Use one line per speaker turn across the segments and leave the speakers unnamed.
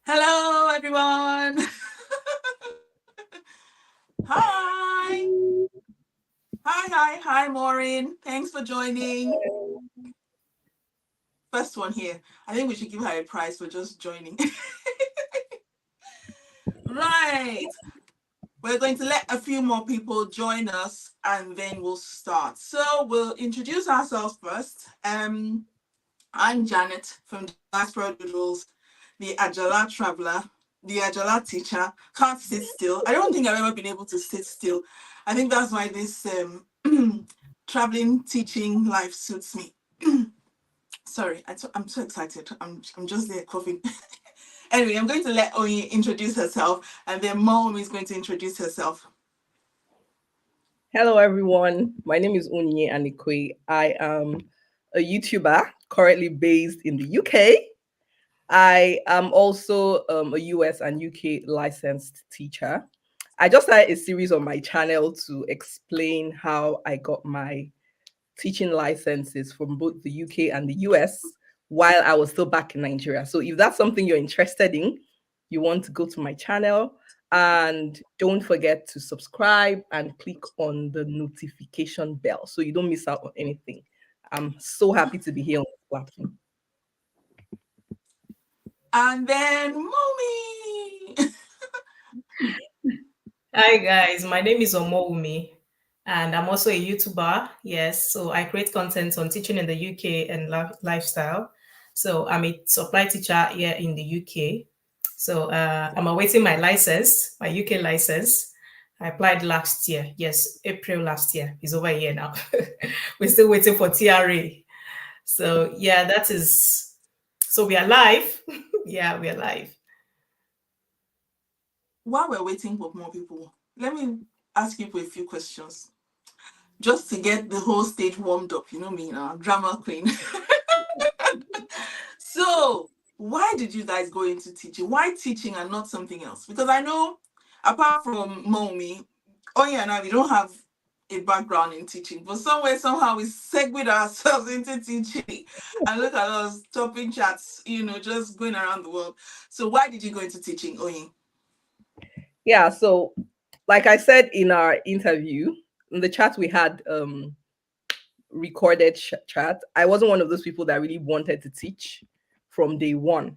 Hello, everyone. Hi. Hi, Maureen. Thanks for joining. First one here. I think we should give her a prize for just joining. Right. We're going to let a few more people join us and then we'll start. So we'll introduce ourselves first. I'm Janette from Diaspora Doodles, the Ajala traveler, the Ajala teacher. Can't sit still. I don't think I've ever been able to sit still. I think that's why this traveling teaching life suits me. Sorry, I'm so excited. I'm just there coughing. Anyway, I'm going to let Oyi introduce herself, and then Mom is going to introduce herself.
Hello, everyone. My name is Unye Anikwe. I am a YouTuber currently based in the UK. I am also a US and UK licensed teacher. I just started a series on my channel to explain how I got my teaching licenses from both the UK and the US while I was still back in Nigeria. So if that's something you're interested in, you want to go to my channel and don't forget to subscribe and click on the notification bell so you don't miss out on anything. I'm so happy to be here on this platform.
And then Mommy.
Hi guys, my name is Omoumi and I'm also a YouTuber. Yes, so I create content on teaching in the UK and lifestyle. So I'm a supply teacher here in the UK. So I'm awaiting my license, my UK license. I applied last year. Yes, April last year. It's over a year now. We're still waiting for TRA. So yeah, that is. So we are live. Yeah, we are live.
While we're waiting for more people, let me ask you for a few questions. Just to get the whole stage warmed up, you know me now, drama queen. So, why did you guys go into teaching? Why teaching and not something else? Because I know, apart from Momi, Onya and I, we don't have a background in teaching, but somewhere, somehow, we segued ourselves into teaching. And look at us, topping chats, just going around the world. So, why did you go into teaching, Oyin?
Yeah, so like I said in our interview, in the chat we had recorded chat, I wasn't one of those people that really wanted to teach from day one.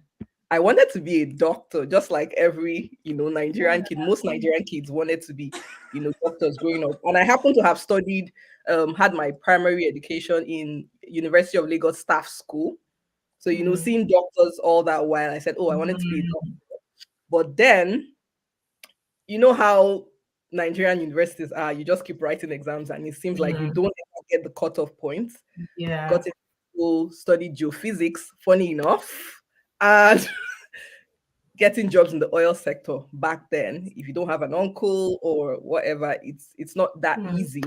I wanted to be a doctor, just like every, Nigerian kid. Most Nigerian kids wanted to be, doctors growing up. And I happen to have studied, had my primary education in University of Lagos Staff School. So, seeing doctors all that while, I said, oh, I wanted to be a doctor. But then, you know how Nigerian universities are, you just keep writing exams and it seems like you don't ever get the cutoff points.
Yeah.
Got into school, studied geophysics, funny enough, and getting jobs in the oil sector back then. If you don't have an uncle or whatever, it's not that easy.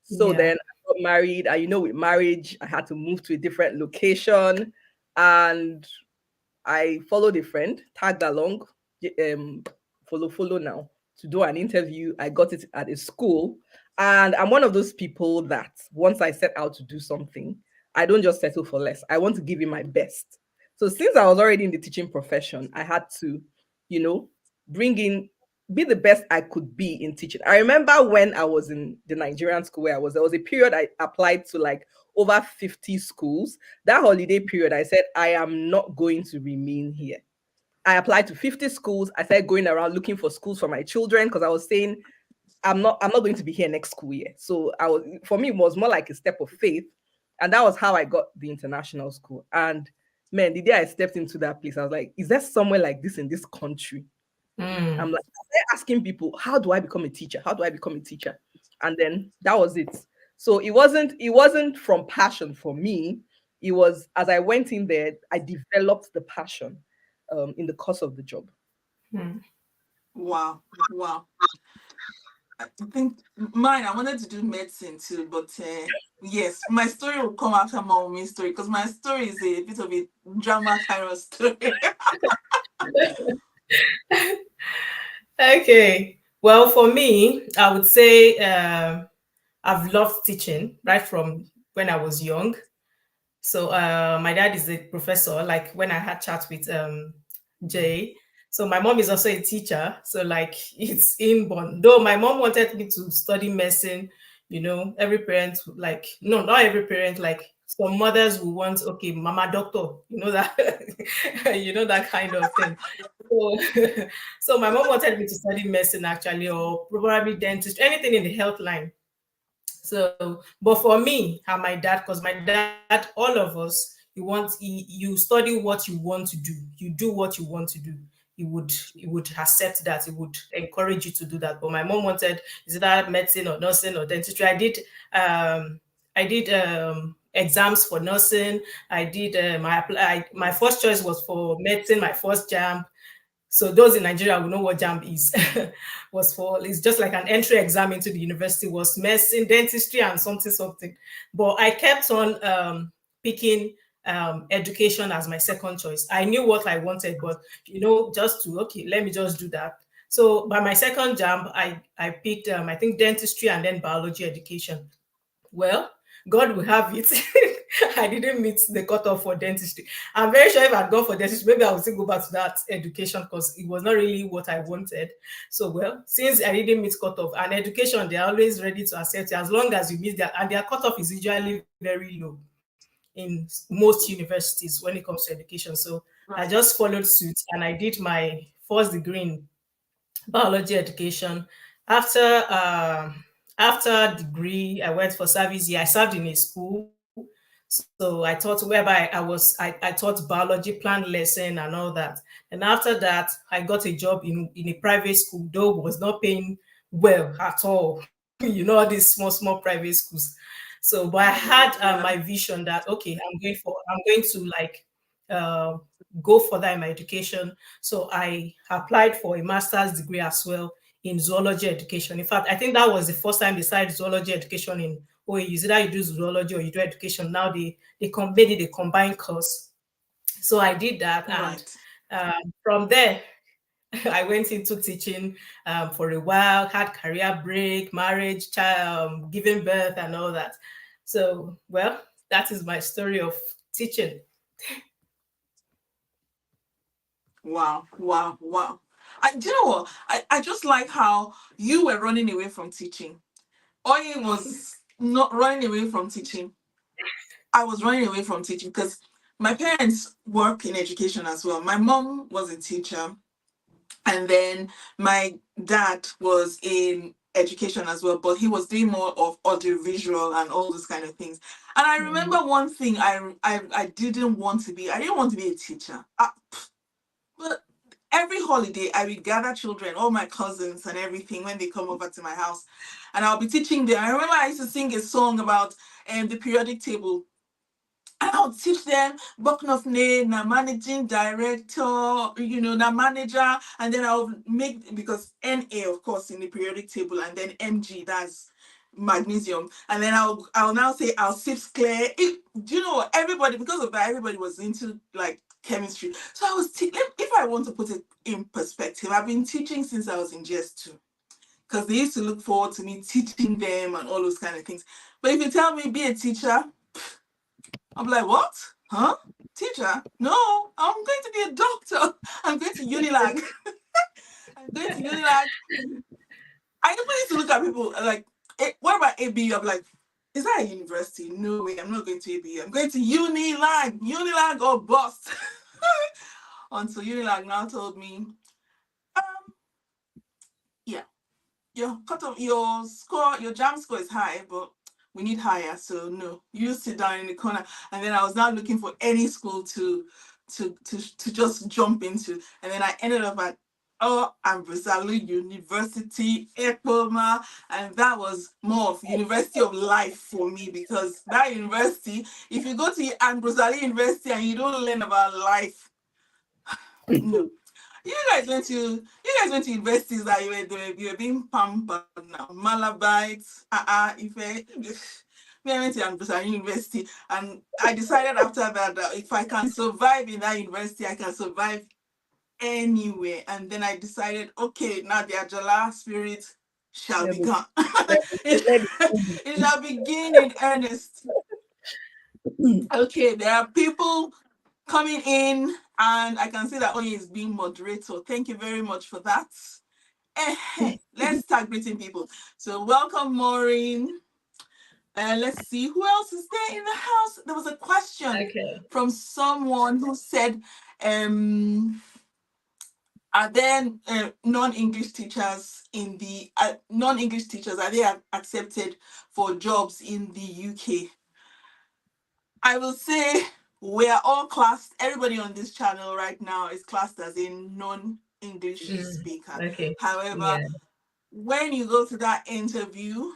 So then I got married, and with marriage, I had to move to a different location, and I followed a friend, tagged along, follow now to do an interview. I got it at a school, and I'm one of those people that once I set out to do something, I don't just settle for less. I want to give it my best. So since I was already in the teaching profession, I had to, bring in, be the best I could be in teaching. I remember when I was in the Nigerian school where I was, there was a period I applied to like over 50 schools. That holiday period, I said, I am not going to remain here. I applied to 50 schools. I started going around looking for schools for my children because I was saying, I'm not going to be here next school year. So for me, it was more like a step of faith. And that was how I got the international school. And man, the day I stepped into that place, I was like, is there somewhere like this in this country? I'm like, asking people, how do I become a teacher? How do I become a teacher? And then that was it. So it wasn't from passion for me. It was as I went in there, I developed the passion in the course of the job.
Wow. I think mine, I wanted to do medicine too, but yes, my story will come after my own story because my story is a bit of a drama kind of story.
Okay. Well, for me, I would say I've loved teaching right from when I was young. So my dad is a professor. Like when I had chats with J. So my mom is also a teacher. So like it's inborn. Though my mom wanted me to study medicine, every parent like no, not every parent, like some mothers will want, okay, mama doctor, that that kind of thing. So, so my mom wanted me to study medicine actually, or probably dentist, anything in the health line. So, but for me and my dad, because my dad, all of us, you study what you want to do, you do what you want to do. He would accept that. He would encourage you to do that. But my mom wanted, is it that medicine or nursing or dentistry? I did exams for nursing. I did my first choice was for medicine. My first jam. So those in Nigeria will know what JAMB is. It's just like an entry exam into the university, was medicine, dentistry, and something. But I kept on picking education as my second choice. I knew what I wanted, but let me just do that. So by my second JAMB, I picked I think dentistry and then biology education. Well, God will have it. I didn't meet the cutoff for dentistry. I'm very sure if I'd gone for dentistry, maybe I would still go back to that education because it was not really what I wanted. So, well, since I didn't meet cutoff, and education, they're always ready to accept you as long as you meet and their cutoff is usually very low in most universities when it comes to education. So I just followed suit and I did my first degree in biology education. After degree, I went for service year. I served in a school. So I taught whereby I taught biology, plant lesson and all that. And after that, I got a job in a private school, though was not paying well at all. All these small private schools. So, but I had my vision that, okay, I'm going to like go further in my education. So I applied for a master's degree as well in zoology education. In fact, I think that was the first time they started zoology education in OAU. Either you do zoology or you do education. Now they made it a combined course. So I did that, and from there, I went into teaching for a while, had career break, marriage, child, giving birth, and all that. So, well, that is my story of teaching.
Wow. Do you know what? I just like how you were running away from teaching. Oye was not running away from teaching. I was running away from teaching because my parents work in education as well. My mom was a teacher, and then my dad was in education as well, but he was doing more of audiovisual and all those kind of things. And I remember one thing I didn't want to be a teacher. But every holiday, I would gather children, all my cousins and everything, when they come over to my house, and I'll be teaching them. I remember I used to sing a song about the periodic table. And I'll teach them Boknofne, na managing director, na manager, and then I'll make, because NA, of course, in the periodic table, and then MG, that's magnesium, and then I'll now say I'll sift clear. Do you know what? Everybody, because of that, everybody was into like chemistry. So I was if I want to put it in perspective, I've been teaching since I was in GS2, because they used to look forward to me teaching them and all those kind of things. But if you tell me be a teacher, I'm like, what? Huh? Teacher? No, I'm going to be a doctor. I'm going to Unilag. I'm going to Unilag. I even used to look at people like, what about ABU? I'm like, is that a university? No way, I'm not going to ABU. I'm going to Unilag or bust. Until Unilag now told me, yeah, your cutoff, your score, your JAM score is high, but we need higher. So no, you sit down in the corner. And then I was now looking for any school to just jump into. And then I ended up at Ambrosalu University, Ekpoma, and that was more of University of Life for me, because that university, if you go to Ambrosalu University and you don't learn about life, no. You guys went to universities that you were being pampered now. Malabites, Ife. I went to Ambrosalu University, and I decided after that if I can survive in that university, I can survive anywhere. And then I decided, okay, now the Ajala spirit shall begin. It shall begin in earnest. Okay, there are people coming in And I can see that Oye is being moderator. Thank you very much for that. Let's start greeting people. So welcome, Maureen. Let's see who else is there in the house. There was a question from someone who said, are there non-English teachers in the non-English teachers, are they accepted for jobs in the UK? I will say we are all classed, everybody on this channel right now is classed as a non-English speaker. However, when you go to that interview,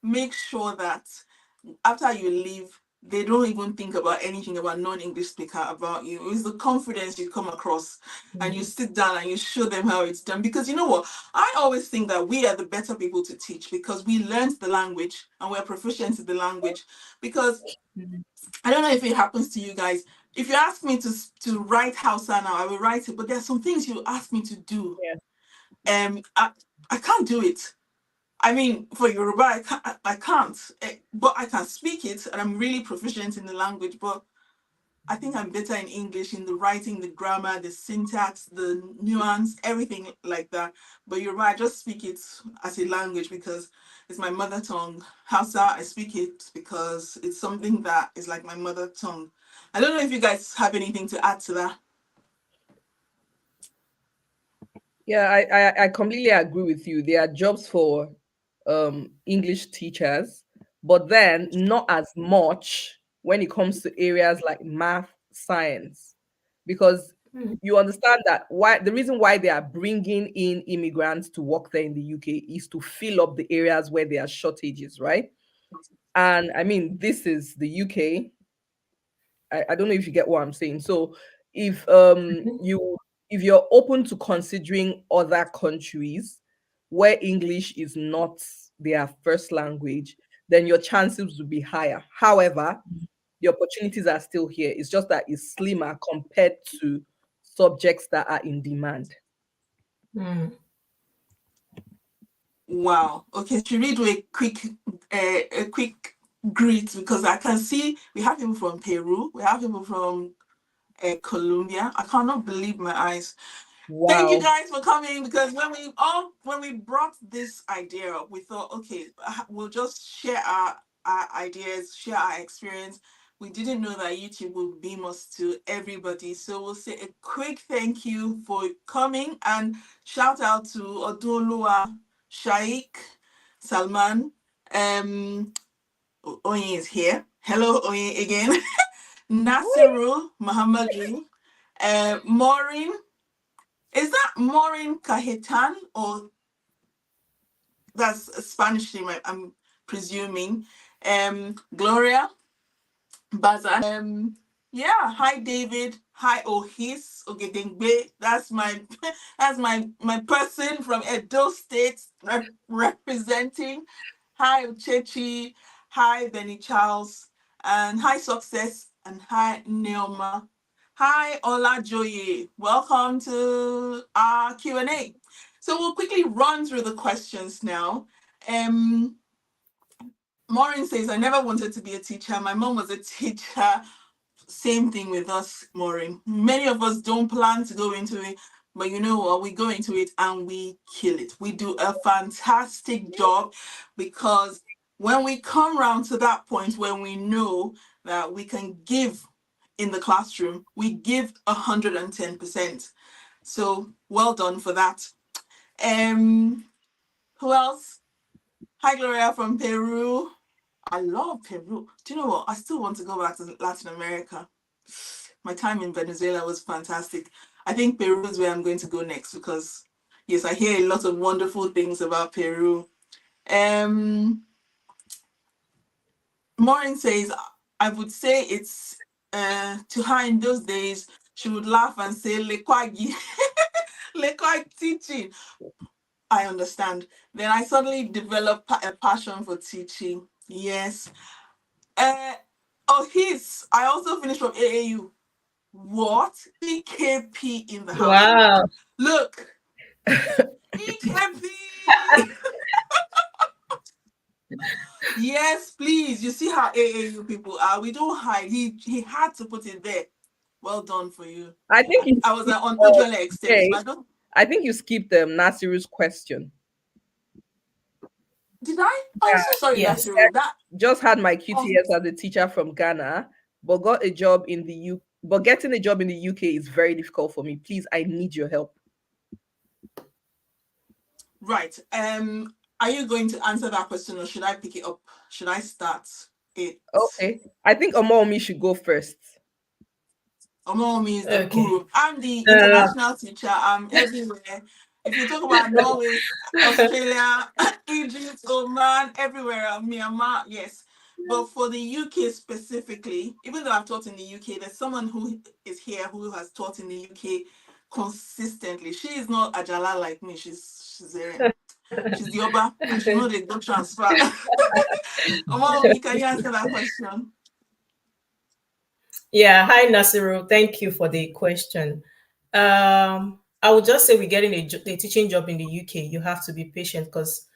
make sure that after you leave, they don't even think about anything about non-English speaker about you. It's the confidence you come across and you sit down and you show them how it's done. Because you know what? I always think that we are the better people to teach because we learned the language and we're proficient in the language. Because I don't know if it happens to you guys. If you ask me to write Hausa now, I will write it. But there's some things you ask me to do. I can't do it. I mean, for Yoruba, I can't, but I can speak it, and I'm really proficient in the language. But I think I'm better in English, in the writing, the grammar, the syntax, the nuance, everything like that. But Yoruba, I just speak it as a language because it's my mother tongue. Hausa, I speak it because it's something that is like my mother tongue. I don't know if you guys have anything to add to that.
Yeah, I completely agree with you. There are jobs for English teachers, but then not as much when it comes to areas like math, science, because you understand that why the reason why they are bringing in immigrants to work there in the UK is to fill up the areas where there are shortages, right? And I mean, this is the UK. I don't know if you get what I'm saying. So if if you're open to considering other countries where English is not their first language, then your chances will be higher. However, the opportunities are still here. It's just that it's slimmer compared to subjects that are in demand.
Wow. Okay, should we do a quick greet, because I can see we have people from Peru, we have people from Colombia. I cannot believe my eyes.
Wow.
Thank you guys for coming, because when we brought this idea up, we thought, okay, we'll just share our ideas, share our experience. We didn't know that YouTube would beam us to everybody. So we'll say a quick thank you for coming, and shout out to Odolua, Shaikh, Salman. Oyin is here. Hello, Oyin again. Nasiru, Muhammadu, Maureen. Is that Maureen Cajetan, or that's a Spanish name, I'm presuming. Gloria Bazan. Yeah, hi David. Hi Ohis Ogedengbe. That's my person from Edo State representing. Hi Uchechi. Hi Benny Charles. And hi Success. And hi Neoma. Hi Olajoye. Welcome to our Q&A. So we'll quickly run through the questions now. Maureen says, I never wanted to be a teacher. My mom was a teacher. Same thing with us, Maureen. Many of us don't plan to go into it, but you know what? We go into it and we kill it. We do a fantastic job, because when we come around to that point when we know that we can give in the classroom, we give 110%. So well done for that. Who else? Hi, Gloria from Peru. I love Peru. Do you know what? I still want to go back to Latin America. My time in Venezuela was fantastic. I think Peru is where I'm going to go next, because yes, I hear a lot of wonderful things about Peru. Maureen says, I would say it's to her in those days, she would laugh and say, Lekwagi, Lekwagi teaching. I understand. Then I suddenly developed a passion for teaching. Yes. I also finished from AAU. What? EKP in the house.
Wow.
Look. EKP. Yes, please. You see how AAU people are. We don't hide. He had to put it there. Well done for you.
I think
I was on Ojole extent,
okay.
but I don't.
I think you skipped Nasiru's question.
Did I? Oh, so sorry,
Yes.
Nasiru. That
Just had my QTS as a teacher from Ghana, but got a job in the U. But getting a job in the UK is very difficult for me. Please, I need your help.
right. Are you going to answer that question, or should I pick it up? Should I start it?
Okay. I think Omomi should go first.
Omomi is the
Okay.
guru. I'm the international teacher. I'm everywhere. If you talk about Norway, Australia, Egypt, Oman, everywhere, Myanmar, yes. But for the UK specifically, even though I've taught in the UK, there's someone who is here who has taught in the UK consistently. She is not Ajala like me. She's the Oba, and she knows they don't transfer. Omomi, can you answer that question?
Yeah. Hi, Nasiru. Thank you for the question. I would just say we're getting a teaching job in the UK. You have to be patient because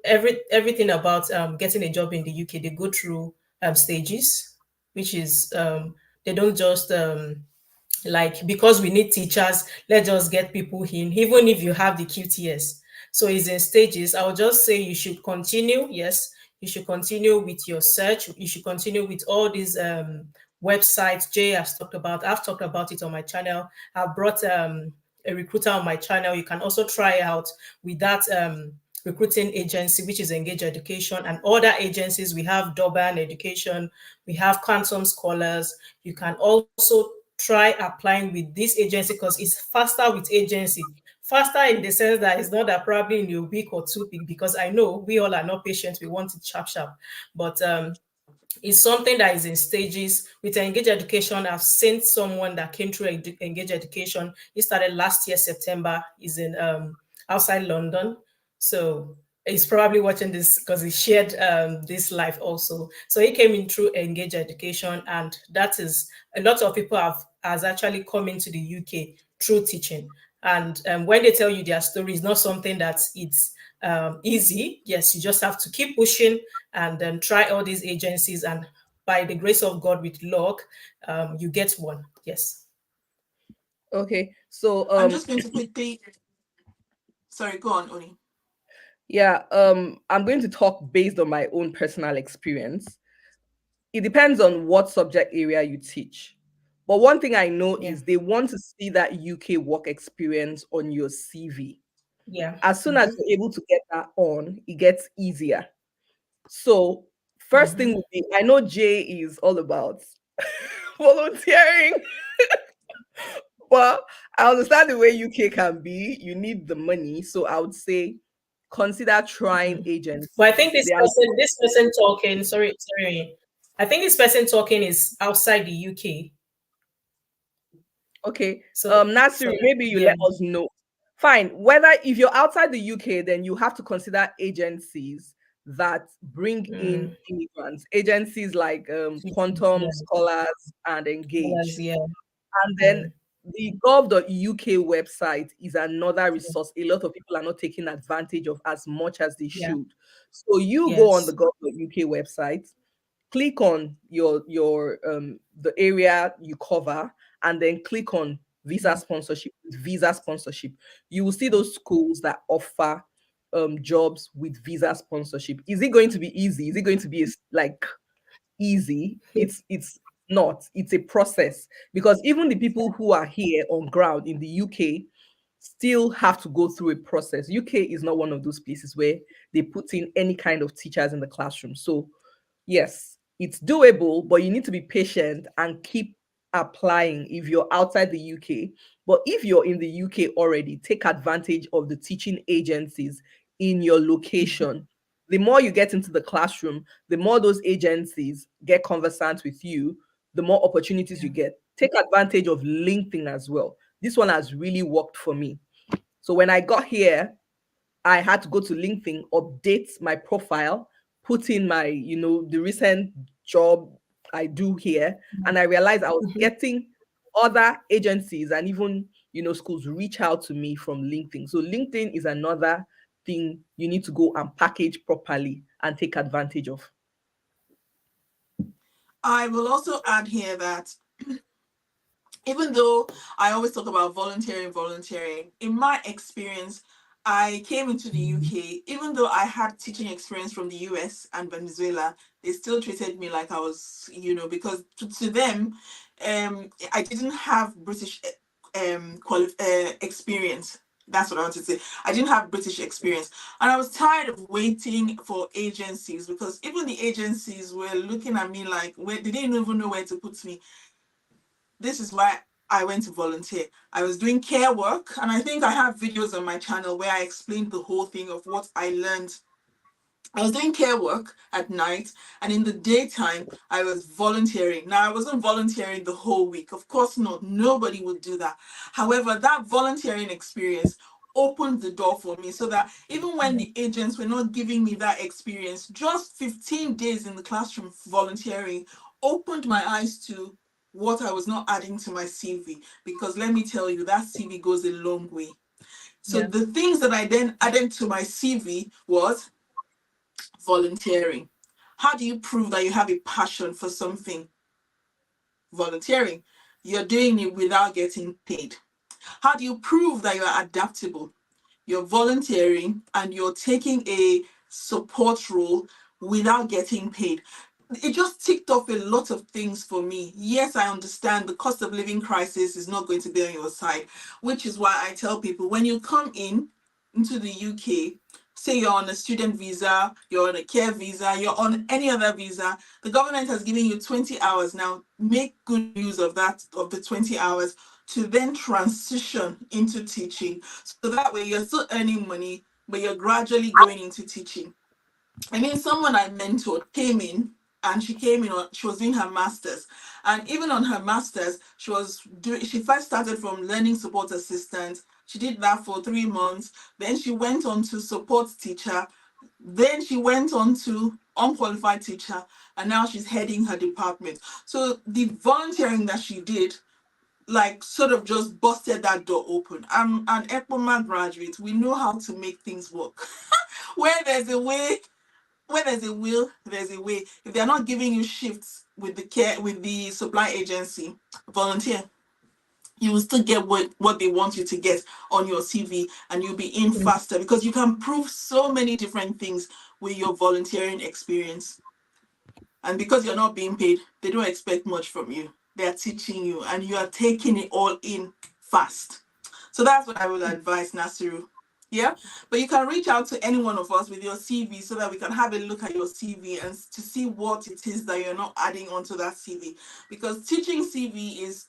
everything about getting a job in the UK, they go through stages, which is they don't just like because we need teachers, let's just get people in, even if you have the QTS. So it's in stages. I would just say you should continue. Yes, you should continue with your search. You should continue with all these websites Jay has talked about. I've talked about it on my channel. I've brought a recruiter on my channel. You can also try out with that recruiting agency, which is Engage Education, and other agencies. We have Durban Education, we have Quantum Scholars. You can also try applying with this agency because it's faster with agency. Faster in the sense that it's not that probably in a week or two, because I know we all are not patient. We want it sharp, sharp. But it's something that is in stages. With Engage Education, I've seen someone that came through Engage Education. He started last year, September. He's in outside London. So he's probably watching this because he shared this live also. So he came in through Engage Education, and that is a lot of people has actually come into the UK through teaching. And when they tell you their story, it's not something that it's easy. Yes, you just have to keep pushing and then try all these agencies, and by the grace of God, with luck, you get one. Yes.
Okay, so
I'm just going to quickly. Sorry, go on, Oni.
yeah, I'm going to talk based on my own personal experience. It depends on what subject area you teach. But one thing I know is they want to see that UK work experience on your CV.
Yeah.
As soon as you're able to get that on, it gets easier. So first thing would be, I know Jay is all about volunteering, but I understand the way UK can be. You need the money. So I would say consider trying agents.
But I think this person talking, sorry. I think this person talking is outside the UK.
Okay.
So
Nasiru, maybe you let us know. Fine. Whether if you're outside the UK, then you have to consider agencies that bring in immigrants. Agencies like Quantum Scholars and Engage. And then the gov.uk website is another resource a lot of people are not taking advantage of as much as they should. So you go on the gov.uk website, click on your the area you cover, and then click on visa sponsorship. You will see those schools that offer jobs with visa sponsorship. Is it going to be easy? Is it going to be like easy? It's not. It's a process, because even the people who are here on ground in the UK still have to go through a process. UK is not one of those places where they put in any kind of teachers in the classroom. So yes, it's doable, but you need to be patient and keep applying if you're outside the UK. But if you're in the UK already, take advantage of the teaching agencies in your location. The more you get into the classroom, the more those agencies get conversant with you, the more opportunities you get. Take advantage of LinkedIn as well. This one has really worked for me. So when I got here, I had to go to LinkedIn, update my profile, put in my, the recent job I do here. And I realized I was getting other agencies and even, schools reach out to me from LinkedIn. So LinkedIn is another thing you need to go and package properly and take advantage of.
I will also add here that even though I always talk about volunteering, in my experience, I came into the UK, even though I had teaching experience from the US and Venezuela, they still treated me like I was, because to them, I didn't have British experience. That's what I wanted to say. I didn't have British experience. And I was tired of waiting for agencies, because even the agencies were looking at me like, they didn't even know where to put me. This is why I went to volunteer. I was doing care work, and I think I have videos on my channel where I explained the whole thing of what I learned. I was doing care work at night, and in the daytime, I was volunteering. Now, I wasn't volunteering the whole week. Of course not. Nobody would do that. However, that volunteering experience opened the door for me, so that even when the agents were not giving me that experience, just 15 days in the classroom volunteering opened my eyes to what I was not adding to my CV. Because let me tell you, that CV goes a long way. So the things that I then added to my CV was volunteering. How do you prove that you have a passion for something? Volunteering. You're doing it without getting paid. How do you prove that you're adaptable? You're volunteering and you're taking a support role without getting paid. It just ticked off a lot of things for me. Yes, I understand the cost of living crisis is not going to be on your side, which is why I tell people, when you come into the UK, say you're on a student visa, you're on a care visa, you're on any other visa, the government has given you 20 hours. Now, make good use of that, of the 20 hours, to then transition into teaching. So that way you're still earning money, but you're gradually going into teaching. I mean, someone I mentored came in, and she was doing her master's. And even on her master's, she first started from learning support assistant. She did that for 3 months. Then she went on to support teacher. Then she went on to unqualified teacher. And now she's heading her department. So the volunteering that she did, like, sort of just busted that door open. I'm an EPOMA graduate. We know how to make things work. Where there's a way, where there's a will, there's a way. If they're not giving you shifts with the supply agency, volunteer. You will still get what they want you to get on your CV, and you'll be in faster, because you can prove so many different things with your volunteering experience. And because you're not being paid, they don't expect much from you. They're teaching you, and you are taking it all in fast. So that's what I would advise, Nasiru. Yeah, but you can reach out to any one of us with your CV, so that we can have a look at your CV and to see what it is that you're not adding onto that CV. Because teaching CV is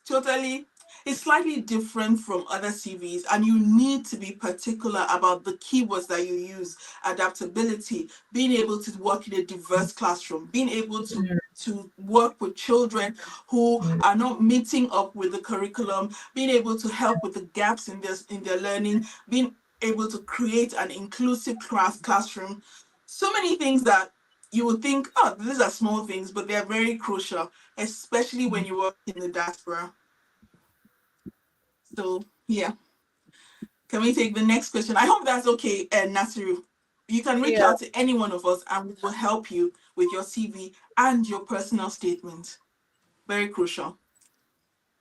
it's slightly different from other CVs, and you need to be particular about the keywords that you use: adaptability, being able to work in a diverse classroom, being able to work with children who are not meeting up with the curriculum, being able to help with the gaps in their learning, being able to create an inclusive classroom. So many things that you would think, oh, these are small things, but they're very crucial, especially when you work in the diaspora. So yeah, can we take the next question? I hope that's okay, Nasiru. You can reach out to any one of us, and we will help you with your CV and your personal statement. Very crucial.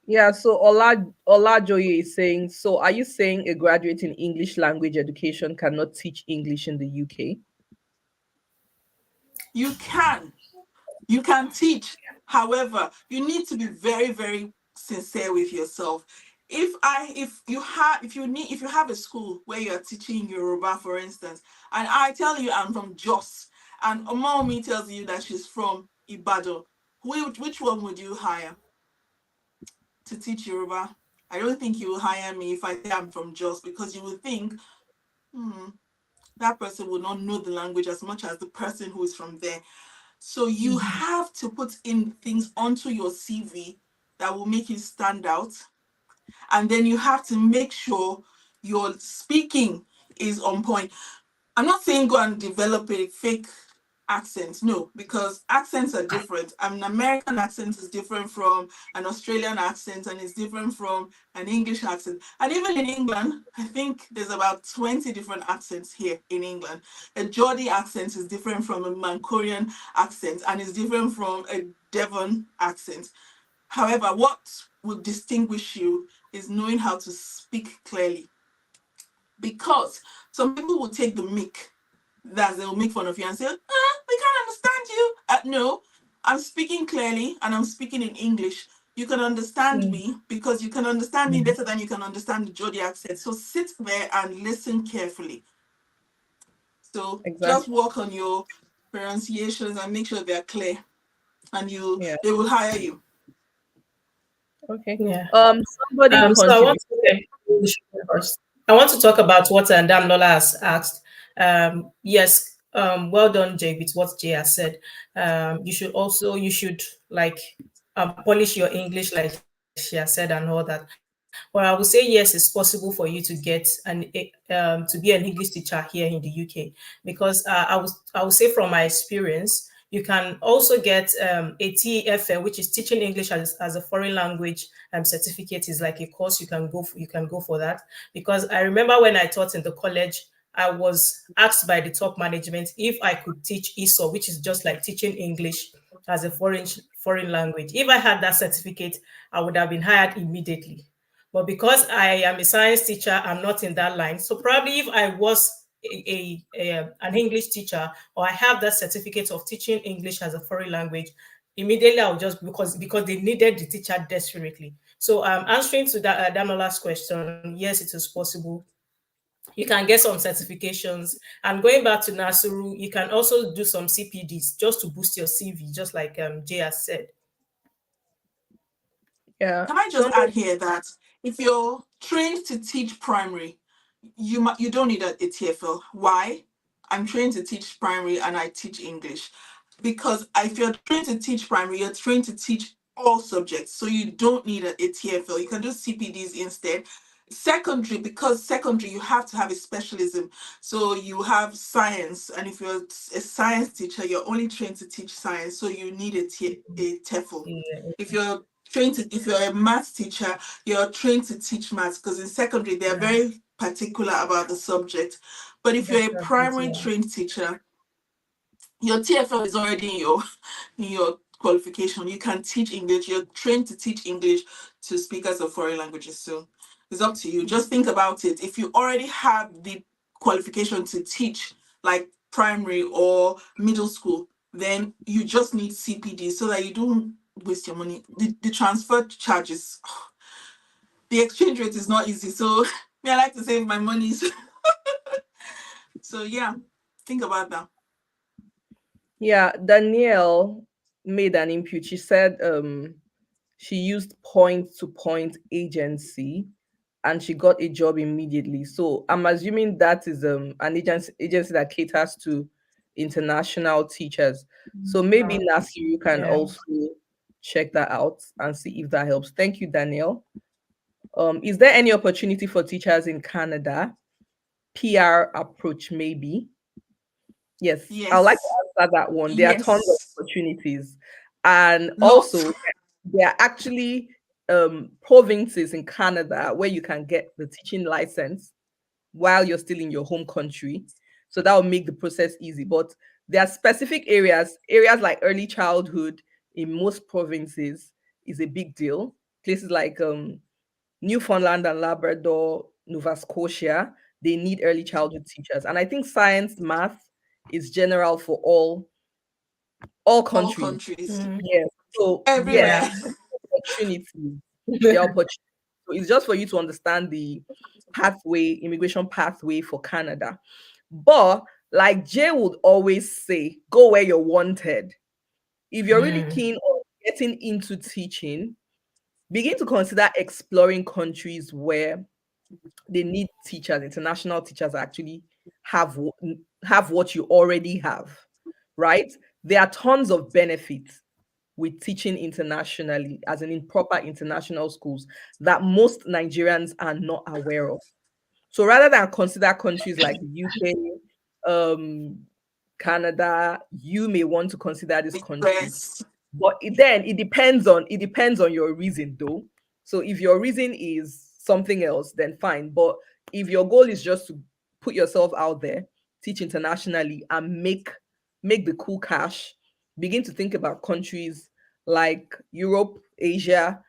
Yeah, so Olajoye is saying, so are you saying a graduate in English language education cannot teach English in the UK?
You can teach. However, you need to be very, very sincere with yourself. If you have a school where you're teaching Yoruba, for instance, and I tell you I'm from Jos, and Omomi tells you that she's from Ibadan, which one would you hire to teach Yoruba? I don't think you will hire me if I say I'm from Jos, because you will think, that person will not know the language as much as the person who is from there. So you have to put in things onto your CV that will make you stand out. And then you have to make sure your speaking is on point. I'm not saying go and develop a fake accent, no, because accents are different. An American accent is different from an Australian accent, and it's different from an English accent. And even in England, I think there's about 20 different accents here in England. A Geordie accent is different from a Mancunian accent, and is different from a Devon accent. However, what will distinguish you is knowing how to speak clearly. Because some people will take the mic, that they'll make fun of you and say, we can't understand you. No, I'm speaking clearly and I'm speaking in English. You can understand
Mm.
me because you can understand me better than you can understand the Geordie accent. So sit there and listen carefully. So just
Exactly.
work on your pronunciations and make sure they're clear, and
Yeah.
they will hire you.
Okay.
Yeah.
Somebody
So I want
contribute.
to okay, you should go first. I want to talk about what Damlola has asked. Yes, well done, Jay, with what Jay has said. You should like polish your English, like she has said, and all that. But I would say yes, it's possible for you to get to be an English teacher here in the UK because I would say from my experience, you can also get a TEFL, which is teaching English as a foreign language certificate. Is like a course you can go for that. Because I remember when I taught in the college, I was asked by the top management if I could teach ESOL, which is just like teaching English as a foreign language. If I had that certificate, I would have been hired immediately. But because I am a science teacher, I'm not in that line. So probably if I was an English teacher, or I have that certificate of teaching English as a foreign language, immediately I'll just because they needed the teacher desperately. So answering to that Damola's question, yes, it is possible. You can get some certifications, and going back to Nasuru, you can also do some CPDs just to boost your CV, just like Jay has said.
Yeah.
Can I just add here that if you're trained to teach primary, you don't need a TFL. Why? I'm trained to teach primary and I teach English. Because if you're trained to teach primary, you're trained to teach all subjects. So you don't need a TFL. You can do CPDs instead. Secondary, because secondary, you have to have a specialism. So you have science, and if you're a science teacher, you're only trained to teach science. So you need a TEFL.
Yeah,
If you're if you're a math teacher, you're trained to teach maths, because in secondary they're
yeah,
very particular about the subject. But if
that's
you're a
a bit,
primary
yeah.
trained teacher, your TFL is already in your qualification. You can teach English. You're trained to teach English to speakers of foreign languages. So it's up to you. Just think about it. If you already have the qualification to teach, like primary or middle school, then you just need CPD so that you don't waste your money. The transfer charges, the exchange rate is not easy. So me, I like to save my money. So yeah, think about that.
Yeah, Danielle made an input. She said she used point to point agency and she got a job immediately. So I'm assuming that is an agency that caters to international teachers. So maybe
No,
Nasi, you can
yeah.
also check that out and see if that helps. Thank you, Danielle. Is there any opportunity for teachers in Canada? PR approach, maybe. Yes, I'd like
Yes.
to answer that one. There are tons of
Yes.
opportunities. And
Lots.
also, there are actually provinces in Canada where you can get the teaching license while you're still in your home country. So that will make the process easy. But there are specific areas like early childhood in most provinces is a big deal. Places like Newfoundland and Labrador, Nova Scotia, they need early childhood teachers. And I think science, math is general for all
All
countries.
countries.
Mm,
Yes. So yes,
Everywhere.
yeah.
opportunities. The opportunity. So it's just for you to understand the pathway, immigration pathway for Canada. But like Jay would always say, go where you're wanted. If you're really
Mm,
keen on getting into teaching, begin to consider exploring countries where they need teachers, international teachers actually have have what you already have, right? There are tons of benefits with teaching internationally, as in proper international schools, that most Nigerians are not aware of. So rather than consider countries like the UK, um, Canada, you may want to consider these countries.
Yes.
But it depends on your reason though. So if your reason is something else, then fine. But if your goal is just to put yourself out there, teach internationally and make the cool cash, begin to think about countries like Europe, Asia,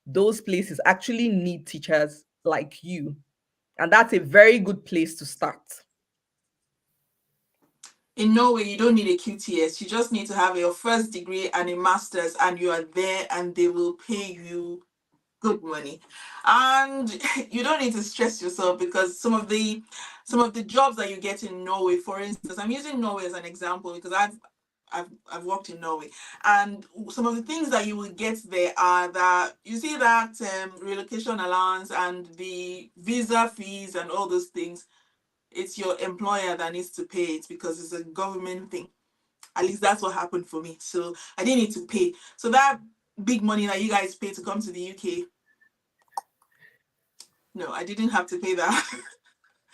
those places actually need teachers like you. And that's a very good place to start.
In Norway, you don't need a QTS. You just need to have your first degree and a master's, and you are there, and they will pay you good money. And you don't need to stress yourself, because some of the jobs that you get in Norway, for instance, I'm using Norway as an example because I've worked in Norway, and some of the things that you will get there are that you see that relocation allowance and the visa fees and all those things. It's your employer that needs to pay it because it's a government thing. At least that's what happened for me. So I didn't need to pay. So that big money that you guys pay to come to the UK, no, I didn't have to pay that.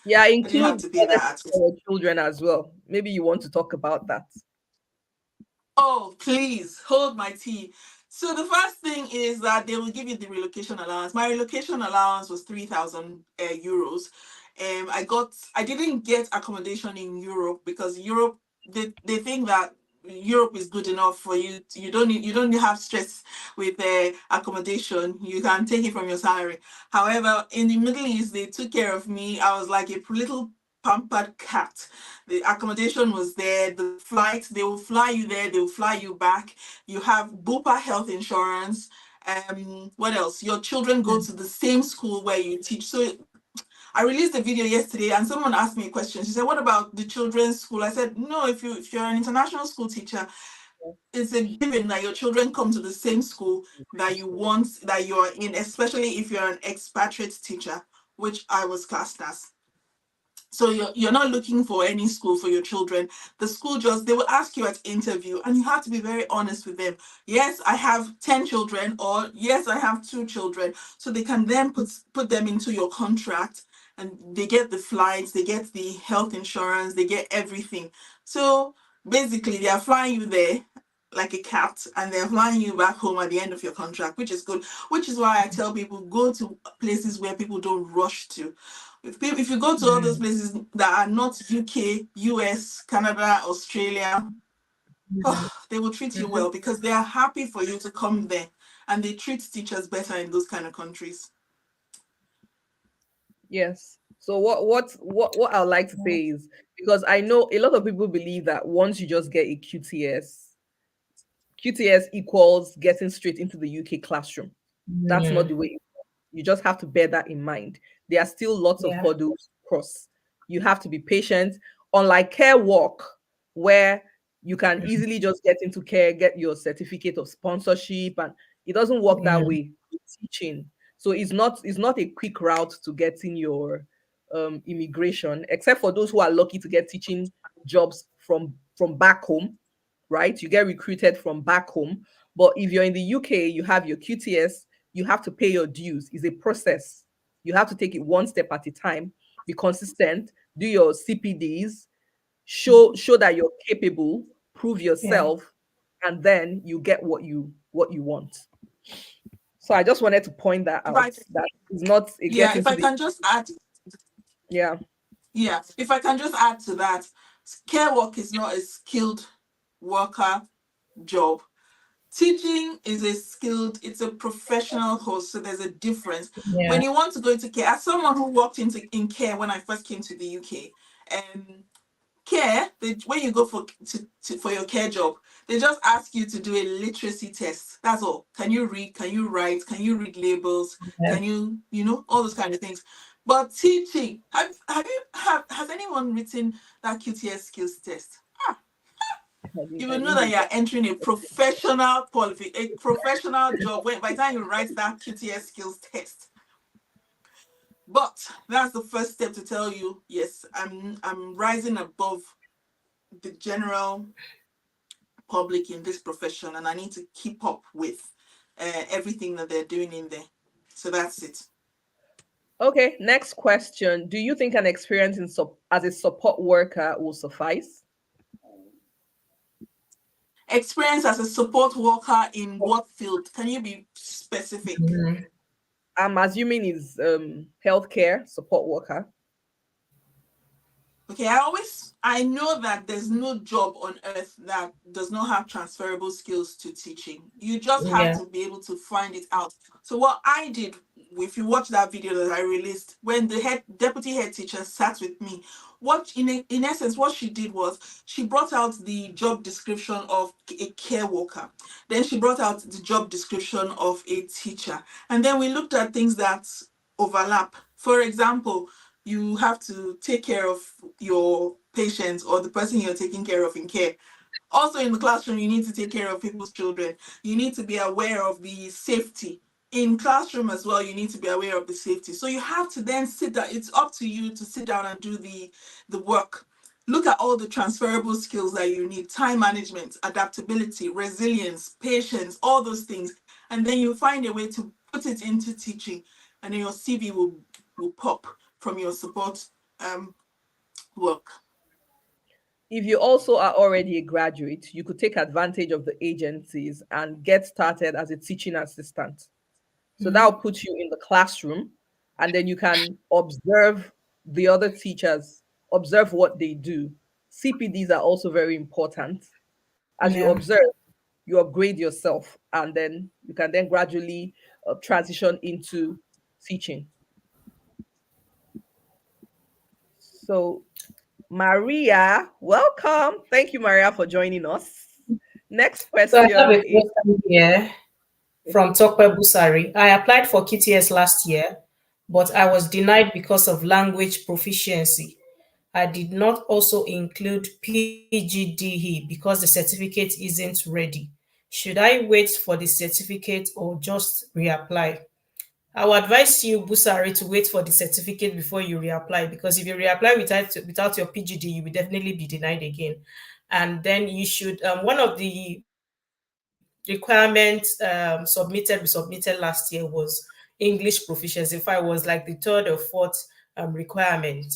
Yeah,
I didn't have
include
to pay that at all.
your children as well. Maybe you want to talk about that.
Oh, please hold my tea. So the first thing is that they will give you the relocation allowance. My relocation allowance was 3,000 euros. I didn't get accommodation in Europe because Europe, they think that Europe is good enough for you. You don't have stress with accommodation. You can take it from your salary. However, in the Middle East, they took care of me. I was like a little pampered cat. The accommodation was there, the flights, they will fly you there, they will fly you back. You have Bupa health insurance. What else? Your children go to the same school where you teach. So I released a video yesterday and someone asked me a question. She said, what about the children's school? I said, no, if you're an international school teacher, it's a given that your children come to the same school that you're in, especially if you're an expatriate teacher, which I was classed as. So you're not looking for any school for your children. The school they will ask you at interview, and you have to be very honest with them. Yes, I have 10 children, or yes, I have 2 children. So they can then put them into your contract, and they get the flights, they get the health insurance, they get everything. So basically they are flying you there like a cat, and they're flying you back home at the end of your contract, which is good. Which is why I tell people, go to places where people don't rush to. If you go to all those places that are not UK, US, Canada, Australia, they will treat you well because they are happy for you to come there, and they treat teachers better in those kind of countries.
Yes. So what I would like to say is, because I know a lot of people believe that once you just get a QTS equals getting straight into the UK classroom. That's not the way. You just have to bear that in mind. There are still lots of hurdles to cross. You have to be patient. Unlike care work, where you can easily just get into care, get your certificate of sponsorship, and it doesn't work that way with teaching. So it's not a quick route to getting your immigration, except for those who are lucky to get teaching jobs from back home, right? You get recruited from back home. But if you're in the UK, you have your QTS, you have to pay your dues. It's a process. You have to take it one step at a time, be consistent, do your CPDs, show that you're capable, prove yourself, and then you get what you want. So I just wanted to point that out. That is not a
Yeah,
getting
if
to
I
the
can just add,
yeah.
yeah, if I can just add to that, care work is not a skilled worker job. Teaching is it's a professional course, so there's a difference. When you want to go into care, as someone who worked in care when I first came to the UK, care, when you go for your care job, they just ask you to do a literacy test. That's all. Can you read? Can you write? Can you read labels? Can you, all those kind of things. But teaching, has anyone written that QTS skills test? You will know that you are entering a professional job by the time you write that QTS skills test. But that's the first step to tell you, yes, I'm rising above the general public in this profession, and I need to keep up with everything that they're doing in there. So that's it.
Okay, next question. Do you think an experience as a support worker will suffice?
Experience as a support worker in what field? Can you be specific?
I'm assuming is healthcare support worker.
Okay, I know that there's no job on earth that does not have transferable skills to teaching. You just have
Yeah.
to be able to find it out. So what I did, if you watch that video that I released, when the deputy head teacher sat with me, what in essence what she did was she brought out the job description of a care worker. Then she brought out the job description of a teacher. And then we looked at things that overlap. For example, you have to take care of your patients or the person you're taking care of in care. Also in the classroom, you need to take care of people's children. You need to be aware of the safety. In classroom as well, you need to be aware of the safety. So you have to then sit down. It's up to you to sit down and do the work. Look at all the transferable skills that you need: time management, adaptability, resilience, patience, all those things. And then you find a way to put it into teaching, and then your CV will pop from your support work.
If you also are already a graduate, you could take advantage of the agencies and get started as a teaching assistant. So that
Mhm.
will put you in the classroom, and then you can observe the other teachers, observe what they do. CPDs are also very important. As you
Yeah.
observe, you upgrade yourself, and then you can then gradually transition into teaching. So, Maria, welcome. Thank you, Maria, for joining us. Next
So I have
question
a
is
question here from Tokwe Busari. I applied for QTS last year, but I was denied because of language proficiency. I did not also include PGDE because the certificate isn't ready. Should I wait for the certificate or just reapply? I would advise you, Busari, to wait for the certificate before you reapply, because if you reapply without your PGD, you will definitely be denied again. And then you should, one of the requirements submitted last year was English proficiency. If I was like the third or fourth requirement,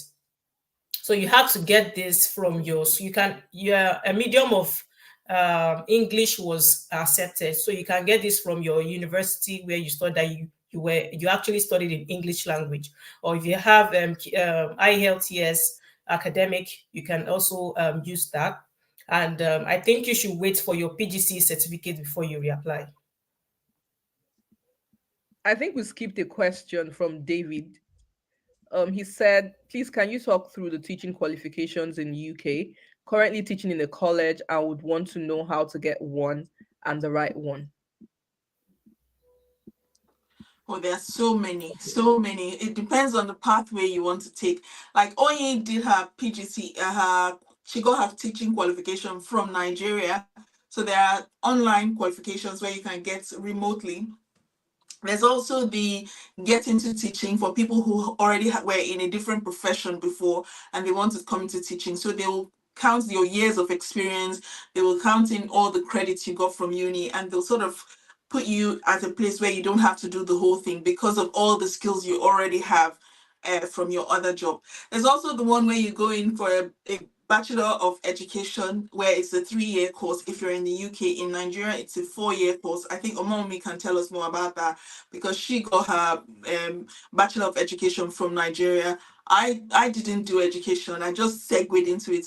so you have to get this from your, so you can, yeah, a medium of English was accepted. So you can get this from your university where you studied, that you actually studied in English language. Or if you have IELTS academic, you can also use that. And I think you should wait for your PGC certificate before you reapply.
I think we skipped a question from David. He said, please, can you talk through the teaching qualifications in UK? Currently teaching in a college, I would want to know how to get one and the right one.
Oh, there are so many, so many. It depends on the pathway you want to take. Like Oye did her PGC, she got her teaching qualification from Nigeria. So there are online qualifications where you can get remotely. There's also the get into teaching for people who already were in a different profession before and they want to come into teaching. So they will count your years of experience, they will count in all the credits you got from uni, and they'll sort of put you at a place where you don't have to do the whole thing because of all the skills you already have from your other job. There's also the one where you go in for a Bachelor of Education, where it's a 3-year course. If you're in the UK, in Nigeria, it's a 4-year course. I think Omomi can tell us more about that because she got her Bachelor of Education from Nigeria. I didn't do education. I just segued into it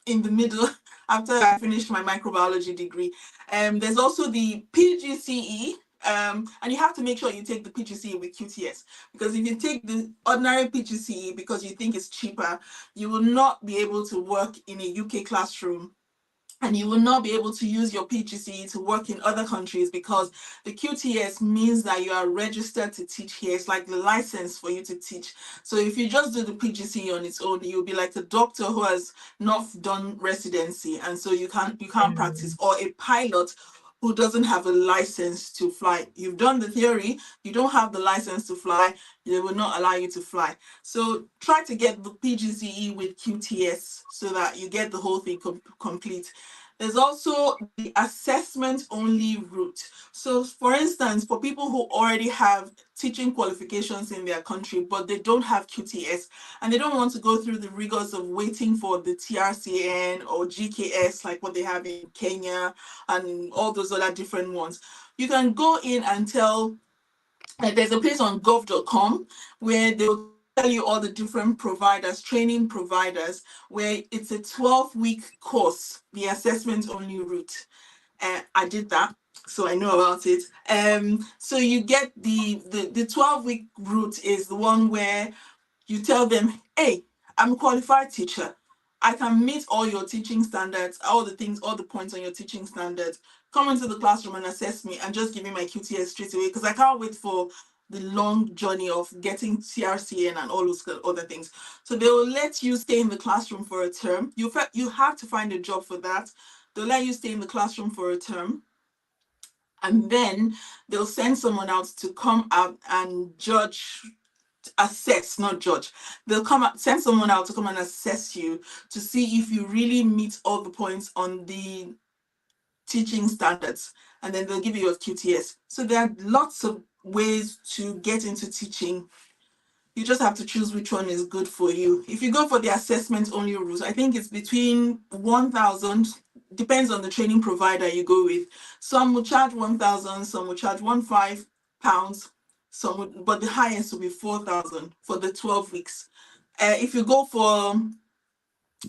in the middle after I finished my microbiology degree. There's also the PGCE, and you have to make sure you take the PGCE with QTS, because if you take the ordinary PGCE because you think it's cheaper, you will not be able to work in a UK classroom, and you will not be able to use your PGCE to work in other countries, because the QTS means that you are registered to teach here. It's like the license for you to teach. So if you just do the PGCE on its own, you'll be like a doctor who has not done residency, and so you can't practice, or a pilot who doesn't have a license to fly. You've done the theory, you don't have the license to fly, they will not allow you to fly. So try to get the PGCE with QTS so that you get the whole thing complete. There's also the assessment only route. So for instance, for people who already have teaching qualifications in their country, but they don't have QTS and they don't want to go through the rigors of waiting for the TRCN or GKS, like what they have in Kenya and all those other different ones, you can go in and tell, there's a place on gov.com where they'll tell you all the different providers, training providers, where it's a 12-week course, the assessment only route. I did that, so I know about it. So you get the 12-week route is the one where you tell them, hey, I'm a qualified teacher. I can meet all your teaching standards, all the things, all the points on your teaching standards. Come into the classroom and assess me and just give me my QTS straight away, because I can't wait for the long journey of getting CRCN and all those other things. So they will let you stay in the classroom for a term. You have to find a job for that. They'll let you stay in the classroom for a term. And then they'll send someone out to come out and assess, not judge. They'll send someone out to come and assess you to see if you really meet all the points on the teaching standards, and then they'll give you your QTS. So there are lots of ways to get into teaching. You just have to choose which one is good for you. If you go for the assessment only route, I think it's between 1,000, depends on the training provider you go with. Some will charge 1,000, some will charge £15, but the highest will be 4,000 for the 12 weeks. If you go for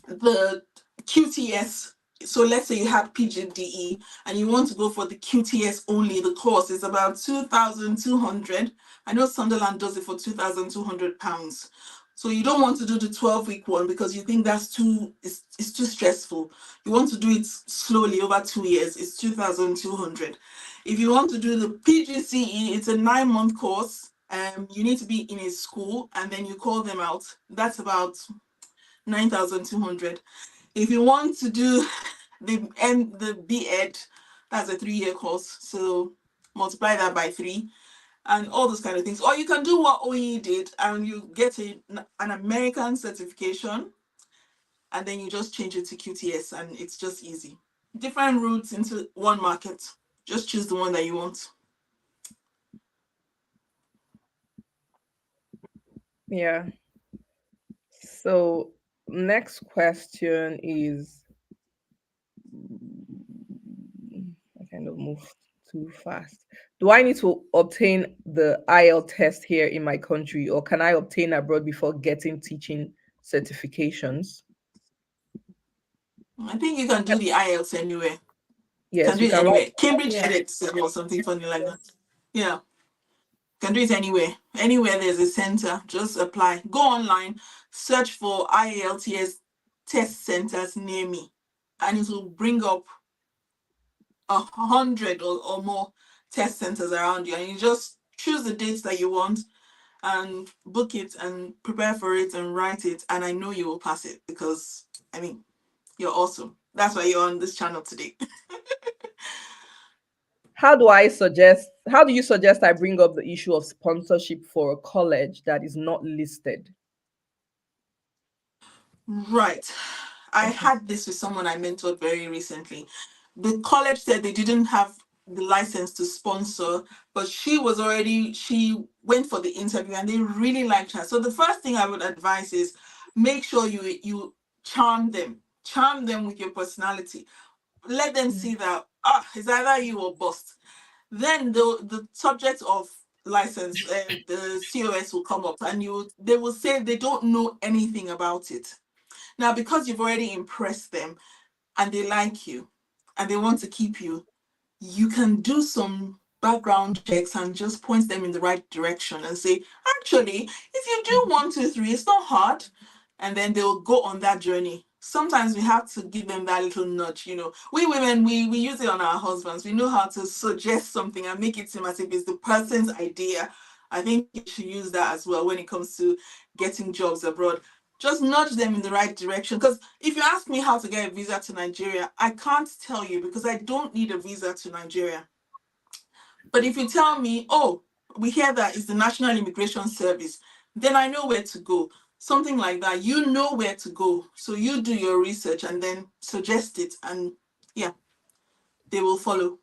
the QTS, so let's say you have PGDE and you want to go for the QTS only, the course is about 2,200. I know Sunderland does it for £2,200. So you don't want to do the 12-week one because you think that's it's too stressful. You want to do it slowly over 2 years. It's 2,200. If you want to do the PGCE, it's a 9-month course. You need to be in a school and then you call them out. That's about 9,200. If you want to do the B.Ed, that's a 3-year course. So multiply that by 3 and all those kind of things. Or you can do what OE did and you get an American certification and then you just change it to QTS and it's just easy. Different routes into one market. Just choose the one that you want.
Yeah. So next question is, I kind of moved too fast. Do I need to obtain the IELTS test here in my country, or can I obtain abroad before getting teaching certifications?
I think you can do the IELTS anywhere.
Yes,
Can do
you
it
can
anywhere.
write.
Cambridge
Yeah.
edits or something funny like that. Yeah. Can do it anywhere. Anywhere there's a center, just apply. Go online, search for IELTS test centers near me, and it will bring up 100 or more test centers around you. And you just choose the dates that you want and book it and prepare for it and write it. And I know you will pass it because, I mean, you're awesome. That's why you're on this channel today.
How do you suggest I bring up the issue of sponsorship for a college that is not listed?
Right. I had this with someone I mentored very recently. The college said they didn't have the license to sponsor, but she went for the interview and they really liked her. So the first thing I would advise is make sure you charm them with your personality. Let them see that it's either you or bust. Then the subject of license, the COS will come up and they will say they don't know anything about it. Now, because you've already impressed them and they like you and they want to keep you, you can do some background checks and just point them in the right direction and say, actually, if you do 1, 2, 3, it's not hard. And then they'll go on that journey. Sometimes we have to give them that little nudge. We women, we use it on our husbands. We know how to suggest something and make it seem as if it's the person's idea. I think you should use that as well when it comes to getting jobs abroad. Just nudge them in the right direction. Because if you ask me how to get a visa to Nigeria, I can't tell you because I don't need a visa to Nigeria. But if you tell me, oh, we hear that it's the National Immigration Service, then I know where to go. Something like that. You know where to go. So you do your research and then suggest it. And yeah, they will follow.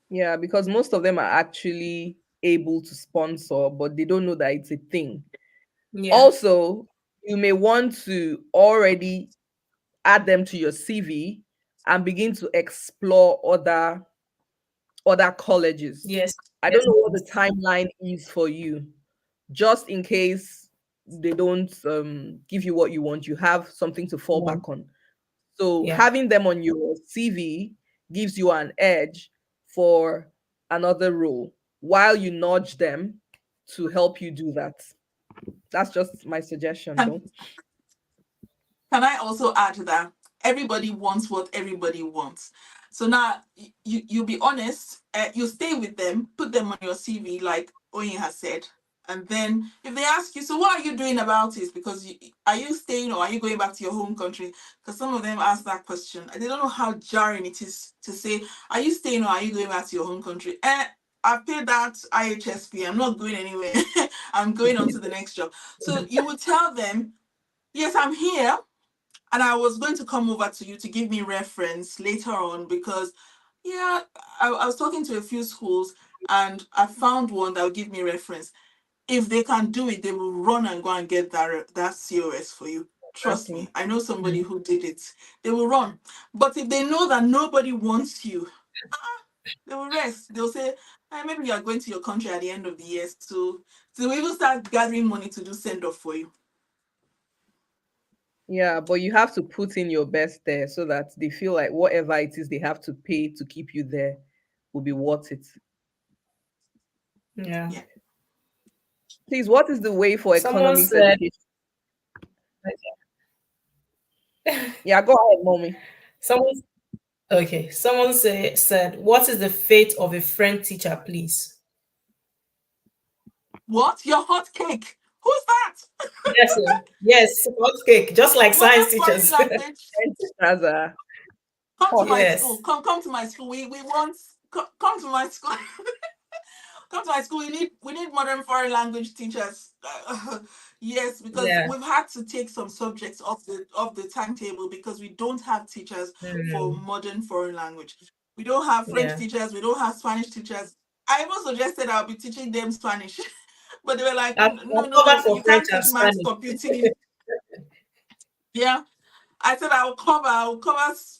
Yeah, because most of them are actually able to sponsor, but they don't know that it's a thing.
Yeah.
Also, you may want to already add them to your CV and begin to explore other colleges.
Yes.
I don't know what the timeline is for you, just in case give you what you want, you have something to fall
Yeah.
back on. So
Yeah.
having them on your CV gives you an edge for another role while you nudge them to help you do that. That's just my suggestion,
Can,
though.
can I also add to that? Everybody wants what everybody wants. So now you be honest, you stay with them, put them on your CV, like Oyin has said. And then if they ask you, so what are you doing about it? Because are you staying or are you going back to your home country? Because some of them ask that question. And they don't know how jarring it is to say, are you staying or are you going back to your home country? I paid that IHS fee. I'm not going anywhere. I'm going on to the next job. So you would tell them, yes, I'm here. And I was going to come over to you to give me reference later on because, yeah, I was talking to a few schools and I found one that will give me reference. If they can do it, they will run and go and get that COS for you. Trust me,
Exactly.
I know somebody who did it. They will run. But if they know that nobody wants you, they will rest. They'll say, maybe you are going to your country at the end of the year. So we will start gathering money to do send off for you.
Yeah, but you have to put in your best there so that they feel like whatever it is they have to pay to keep you there will be worth it.
Yeah.
Yeah.
Please, what is the way for
Someone
economics
said,
education? Yeah, go ahead, mommy.
someone, okay, said, what is the fate of a French teacher, please?
What? Your hot cake? Who's that?
Yes, sir. Yes, hot cake, just like
Modern
science
foreign
teachers.
language.
As a
Come to
hot.
my school.
Yes.
Come to my school. We want come to my school. Come to my school. We need modern foreign language teachers. Yes, because
Yeah.
we've had to take some subjects off the timetable because we don't have teachers for
Mm,
modern foreign language. We don't have French
yeah.
teachers. We don't have Spanish teachers. I even suggested I'll be teaching them Spanish, but they were like,
I've
no, no,
covered
no,
for
you
French
can't
and
teach maths,
Spanish.
computing. Yeah, I said I'll cover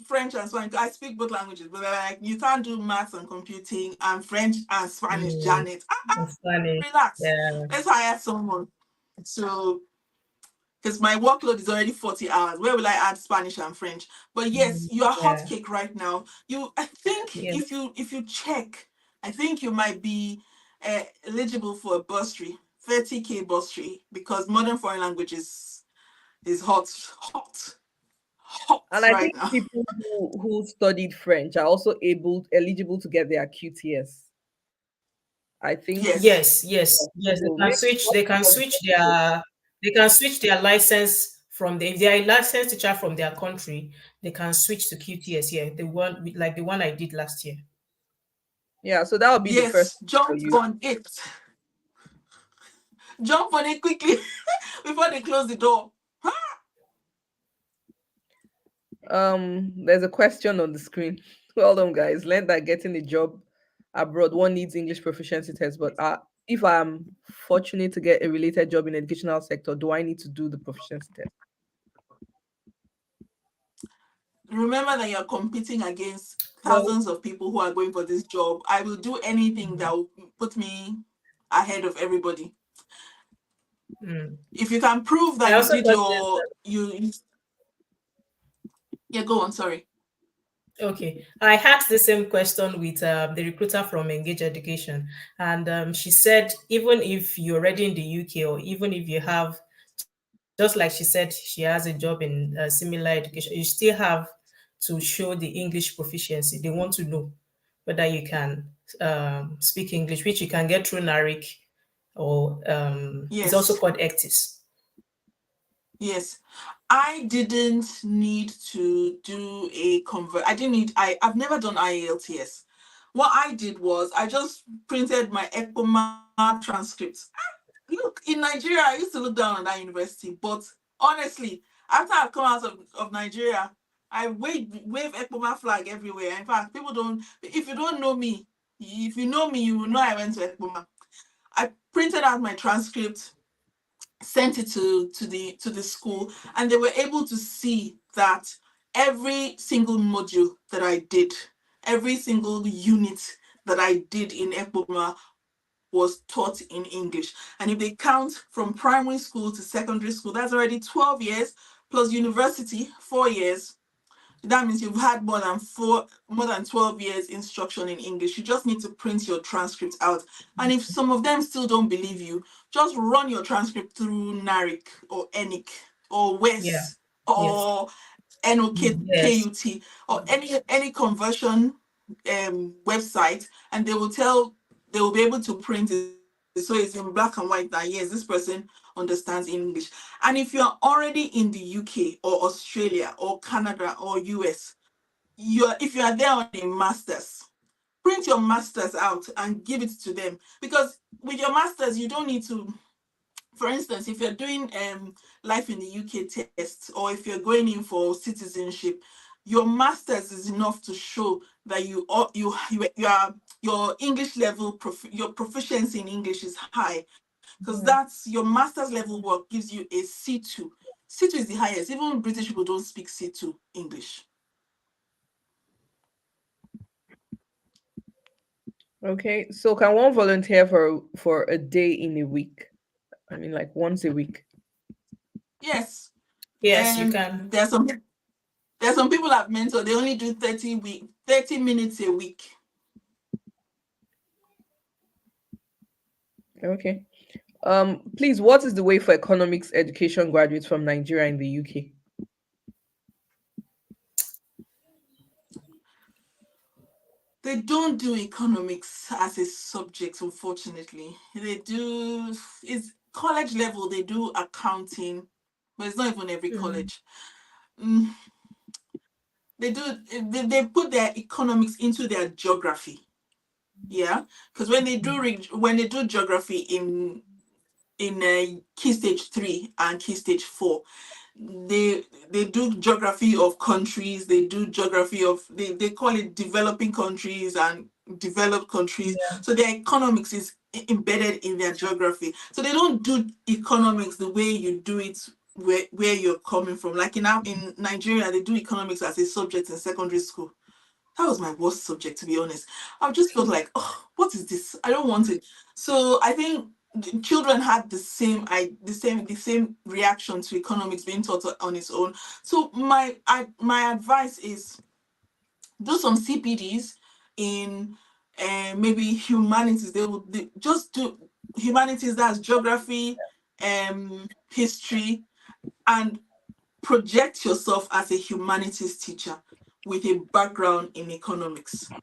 French and Spanish. I speak both languages, but they're like, you can't do maths and computing and French and Spanish,
Mm,
Janet.
and Spanish.
Relax.
Yeah.
Let's hire someone. So, because my workload is already 40 hours. Where will I add Spanish and French? But yes,
Mm,
you are
yeah.
hotcake right now. I think
Yes.
if you check, I think you might be eligible for a bursary, 30K bursary, because modern foreign language is hot
And I
right
think
now.
people who studied French are also eligible to get their QTS. I think
Yes.
Yes, yes, yes. They
so.
can
Maybe
switch.
not
They can
for
switch
the-
their. They can switch their license from the. If they are a licensed teacher from their country, they can switch to QTS. Yeah, the one like the one I did last year.
Yeah, so that would be the first
Yes.
for
Jump
you.
on it. Jump on it quickly before they close the door.
There's a question on the screen. Well done, guys. Learn that getting a job abroad, one needs English proficiency test. But if I'm fortunate to get a related job in educational sector, do I need to do the proficiency test?
Remember that you're competing against
Well,
thousands of people who are going for this job. I will do anything that will put me ahead of everybody.
mm.
If you can prove
I
that you
also
did
got this.
yeah, go on, sorry.
Okay, I had the same question with the recruiter from Engage Education, and she said even if you're already in the UK or even if you have, just like she said, she has a job in similar education, you still have to show the English proficiency. They want to know whether you can speak English, which you can get through NARIC or it's also
Yes,
called ECTIS.
yes. I didn't need to do a convert. I've never done IELTS. What I did was I just printed my ECOMA transcripts. Look, in Nigeria, I used to look down on that university, but honestly, after I've come out of Nigeria, I wave ECOMA flag everywhere. In fact, people don't, if you don't know me, if you know me, you will know I went to ECOMA. I printed out my transcript, sent it to the school, and they were able to see that every single module that I did, every single unit that I did in ECOMA was taught in English. And if they count from primary school to secondary school, that's already 12 years plus university, 4 years. That means you've had more than 12 years instruction in English. You just need to print your transcript out. And if some of them still don't believe you, just run your transcript through NARIC or ENIC or
Yeah.
WES or
Yes.
NOKUT or any conversion website, and they will be able to print it so it's in black and white that yes, this person understands English. And if you're already in the UK or Australia or Canada or US, if you are there on a master's, print your master's out and give it to them, because with your master's you don't need to. For instance, if you're doing life in the UK test, or if you're going in for citizenship, your master's is enough to show that your English level, your proficiency in English is high, because that's your master's level work gives you a C2. C2 is the highest. Even British people don't speak C2 English.
Okay, so can one volunteer for a day in a week? I mean, like once a week.
Yes.
Yes, you can.
There's some people I've mentored, they only do 30 minutes a week.
Okay. Please, what is the way for economics education graduates from Nigeria in the UK?
They don't do economics as a subject, unfortunately. They do, it's college level, they do accounting, but it's not even every college. They put their economics into their geography. Yeah, because when they do geography in key stage 3 and key stage 4, they do geography of countries, they do geography of, they call it developing countries and developed countries. So their economics is embedded in their geography. So they don't do economics the way you do it where you're coming from. Like in Nigeria, they do economics as a subject in secondary school. That was my worst subject, to be honest. I just felt like, oh, what is this? I don't want it. So I think the children had the same reaction to economics being taught on its own. So my advice is do some CPDs in maybe humanities. They just do humanities, that's geography, history, and project yourself as a humanities teacher with a background in economics. I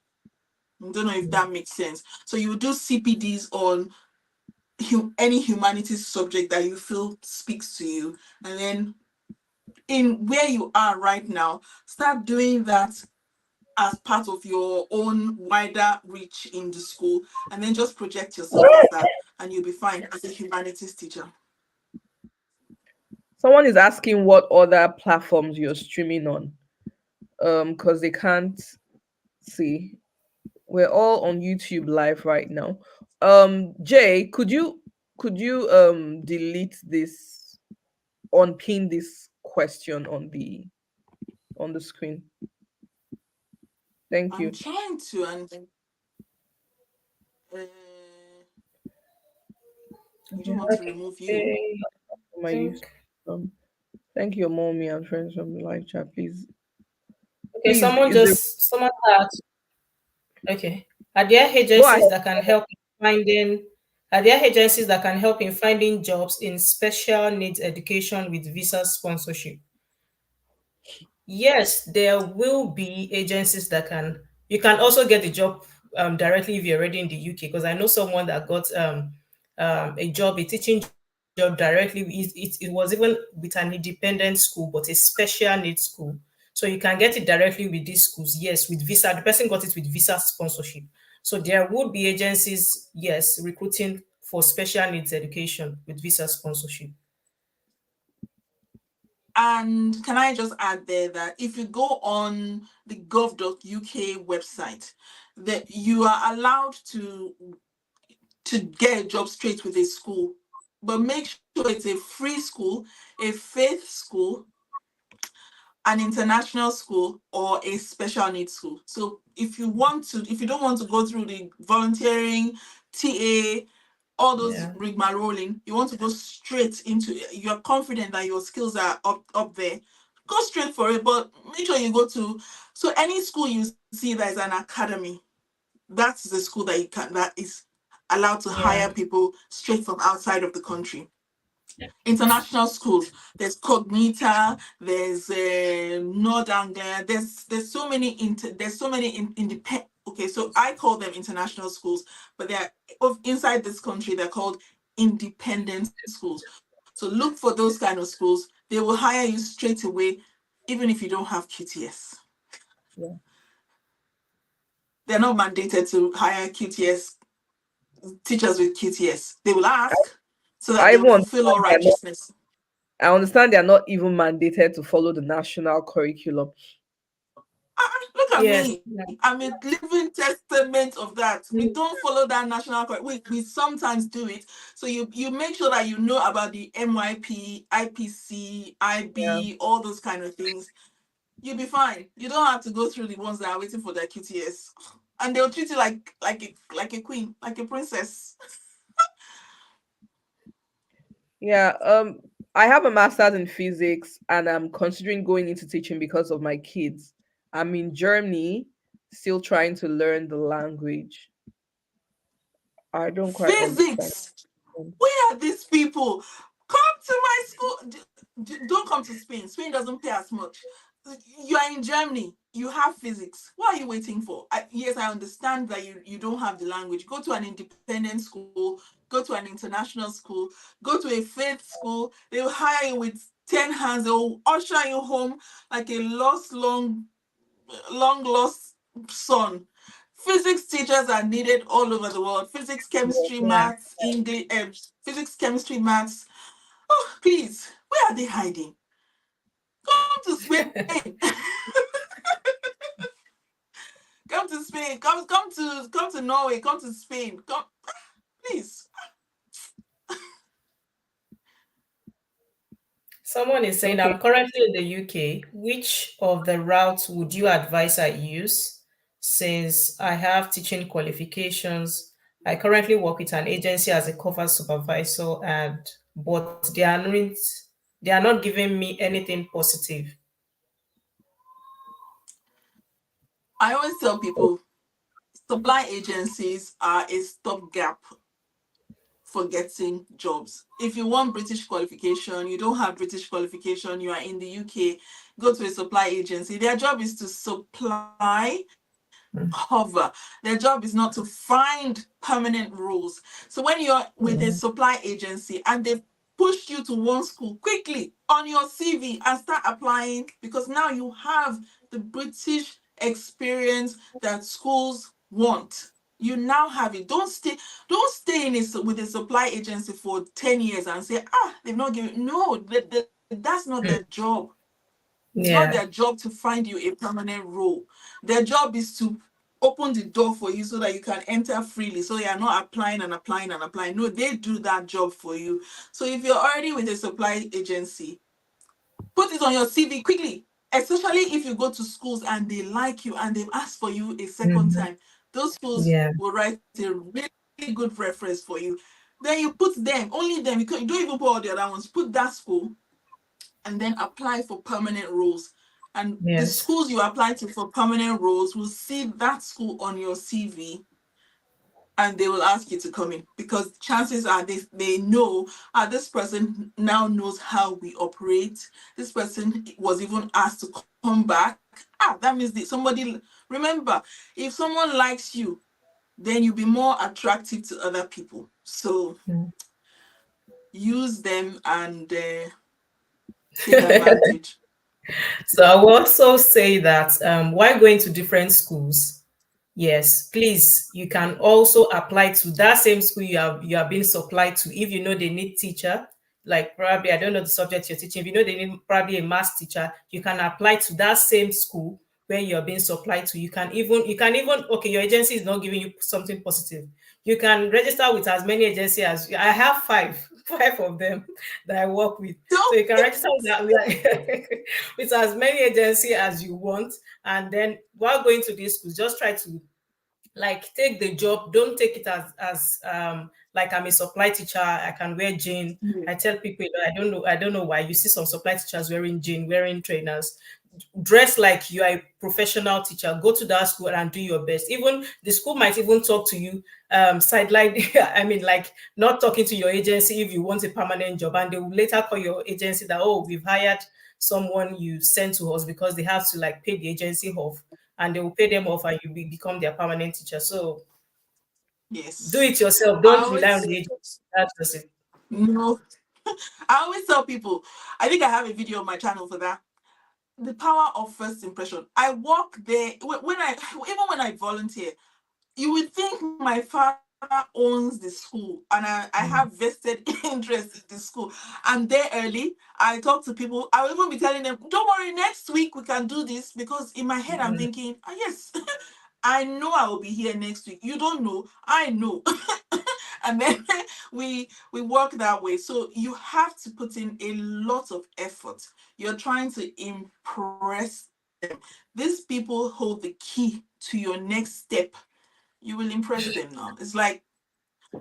don't know if that makes sense. So you do CPDs on any humanities subject that you feel speaks to you, and then in where you are right now, start doing that as part of your own wider reach in the school, and then just project yourself as that, and you'll be fine as a humanities teacher.
Someone is asking what other platforms you're streaming on. Because they can't see. We're all on YouTube live right now. Jay, could you delete this, unpin this question on the screen? Thank you.
I'm trying to, and I don't want to remove you.
Thank you, mommy and friends from the live chat. Please.
Okay, someone asked. Okay, are there agencies that can help in finding? Are there agencies that can help in finding jobs in special needs education with visa sponsorship? Yes, there will be agencies that can. You can also get the job directly if you're already in the UK. Because I know someone that got a job, a teaching job directly. It was even with an independent school, but a special needs school. So you can get it directly with these schools. Yes, with visa. The person got it with visa sponsorship. So there would be agencies, yes, recruiting for special needs education with visa sponsorship.
And can I just add there that if you go on the gov.uk website, that you are allowed to get a job straight with a school, but make sure it's a free school, a faith school, an international school, or a special needs school. So if you don't want to go through the volunteering, TA, all those
Yeah.
rigmaroling. You want to go straight into it. You're confident that your skills are up there. Go straight for it, but make sure you go to, so any school you see that is an academy, that's the school that that is allowed to
Yeah.
hire people straight from outside of the country. International schools, there's Cognita, there's North Anglia, there's so many independent. Okay, so I call them international schools, but they're inside this country. They're called independent schools. So look for those kind of schools. They will hire you straight away, even if you don't have QTS.
Yeah.
They're not mandated to hire QTS teachers with QTS. They will ask so that
I
they
even
will fulfill all
understand they're not,
righteousness.
I understand they're not even mandated to follow the national curriculum.
Look at
Yes.
me. I'm a living testament of that. We don't follow that national curriculum. We sometimes do it. So you make sure that you know about the MYP, IPC,
Yeah.
IB, all those kind of things. You'll be fine. You don't have to go through the ones that are waiting for their QTS. And they'll treat you like a queen, like a princess.
Yeah. I have a master's in physics and I'm considering going into teaching because of my kids. I'm in Germany, still trying to learn the language. I don't quite understand.
Physics. Where are these people? Come to my school. Don't come to Spain. Spain doesn't pay as much. You are in Germany. You have physics. What are you waiting for? Yes, I understand that you don't have the language. Go to an independent school. Go to an international school. Go to a faith school. They will hire you with 10 hands. They will usher you home like a long lost son. Physics teachers are needed all over the world. Physics, chemistry,
Yeah.
maths, English, physics, chemistry, maths. Oh, please, where are they hiding? Come to Spain. Come to Spain. Come to Norway. Come to Spain. Come, please.
Someone is saying,
Okay.
I'm currently in the UK. Which of the routes would you advise I use? Since I have teaching qualifications, I currently work with an agency as a cover supervisor, but they are not giving me anything positive.
I always tell people supply agencies are a stopgap for getting jobs. If you want British qualification, you don't have British qualification, you are in the UK, go to a supply agency. Their job is to supply, cover. Their job is not to find permanent roles. So when you're with a supply agency and they've pushed you to one school, quickly on your CV and start applying, because now you have the British experience that schools want. You now have it. Don't stay with a supply agency for 10 years and say, they've not given. No, that's not their job. It's not
Yeah.
their job to find you a permanent role. Their job is to open the door for you so that you can enter freely. So you're not applying and applying and applying. No, they do that job for you. So if you're already with a supply agency, put it on your CV quickly, especially if you go to schools and they like you and they've asked for you a second time. Those schools
Yeah.
will write a really good reference for you. Then you put them, only them, you don't even put all the other ones, put that school and then apply for permanent roles. And the
Yes.
schools you apply to for permanent roles will see that school on your CV and they will ask you to come in, because chances are they know this person now knows how we operate. This person was even asked to come back. That means that somebody, remember, if someone likes you, then you'll be more attractive to other people. So use them and take advantage.
So I will also say that while going to different schools, yes, please, you can also apply to that same school you are being supplied to. If you know they need teacher, like probably I don't know the subject you're teaching. If you know they need probably a math teacher, you can apply to that same school where you're being supplied to. You can even okay, your agency is not giving you something positive. You can register with as many agencies as I have five of them that I work with. So you can register with, with as many agencies as you want, and then while going to these schools, just try to Like, take the job. Don't take it as like I'm a supply teacher, I can wear jean.
Yeah.
I tell people, I don't know why you see some supply teachers wearing jean, wearing trainers. Dress like you are a professional teacher. Go to that school and do your best. Even the school might even talk to you sideline. I mean, like, not talking to your agency if you want a permanent job, and they will later call your agency that, oh, we've hired someone you sent to us, because they have to like pay the agency off, and they will pay them off, and you become their permanent teacher. So do
Yes.
it yourself.
I
Don't rely on
always
the agency. That's just it.
no. I always tell people. I think I have a video on my channel for that. The power of first impression. I walk there when I even when I volunteer. You would think my father owns the school and I have vested interest in the school. I'm there early. I talk to people. I will even be telling them, don't worry, next week we can do this, because in my head I'm thinking, oh, yes, I know I will be here next week. You don't know. I know. And then we work that way. So you have to put in a lot of effort. You're trying to impress them. These people hold the key to your next step. You will impress them now. It's like,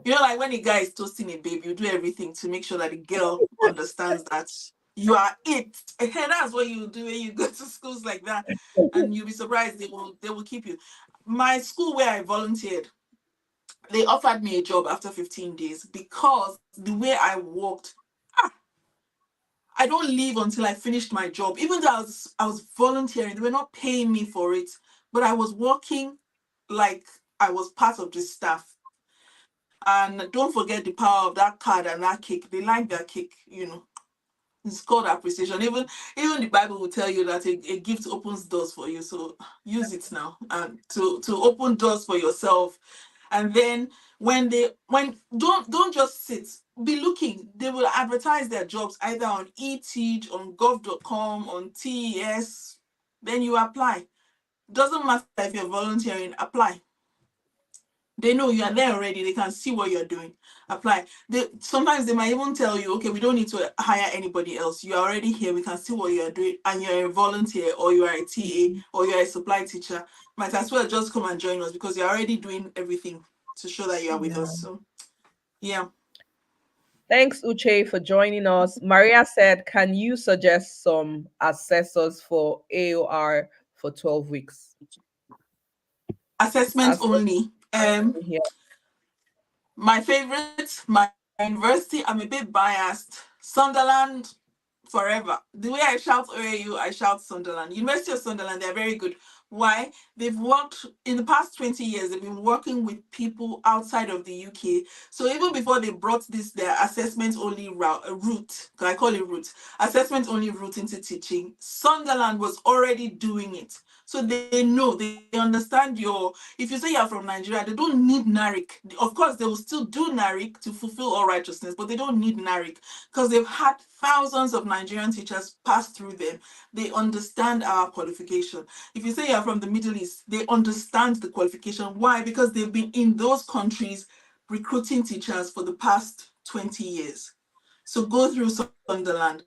like when a guy is toasting a babe, you do everything to make sure that the girl understands that you are it. And that's what you do when you go to schools like that. And you'll be surprised they will keep you. My school where I volunteered, they offered me a job after 15 days because the way I worked, I don't leave until I finished my job. Even though I was volunteering, they were not paying me for it, but I was working like I was part of the staff. And don't forget the power of that card and that cake. They like their cake. It's called appreciation. Even the Bible will tell you that a gift opens doors for you. So use it now and to open doors for yourself. And then when don't just sit, be looking. They will advertise their jobs either on eTeach, on gov.com, on TES. Then you apply. Doesn't matter if you're volunteering, apply. They know you are there already. They can see what you're doing. Apply. Sometimes they might even tell you, okay, we don't need to hire anybody else. You're already here. We can see what you're doing, and you're a volunteer, or you are a TA, or you're a supply teacher. Might as well just come and join us, because you're already doing everything to show that you are with
Yeah.
us. So yeah.
Thanks, Uche, for joining us. Maria said, can you suggest some assessors for AOR for 12 weeks?
Assessment
Ask us
only.
here.
My favorite, my university, I'm a bit biased. Sunderland forever. The way I shout OAU, I shout Sunderland. University of Sunderland, they're very good. Why? They've worked in the past 20 years, they've been working with people outside of the UK. So even before they brought their assessment only route, I call it route, assessment only route into teaching, Sunderland was already doing it. So they know, they understand if you say you're from Nigeria, they don't need NARIC. Of course, they will still do NARIC to fulfill all righteousness, but they don't need NARIC because they've had thousands of Nigerian teachers pass through them. They understand our qualification. If you say you're from the Middle East, they understand the qualification. Why? Because they've been in those countries recruiting teachers for the past 20 years. So go through Sunderland.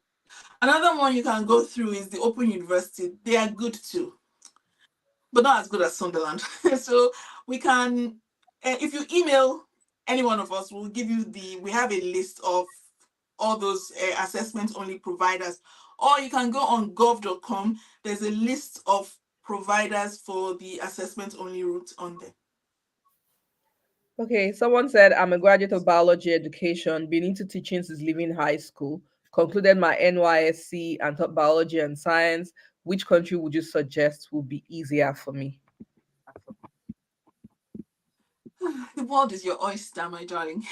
Another one you can go through is the Open University. They are good too, but not as good as Sunderland. So we can, if you email any one of us, we'll give you we have a list of all those assessment only providers. Or you can go on gov.com. There's a list of providers for the assessment only route on there.
Okay, someone said, I'm a graduate of biology education, been into teaching since leaving high school, concluded my NYSC and taught biology and science. Which country would you suggest would be easier for me?
The world is your oyster, my darling.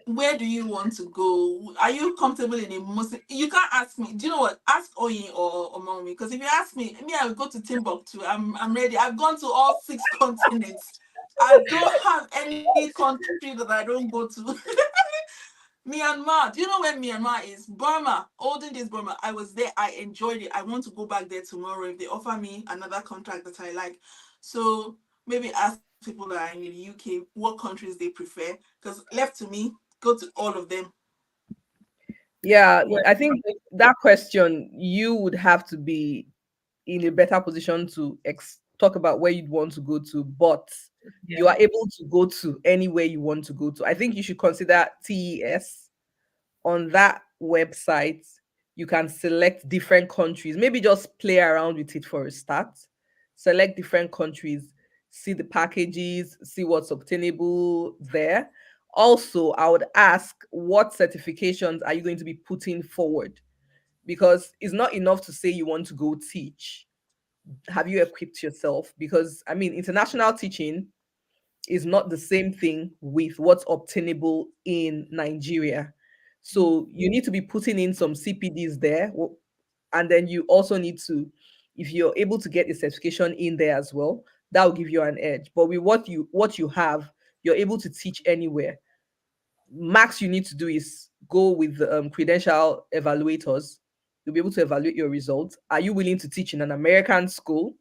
Where do you want to go? Are you comfortable in a Muslim? You can't ask me. Do you know what? Ask Oyin or Mommy. Because if you ask me, I will go to Timbuktu. I'm ready. I've gone to all 6 continents. I don't have any country that I don't go to. Myanmar. Do you know where Myanmar is? Burma. Olden days Burma. I was there. I enjoyed it. I want to go back there tomorrow if they offer me another contract that I like. So maybe ask people that are in the UK what countries they prefer. Because left to me, go to all of them.
Yeah, I think that question, you would have to be in a better position to talk about where you'd want to go to, but you
Yeah.
are able to go to anywhere you want to go to. I think you should consider TES. On that website, you can select different countries. Maybe just play around with it for a start. Select different countries, see the packages, see what's obtainable there. Also, I would ask what certifications are you going to be putting forward? Because it's not enough to say you want to go teach. Have you equipped yourself? Because I mean, international teaching is not the same thing with what's obtainable in Nigeria. So you need to be putting in some CPDs there. And then you also need to, if you're able to get a certification in there as well, that will give you an edge. But with what you have, you're able to teach anywhere. Max you need to do is go with the credential evaluators. You'll be able to evaluate your results. Are you willing to teach in an American school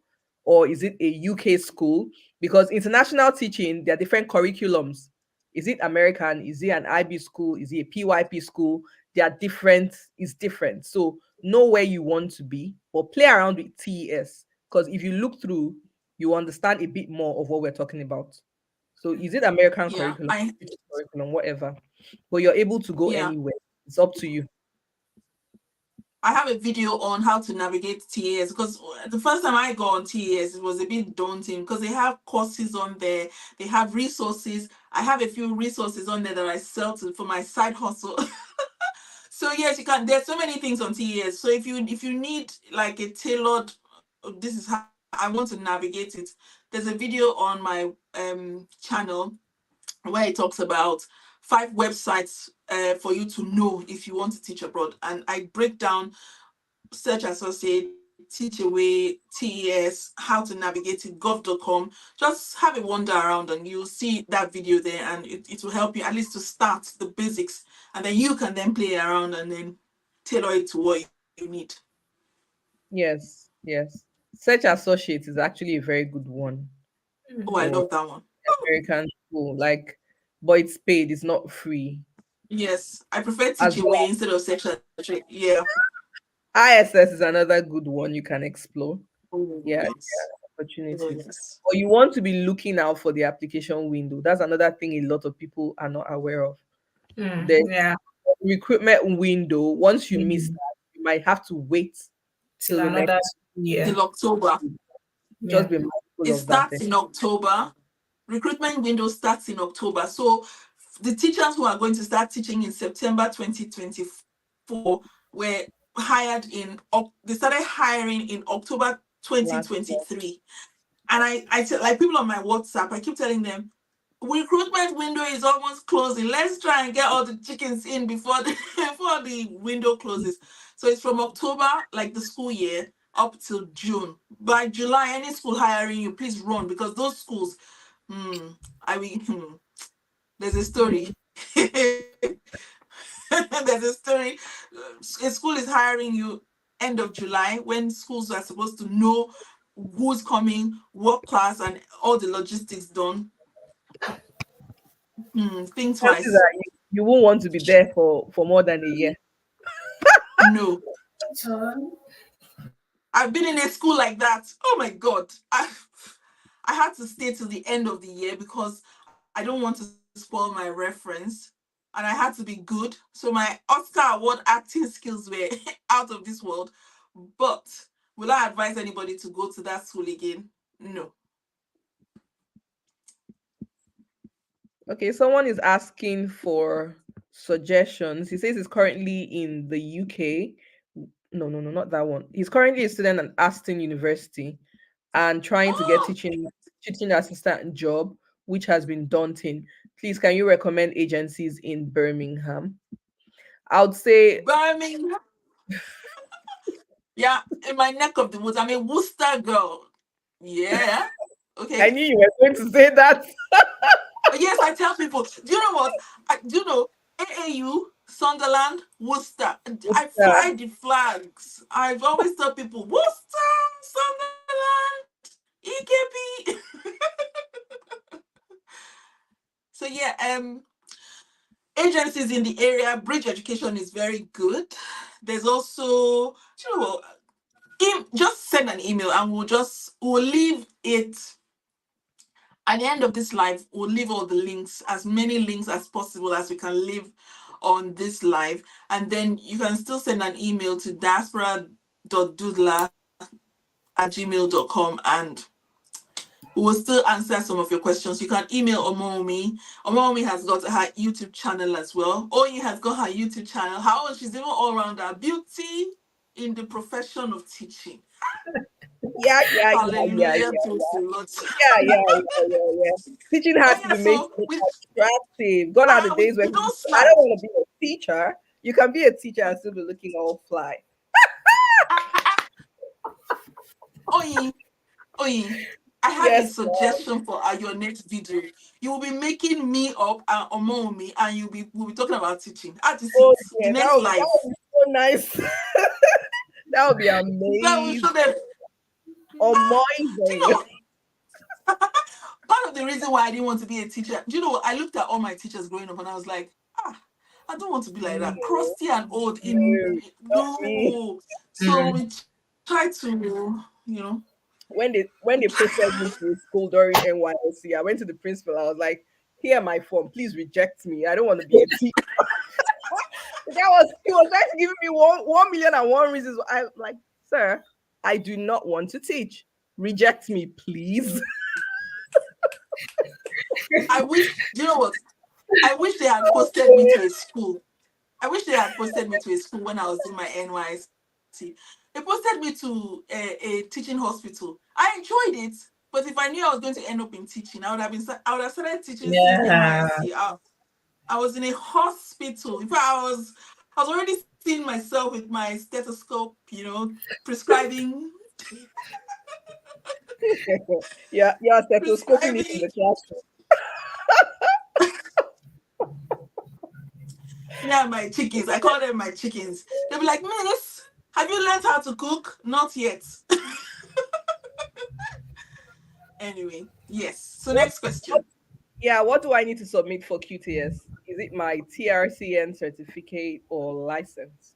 or is it a UK school? Because international teaching, there are different curriculums. Is it American? Is it an IB school? Is it a PYP school? They are different. It's different. So know where you want to be, but play around with TES. Because if you look through, you understand a bit more of what we're talking about. So is it American
Yeah,
curriculum, British curriculum, whatever? But you're able to go
yeah.
anywhere. It's up to you.
I have a video on how to navigate TAS because the first time I got on TAS, it was a bit daunting because they have courses on there, they have resources. I have a few resources on there that I sell for my side hustle. So yes, you can. There's so many things on TAS. So if you need like a tailored, this is how I want to navigate it. There's a video on my channel where it talks about 5 websites for you to know if you want to teach abroad, and I break down Search Associate, Teachaway, TES, how to navigate it, gov.com. Just have a wander around and you'll see that video there, and it will help you at least to start the basics, and then you can then play around and then tailor it to what you need.
Yes, yes. Search Associates is actually a very good one
Oh, I
for
love that one.
American school. Like, but it's paid, it's not free.
Yes, I prefer
As well,
Teachaway instead of Search Associate. Yeah.
ISS is another good one you can explore.
Oh,
Yeah,
yes. Oh,
opportunities.
yes.
Or you want to be looking out for the application window. That's another thing a lot of people are not aware of. The
Yeah.
recruitment window, once you miss
Mm.
that, you might have to wait
Till
till the
another
next.
year.
Till October.
Just
Yeah.
be mindful
It
of that.
starts in October. Recruitment window starts in October. So the teachers who are going to start teaching in September 2024 were hired they started hiring in October
Last year.
2023. And I tell, like, people on my WhatsApp, I keep telling them, recruitment window is almost closing. Let's try and get all the chickens in before before the window closes. So it's from October, like the school year, up till June. By July, any school hiring you, please run, because those schools, I mean, there's a story. There's a story. A school is hiring you end of July when schools are supposed to know who's coming, what class, and all the logistics done. Think
Chances
twice.
are you won't want to be there for more than a year.
No. I've been in a school like that. Oh my God. I had to stay till the end of the year because I don't want to spoil my reference. And I had to be good. So my Oscar Award acting skills were out of this world. But will I advise anybody to go to that school again? No.
Okay, someone is asking for suggestions. He says he's currently in the UK. No, not that one. He's currently a student at Aston University and trying to get
Oh,
teaching assistant job, which has been daunting. Please, can you recommend agencies in Birmingham? I would say
Birmingham. Yeah, in my neck of the woods. I'm a Worcester girl. Yeah.
I
Okay.
knew you were going to say that.
Yes, I tell people. Do you know what? Do you know AAU, Sunderland, Worcester? I fly the flags. I've always tell people Worcester, Sunderland, EKP. So yeah, agencies in the area, Bridge Education is very good. There's also, you know what? just send an email and we'll leave it at the end of this live. We'll leave all the links, as many links as possible as we can leave on this live, and then you can still send an email to diaspora.doodler@gmail.com and we will still answer some of your questions. You can email Omomi. Omomi has got her YouTube channel as well. Oyi has got her YouTube channel. She's even all around her beauty in the profession of teaching.
Yeah.
Hallelujah to the Lord.
Yeah. Teaching has to be made attractive. Gone are the days when I don't want to be a teacher. You can be a teacher and still be looking all fly.
Oyi, I have a suggestion for your next video. You will be making me up and Omomi, and we'll be talking about teaching. The next live.
That would be so nice. That would be amazing.
That will show them.
Amazing.
Part of the reason why I didn't want to be a teacher, I looked at all my teachers growing up and I was like, I don't want to be like that, crusty and old. No. So we tried to,
When they posted me to school during NYSC, I went to the principal. I was like, "Here my form. Please reject me. I don't want to be a teacher." He was trying to give me 1,000,001 reasons. I'm like, "Sir, I do not want to teach. Reject me, please."
I wish, I wish they had posted me to a school. When I was in my NYSC. They posted me to a teaching hospital. I enjoyed it, but if I knew I was going to end up in teaching, I would have started teaching since NYSC. I was in a hospital. In fact, I was already seeing myself with my stethoscope, prescribing.
Yeah, stethoscoping it in the classroom.
Yeah, my chickens. I call them my chickens. They'll be like, "Miss, have you learned how to cook?" "Not yet." Anyway, yes. So next question.
Yeah, what do I need to submit for QTS? Is it my TRCN certificate or license?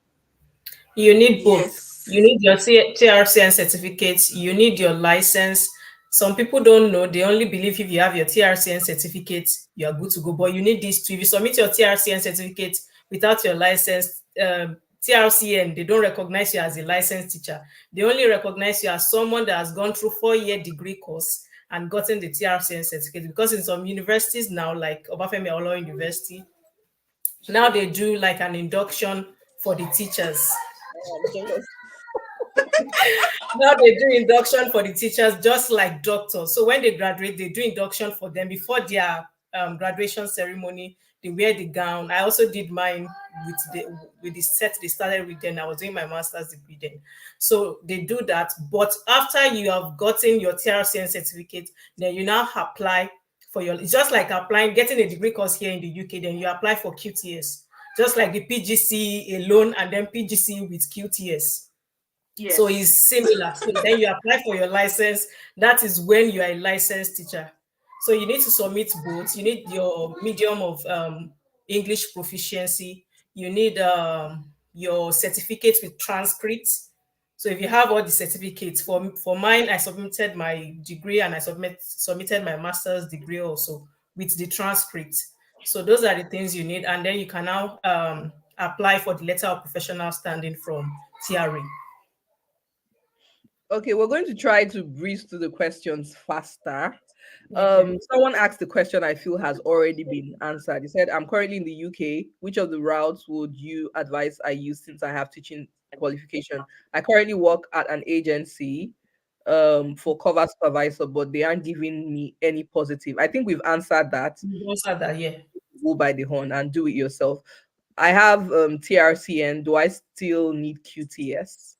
You need both.
Yes.
You need your TRCN certificate. You need your license. Some people don't know. They only believe if you have your TRCN certificate, you are good to go. But you need these two. If you submit your TRCN certificate without your license, TRCN, they don't recognize you as a licensed teacher. They only recognize you as someone that has gone through 4-year degree course and gotten the TRCN certificate. Because in some universities now, like Obafemi Awolowo University, now they do like an induction for the teachers. Now they do induction for the teachers just like doctors. So when they graduate, they do induction for them before their graduation ceremony. They wear the gown. I also did mine with the set they started with then. I was doing my master's degree then. So they do that. But after you have gotten your TRCN certificate, then you now apply for it's just like getting a degree course here in the UK, then you apply for QTS. Just like the PGC alone and then PGC with QTS. Yes. So it's similar. So then you apply for your license. That is when you are a licensed teacher. So you need to submit both. You need your medium of English proficiency. You need your certificate with transcripts. So if you have all the certificates, for mine, I submitted my degree and I submitted my master's degree also with the transcript. So those are the things you need. And then you can now apply for the letter of professional standing from TRA.
Okay, we're going to try to breeze through the questions faster. Someone asked the question I feel has already been answered. He said, "I'm currently in the UK. Which of the routes would you advise I use since I have teaching qualification? I currently work at an agency for cover supervisor, but they aren't giving me any positive." I think we've answered that.
We've answered that, yeah.
Go by the horn and do it yourself. I have TRCN. Do I still need QTS?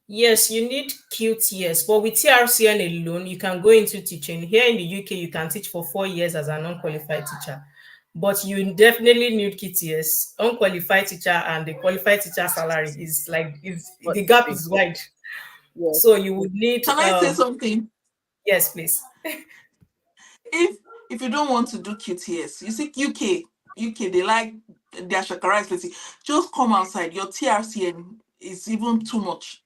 Yes, you need QTS, but with TRCN alone, you can go into teaching. Here in the UK, you can teach for 4 years as a non-qualified teacher, but you definitely need QTS. Unqualified teacher and the qualified teacher salary is the gap is wide. Yes. So you would need.
Can I say something?
Yes, please.
If you don't want to do QTS, you see UK, they like their shakara. Just come outside. Your TRCN is even too much.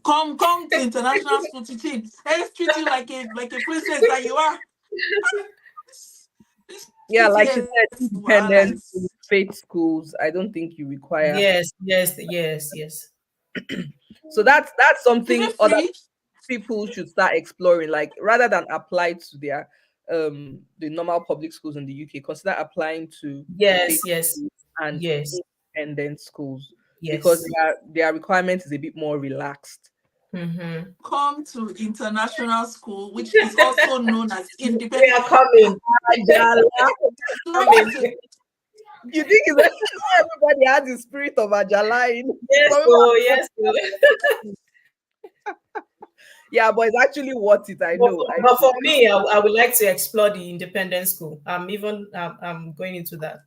come to international school teaching. Let's treat you like a princess that you are. This
Yeah, like she
TTS,
said,
wahala
independent
is
schools, faith schools. I don't think you require.
Yes.
So that's
is
something
it
other
free?
people should start exploring. Like rather than apply to their the normal public schools in the UK, consider applying to faith
Yes,
schools and
yes,
independent schools because
yes.
their requirement is a bit more relaxed.
Mm-hmm.
Come to international school, which is also known as
We
independent.
are coming.
Ajala.
Coming.
You think it's everybody has the spirit of Ajala in
Yes,
some
oh,
people-
yes. Oh.
Yeah, but it's actually worth it. I
But,
know.
but for me, I would like to explore the independent school. I'm going into that.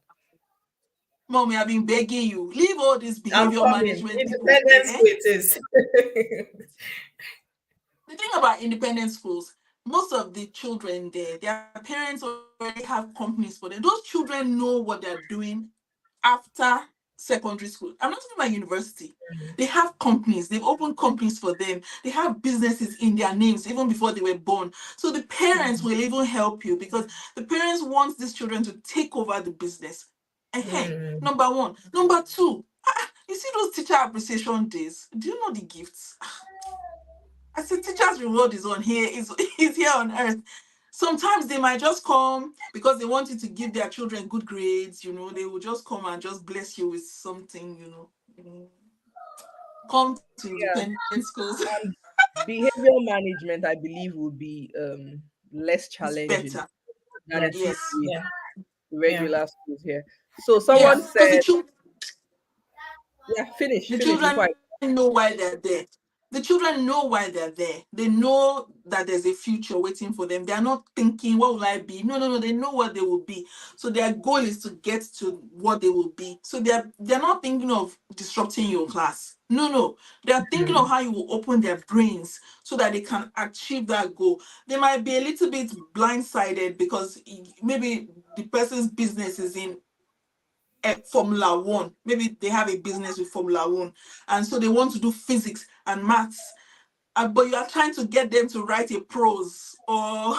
Mommy, I've been begging you, leave all these
I'm
behavior
coming.
management people.
Independent
Eh?
school it is.
The thing about independent schools, most of the children there, their parents already have companies for them. Those children know what they're doing after secondary school. I'm not talking about university. They have companies. They've opened companies for them. They have businesses in their names even before they were born. So the parents will even help you because the parents want these children to take over the business.
Mm.
Number one. Number two, you see those teacher appreciation days? Do you know the gifts? I said, teachers' reward is on here, is here on earth. Sometimes they might just come because they want you to give their children good grades, they will just come and just bless you with something. Come to
Yeah,
independent schools.
and behavioral management, I believe, will be less
It's
challenging
better.
than it is
Yes.
with
Yeah,
the
yeah.
regular schools here. So
Yeah.
someone
Because
said, yeah,
the
finish before
children
I.
know why they're there. The children know why they're there. They know that there's a future waiting for them. They're not thinking, what will I be? No. They know what they will be. So their goal is to get to what they will be. So they're not thinking of disrupting your class. No. They're thinking of
Mm.
how you will open their brains so that they can achieve that goal. They might be a little bit blindsided because maybe the person's business is in Formula One. Maybe they have a business with Formula One, and so they want to do physics and maths. But you are trying to get them to write a prose or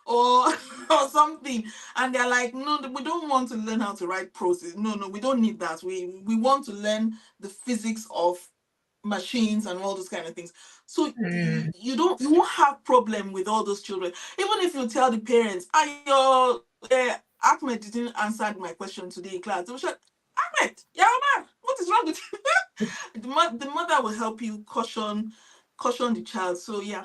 or or something, and they're like, no, we don't want to learn how to write prose. No, we don't need that. We want to learn the physics of machines and all those kind of things. So
Mm.
you won't have problem with all those children. Even if you tell the parents, your Ahmed didn't answer my question today in class. They will say, Ahmed, yeah, man, what is wrong with you? The mother will help you caution the child. So yeah,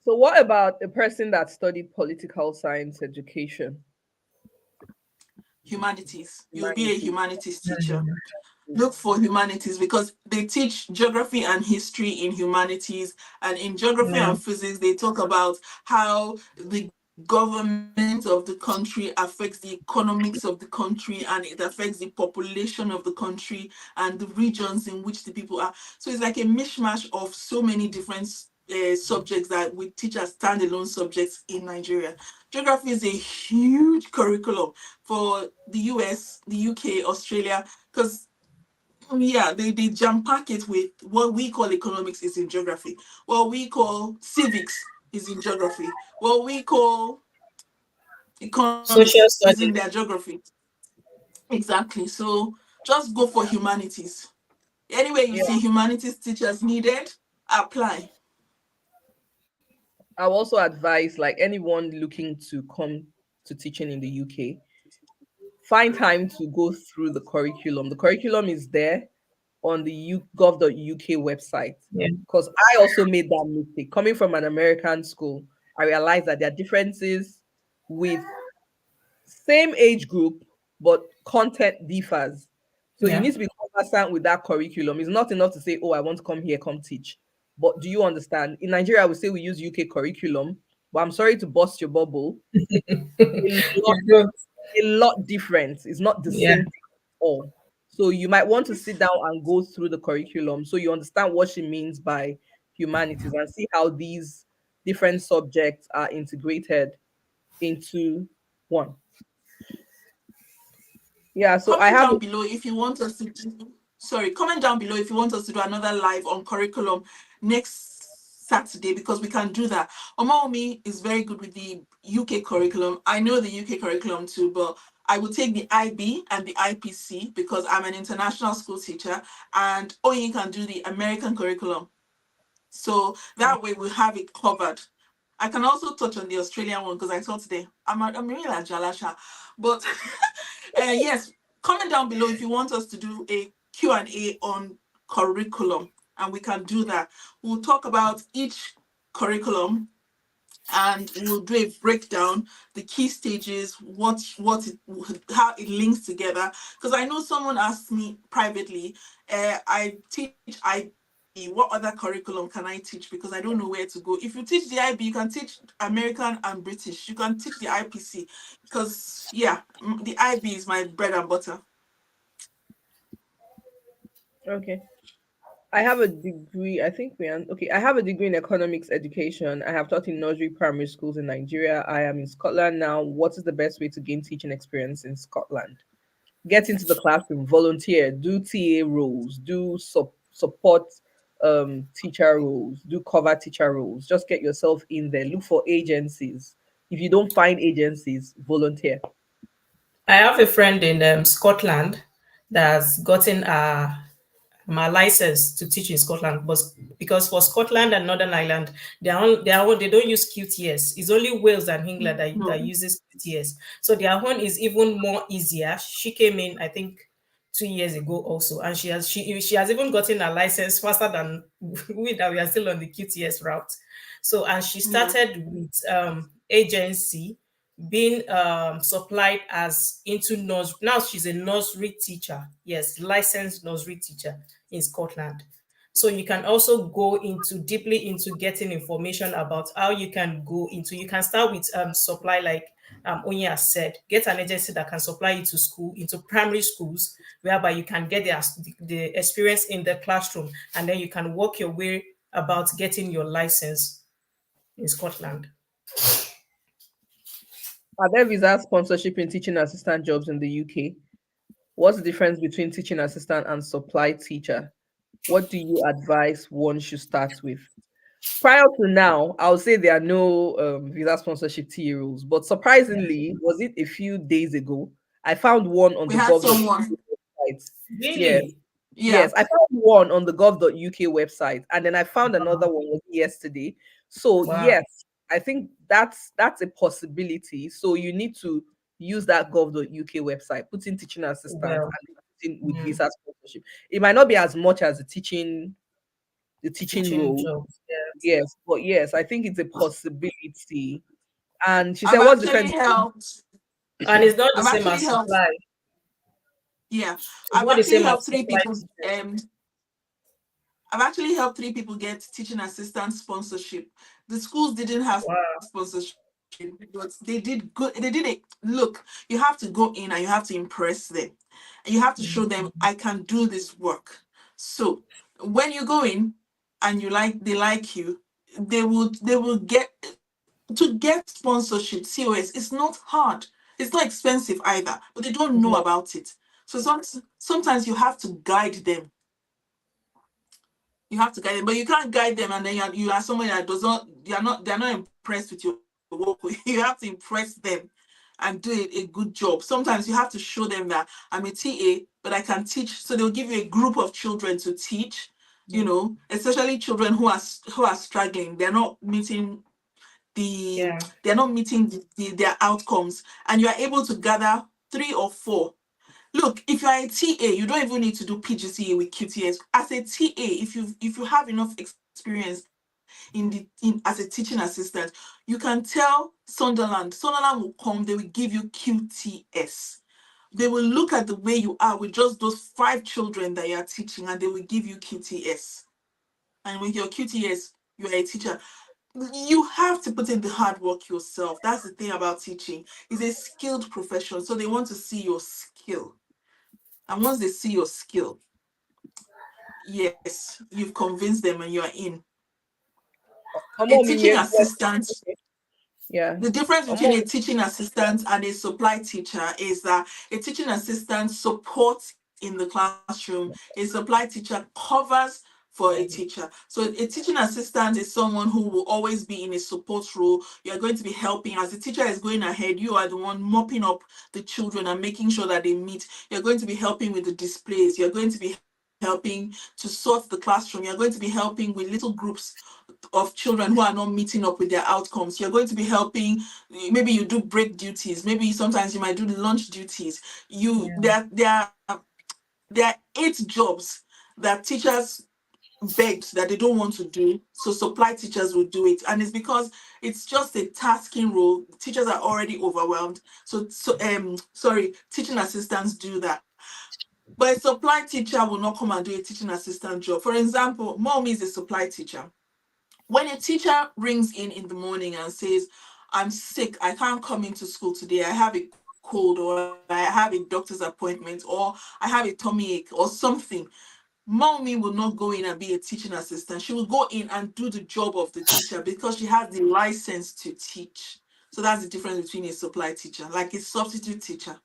So what about a person that studied political science education?
humanities. You'll be a
Humanities.
humanities teacher.
Mm.
Look for humanities because they teach geography and history in humanities, and in geography
Yeah.
and physics they talk about how the government of the country affects the economics of the country, and it affects the population of the country and the regions in which the people are. So it's like a mishmash of so many different subjects that we teach as standalone subjects in Nigeria. Geography is a huge curriculum for the US, the UK, Australia, because yeah, they jam pack it with what we call economics is in geography. What we call civics is in geography. What we call
Social
economics is in
studies.
their geography. Exactly. So just go for humanities. Anyway, you
Yeah,
see humanities teachers needed, apply.
I'll also advise like anyone looking to come to teaching in the UK, find time to go through the curriculum. The curriculum is there on the gov.uk website.
Yeah.
Because I also made that mistake. Coming from an American school, I realized that there are differences with same age group, but content differs. So you
Yeah.
need to be conversant with that curriculum. It's not enough to say, oh, I want to come here, come teach. But do you understand? In Nigeria, we say we use UK curriculum, but I'm sorry to bust your bubble. A lot,
You don't.
a lot different. It's not the
Yeah.
same thing at all. So you might want to sit down and go through the curriculum so you understand what she means by humanities and see how these different subjects are integrated into one. Yeah, so I
Comment
have
down below if you want us to do sorry, comment down below if you want us to do another live on curriculum next Saturday, because we can do that. Omaomi is very good with the UK curriculum. I know the UK curriculum too, but I will take the IB and the IPC because I'm an international school teacher, and Oyin can do the American curriculum. So that way we have it covered. I can also touch on the Australian one because I thought today I'm really like Jalasha. But yes, comment down below if you want us to do a Q&A on curriculum, and we can do that. We'll talk about each curriculum and we'll do a breakdown, the key stages, how it links together. Because I know someone asked me privately, I teach IB, what other curriculum can I teach? Because I don't know where to go. If you teach the IB, you can teach American and British. You can teach the IPC because, yeah, the IB is my bread and butter.
Okay. I have a degree. I think I have a degree in economics education. I have taught in nursery primary schools in Nigeria. I am in Scotland now. What is the best way to gain teaching experience in Scotland? Get into the classroom, volunteer, do TA roles, do support teacher roles, do cover teacher roles. Just get yourself in there. Look for agencies. If you don't find agencies, volunteer.
I have a friend in Scotland that's gotten my license to teach in Scotland, but because for Scotland and Northern Ireland, they don't use QTS. It's only Wales and England that uses QTS. So their one is even more easier. She came in, I think, 2 years ago also, and she has even gotten a license faster than we are still on the QTS route. So, and she started with agency, being supplied as into nursery. Now she's a nursery teacher. Yes, licensed nursery teacher in Scotland. So you can also go deeply into getting information about how you can go into. You can start with supply, like Onya said. Get an agency that can supply you to school, into primary schools, whereby you can get the experience in the classroom, and then you can work your way about getting your license in Scotland.
Are there visa sponsorship in teaching assistant jobs in the UK? What's the difference between teaching assistant and supply teacher? What do you advise one should start with? Prior to now, I would say there are no visa sponsorship TA rules, but surprisingly, was it a few days ago? I found one on the gov.uk website.
Really?
Yes.
Yeah.
Yes, I found one on the gov.uk website, and then I found another one yesterday. So yes, I think that's a possibility. So you need to use that gov.uk website, put in teaching assistant, and put in with visa sponsorship. It might not be as much as the teaching role.
Jobs,
yes, but yes, I think it's a possibility. And she
I've
said, "What's the
actually
difference?"
helped.
And it's not the
I've
same as
actually helped.
supply.
Yeah,
It's
I've
not the
actually
same
helped
as
3
supply.
people. I've actually helped 3 people get teaching assistant sponsorship. The schools didn't have sponsorship, but they did good. They did it. Look, you have to go in and you have to impress them, and you have to show them I can do this work. So when you go in and they like you, they will get to get sponsorship. COS, it's not hard. It's not expensive either, but they don't know about it. So sometimes you have to guide them. You have to guide them, but you can't guide them and then you are someone that they're not impressed with your work. You have to impress them and do a good job. Sometimes you have to show them that I'm a TA, but I can teach. So they'll give you a group of children to teach, especially children who are struggling. They're not meeting their outcomes, and you are able to gather 3 or 4. Look, if you are a TA, you don't even need to do PGCE with QTS. As a TA, if you have enough experience as a teaching assistant, you can tell Sunderland. Sunderland will come, they will give you QTS. They will look at the way you are with just those 5 children that you are teaching, and they will give you QTS. And with your QTS, you are a teacher. You have to put in the hard work yourself. That's the thing about teaching. It's a skilled profession, so they want to see your skill. And once they see your skill, yes, you've convinced them and you are in. A teaching assistant.
Yeah.
The difference between a teaching assistant and a supply teacher is that a teaching assistant supports in the classroom, a supply teacher covers for a teacher. So a teaching assistant is someone who will always be in a support role. You're going to be helping. As the teacher is going ahead, you are the one mopping up the children and making sure that they meet. You're going to be helping with the displays. You're going to be helping to sort the classroom. You're going to be helping with little groups of children who are not meeting up with their outcomes. You're going to be helping, maybe you do break duties, maybe sometimes you might do the lunch duties. There are 8 jobs that teachers begged that they don't want to do, so supply teachers will do it, and it's because it's just a tasking role. Teachers are already overwhelmed, so teaching assistants do that. But a supply teacher will not come and do a teaching assistant job. For example, Mom is a supply teacher. When a teacher rings in the morning and says, I'm sick, I can't come into school today, I have a cold, or I have a doctor's appointment, or I have a tummy ache or something, Mommy will not go in and be a teaching assistant. She will go in and do the job of the teacher because she has the license to teach. So that's the difference between a supply teacher, like a substitute teacher.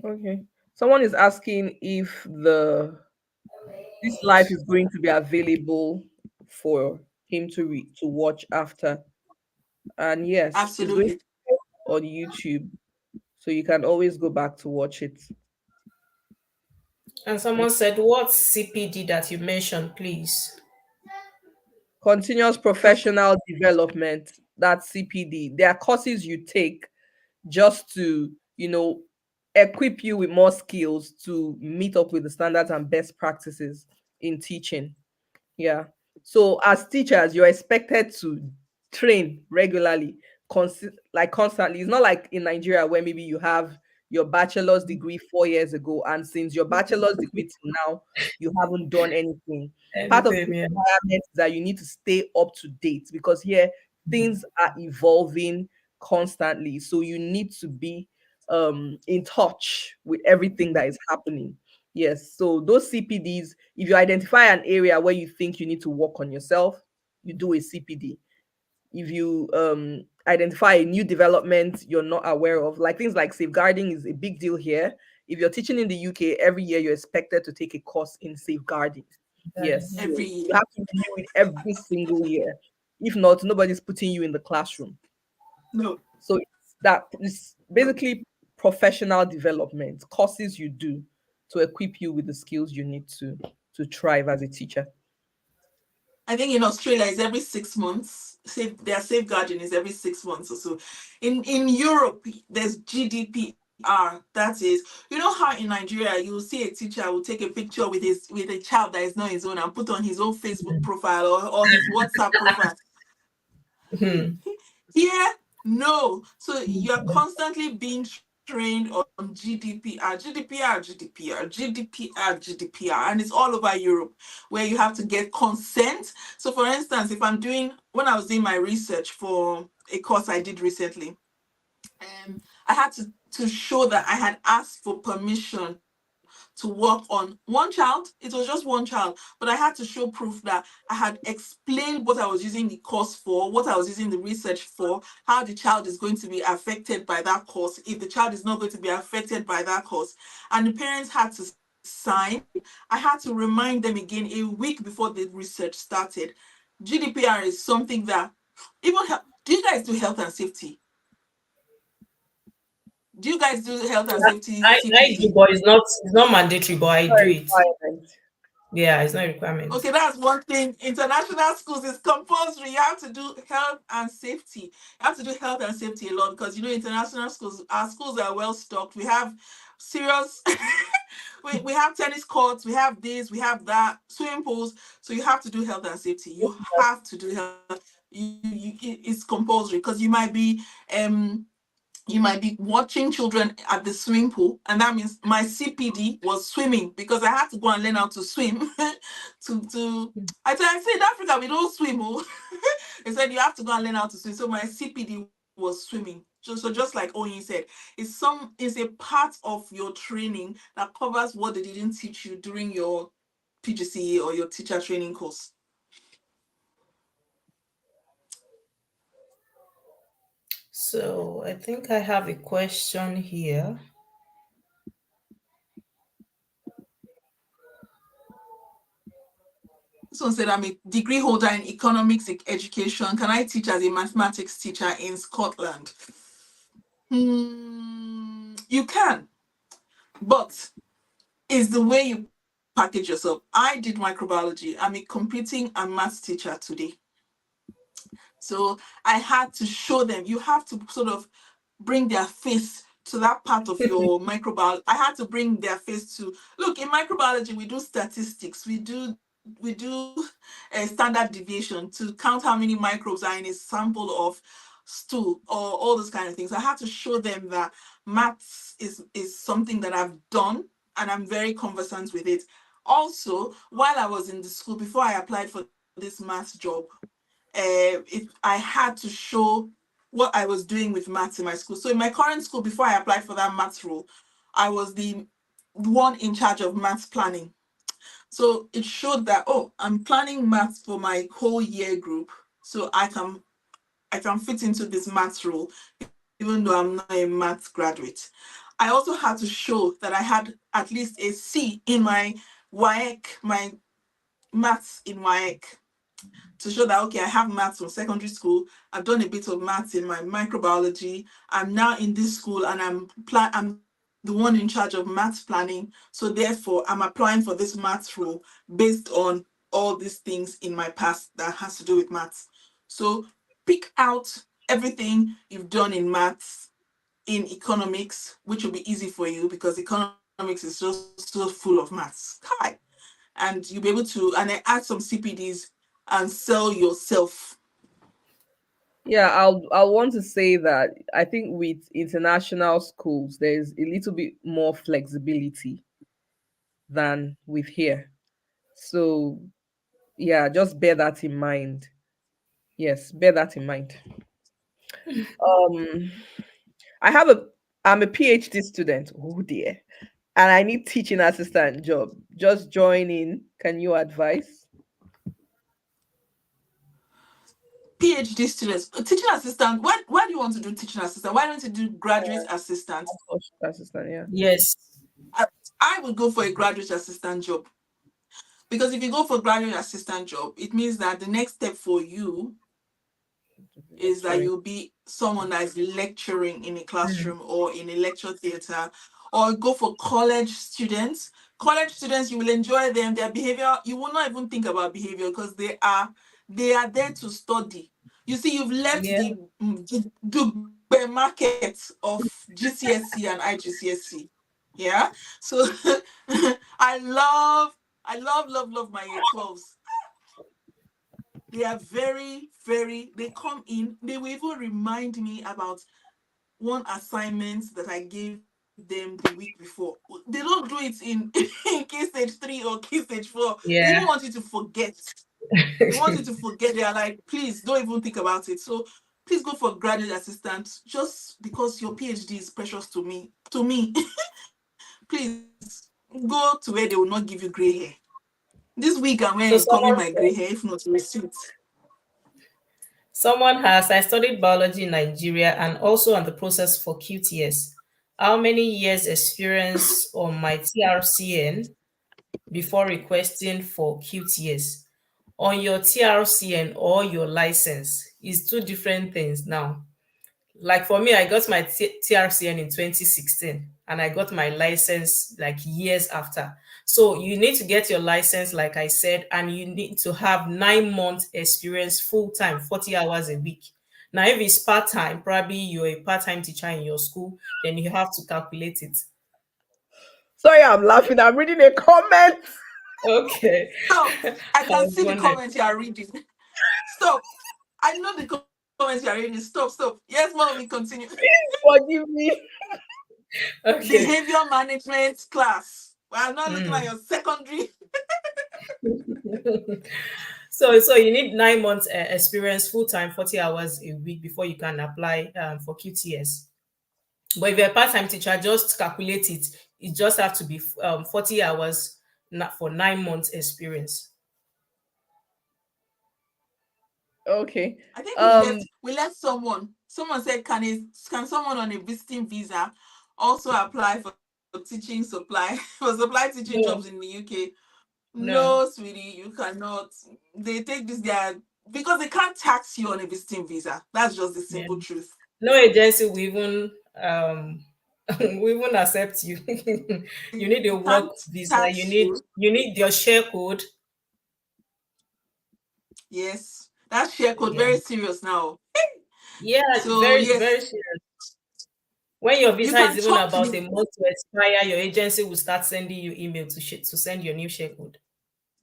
Okay. Someone is asking if this live is going to be available for him to watch after. And yes, it's going to
Absolutely.
be on YouTube. So you can always go back to watch it.
And someone said, "What's CPD that you mentioned, please?"
Continuous
Prof-
professional development, that's CPD. There are courses you take just to, equip you with more skills to meet up with the standards and best practices in teaching. Yeah. So as teachers, you're expected to train regularly, constantly. It's not like in Nigeria where maybe you have your bachelor's degree 4 years ago, and since your bachelor's degree till now, you haven't done anything. Part of the
Anything, yeah.
requirement is that you need to stay up to date because here things are evolving constantly. So you need to be in touch with everything that is happening. Yes, so those CPDs, if you identify an area where you think you need to work on yourself, you do a CPD. If you identify a new development you're not aware of, like things like safeguarding is a big deal here. If you're teaching in the UK, every year you're expected to take a course in safeguarding. Yes, so
every
you
year.
have to review it every single year. If not, nobody's putting you in the classroom.
No.
So it's basically professional development courses you do to equip you with the skills you need to thrive as a teacher.
I think in Australia it's every 6 months. Their safeguarding is every 6 months or so. In Europe, there's GDPR. That is, you know how in Nigeria you will see a teacher will take a picture with a child that is not his own and put on his own Facebook profile or his WhatsApp profile.
Hmm.
Here, no. So you're constantly being trained on GDPR, GDPR, GDPR, GDPR, GDPR, and it's all over Europe where you have to get consent. So, for instance, when I was doing my research for a course I did recently, I had to show that I had asked for permission to work on one child. It was just one child, but I had to show proof that I had explained what I was using the course for, what I was using the research for, how the child is going to be affected by that course, if the child is not going to be affected by that course. And the parents had to sign. I had to remind them again a week before the research started. GDPR is something that do you guys do health and safety? Do you guys do health and safety
I do,
CPD?
but it's not mandatory, but I do it.
Requirement.
Yeah, it's not a requirement.
Okay, that's one thing. International schools is compulsory. You have to do health and safety. You have to do health and safety a lot because international schools, our schools are well stocked. We have serious we have tennis courts, we have this, we have that, swimming pools. So you have to do health and safety. You have to do health. It's compulsory because you might be watching children at the swimming pool, and that means my CPD was swimming because I had to go and learn how to swim. I say in Africa we don't swim. Oh. They said you have to go and learn how to swim. So my CPD was swimming. So just like Oyin said, it's a part of your training that covers what they didn't teach you during your PGCE or your teacher training course.
So I think I have a question here.
This one said, I'm a degree holder in economics education. Can I teach as a mathematics teacher in Scotland? You can, but it's the way you package yourself. I did microbiology. I'm a computing and maths teacher today. So I had to show them, you have to sort of bring their face to that part of your microbiology. I had to bring their face to, look, in microbiology, we do statistics, we do a standard deviation to count how many microbes are in a sample of stool or all those kind of things. I had to show them that maths is something that I've done and I'm very conversant with it. Also, while I was in the school, before I applied for this maths job, I had to show what I was doing with maths in my school. So in my current school, before I applied for that maths role, I was the one in charge of maths planning. So it showed that, oh, I'm planning maths for my whole year group, so I can fit into this maths role, even though I'm not a maths graduate. I also had to show that I had at least a C in my WAEC, my maths in WAEC, to show that, okay, I have maths from secondary school. I've done a bit of maths in my microbiology. I'm now in this school and I'm the one in charge of maths planning. So therefore, I'm applying for this maths role based on all these things in my past that has to do with maths. So pick out everything you've done in maths, in economics, which will be easy for you because economics is just so full of maths. Hi. And you'll be able to, and I add some CPDs and sell yourself.
Yeah, I'll want to say that I think with international schools, there's a little bit more flexibility than with here. So yeah, just bear that in mind. Yes, bear that in mind. Um, I have a I'm a PhD student. Oh dear. And I need teaching assistant job. Just join in. Can you advise?
PhD students, teaching assistant. Why do you want to do teaching assistant? Why don't you do graduate assistant?
Assistant, yeah.
Yes.
I would go for a graduate assistant job, because if you go for graduate assistant job, it means that the next step for you is that
Lecturing.
you'll be someone that is lecturing in a
Mm.
classroom or in a lecture theater, or go for college students. College students, you will enjoy them. Their behavior, you will not even think about behavior because they are there to study. You see, you've left
Yeah.
the market of GCSE and IGCSE. Yeah. So I love my year 12s. They are very, very, they come in, they will even remind me about one assignment that I gave them the week before. They don't do it in, in key stage 3 or key stage 4. They even
Yeah.
want you to forget. They want you to forget. They are like, please don't even think about it. So please go for graduate assistant just because your PhD is precious to me. To me, please go to where they will not give you gray hair. This week I'm
So
wearing covering my gray hair, if not receipt.
I studied biology in Nigeria and also on the process for QTS. How many years experience on my TRCN before requesting for QTS? On your TRCN or your license is two different things now. Like for me, I got my TRCN in 2016 and I got my license like years after. So you need to get your license, like I said, and you need to have 9 months experience full time, 40 hours a week. Now, if it's part time, probably you're a part time teacher in your school, then you have to calculate it.
Sorry, I'm laughing. I'm reading a comment.
Okay.
Stop. I
I
can
was
see the
wondering.
comments you are reading. Stop. I know the comments you are reading. Stop, stop. Yes, mom, we continue.
Forgive me.
Okay.
Behavior management class. Well, I'm not looking at
Mm.
your secondary.
So you need 9 months experience full time, 40 hours a week before you can apply for QTS. But if you're a part time teacher, just calculate it. It just have to be 40 hours for 9 months experience.
Okay.
I think we
Um,
left someone. Someone said, can someone on a visiting visa also apply for teaching supply for supply teaching
No,
jobs in the UK?
no.
No, sweetie, you cannot. They take this guy because they can't tax you on a visiting visa. That's just the
Yeah.
simple truth.
No agency will even will even accept you. You need a
They
work
can't
visa.
tax you.
You need your share code.
Yes, that share code
Yeah.
very serious now.
Yeah,
So
very, very
yes,
serious. When your
you
visa is
can
even
talk to
about a
the
month to expire, your agency will start sending you email to send your new share code.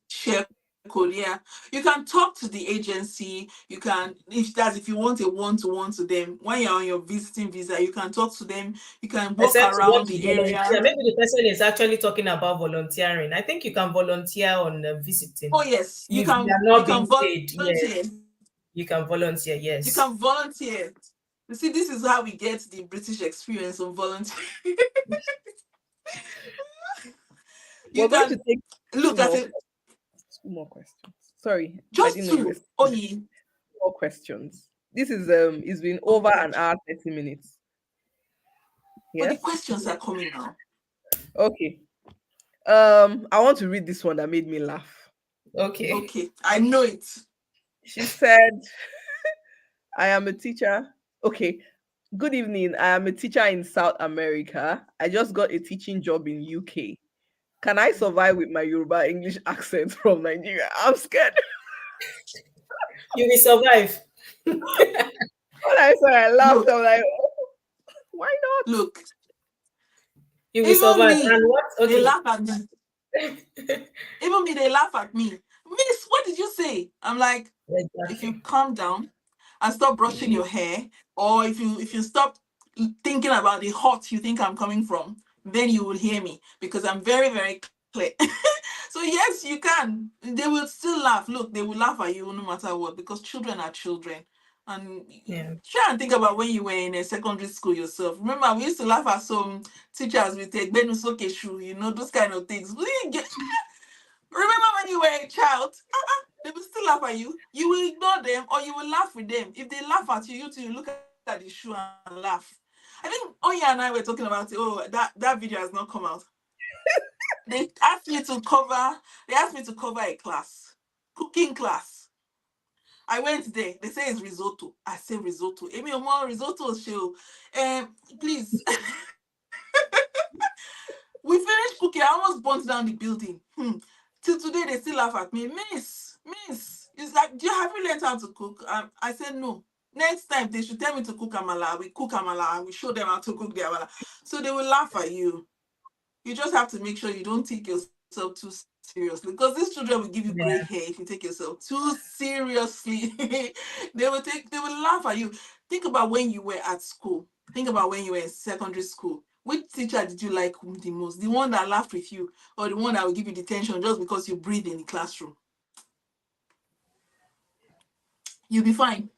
share code. Yeah, you can talk to the agency. You can, if you want a one-to-one to them when you're on your visiting visa, you can talk to them. You can walk
Except you want
around
to
the
volunteer.
area.
Maybe the person is actually talking about volunteering. I think you can volunteer on visiting.
Oh yes,
If you are
you
not
can
being paid,
volunteer.
yes, you can volunteer.
You
Yes.
can volunteer. You see, this is how we get the British experience of volunteering.
We're
You
going to
can
take two
look at
more
it
two more questions. Sorry, I
just
didn't know you were
two
still
only,
more questions. This is it's been over
okay.
an hour, 30 minutes.
But the
Yes?
questions are coming now.
Okay. I want to read this one that made me laugh.
Okay.
Okay, I know it.
She said, I am a teacher. Okay. Good evening. I am a teacher in South America. I just got a teaching job in UK. Can I survive with my Yoruba English accent from Nigeria? I'm scared.
You will survive.
When I saw I laughed,
Look,
I'm like, "Oh, why not?"
look.
You will
Even
survive.
me,
And what?
they
Okay.
laugh at me. Even me, they laugh at me. Miss, what did you say? I'm like, if you
Exactly.
calm down and stop brushing your hair, or if you stop thinking about the hot you think I'm coming from, then you will hear me because I'm very, very clear. So yes, you can. They will still laugh. Look, they will laugh at you no matter what because children are children. And
Yeah.
try and think about when you were in a secondary school yourself. Remember, we used to laugh at some teachers with a Benusoke shoe, those kind of things. Remember when you were a child? They will still laugh at you. You will ignore them or you will laugh with them. If they laugh at you, you too, you look at the shoe and laugh. I think Oya and I were talking about it. Oh, that video has not come out. They asked me to cover. They asked me to cover a class, cooking class. I went there. They say it's risotto. I say risotto. Amy Omo risotto show. Please. We finished cooking. I almost burnt down the building. Till today, they still laugh at me. Miss. It's like, have you learned how to cook? I said no. Next time, they should tell me to cook amala. We cook amala and we show them how to cook the amala. So they will laugh at you. You just have to make sure you don't take yourself too seriously because these children will give you gray
Yeah.
hair if you take yourself too seriously. They will laugh at you. Think about when you were at school. Think about when you were in secondary school. Which teacher did you like the most? The one that laughed with you or the one that will give you detention just because you breathe in the classroom? You'll be fine.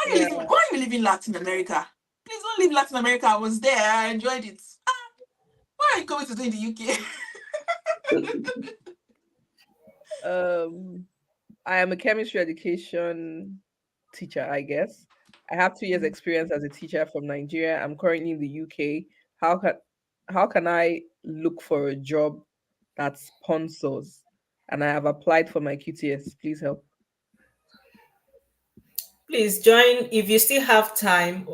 Yeah.
Why are you leaving Latin America? Please don't leave Latin America. I was there. I enjoyed it. Why are you coming to do in the UK?
Um, I am a chemistry education teacher, I guess. I have 2 years experience as a teacher from Nigeria. I'm currently in the UK. How can how can I look for a job that sponsors? And I have applied for my QTS. Please help.
Please join if you still have time.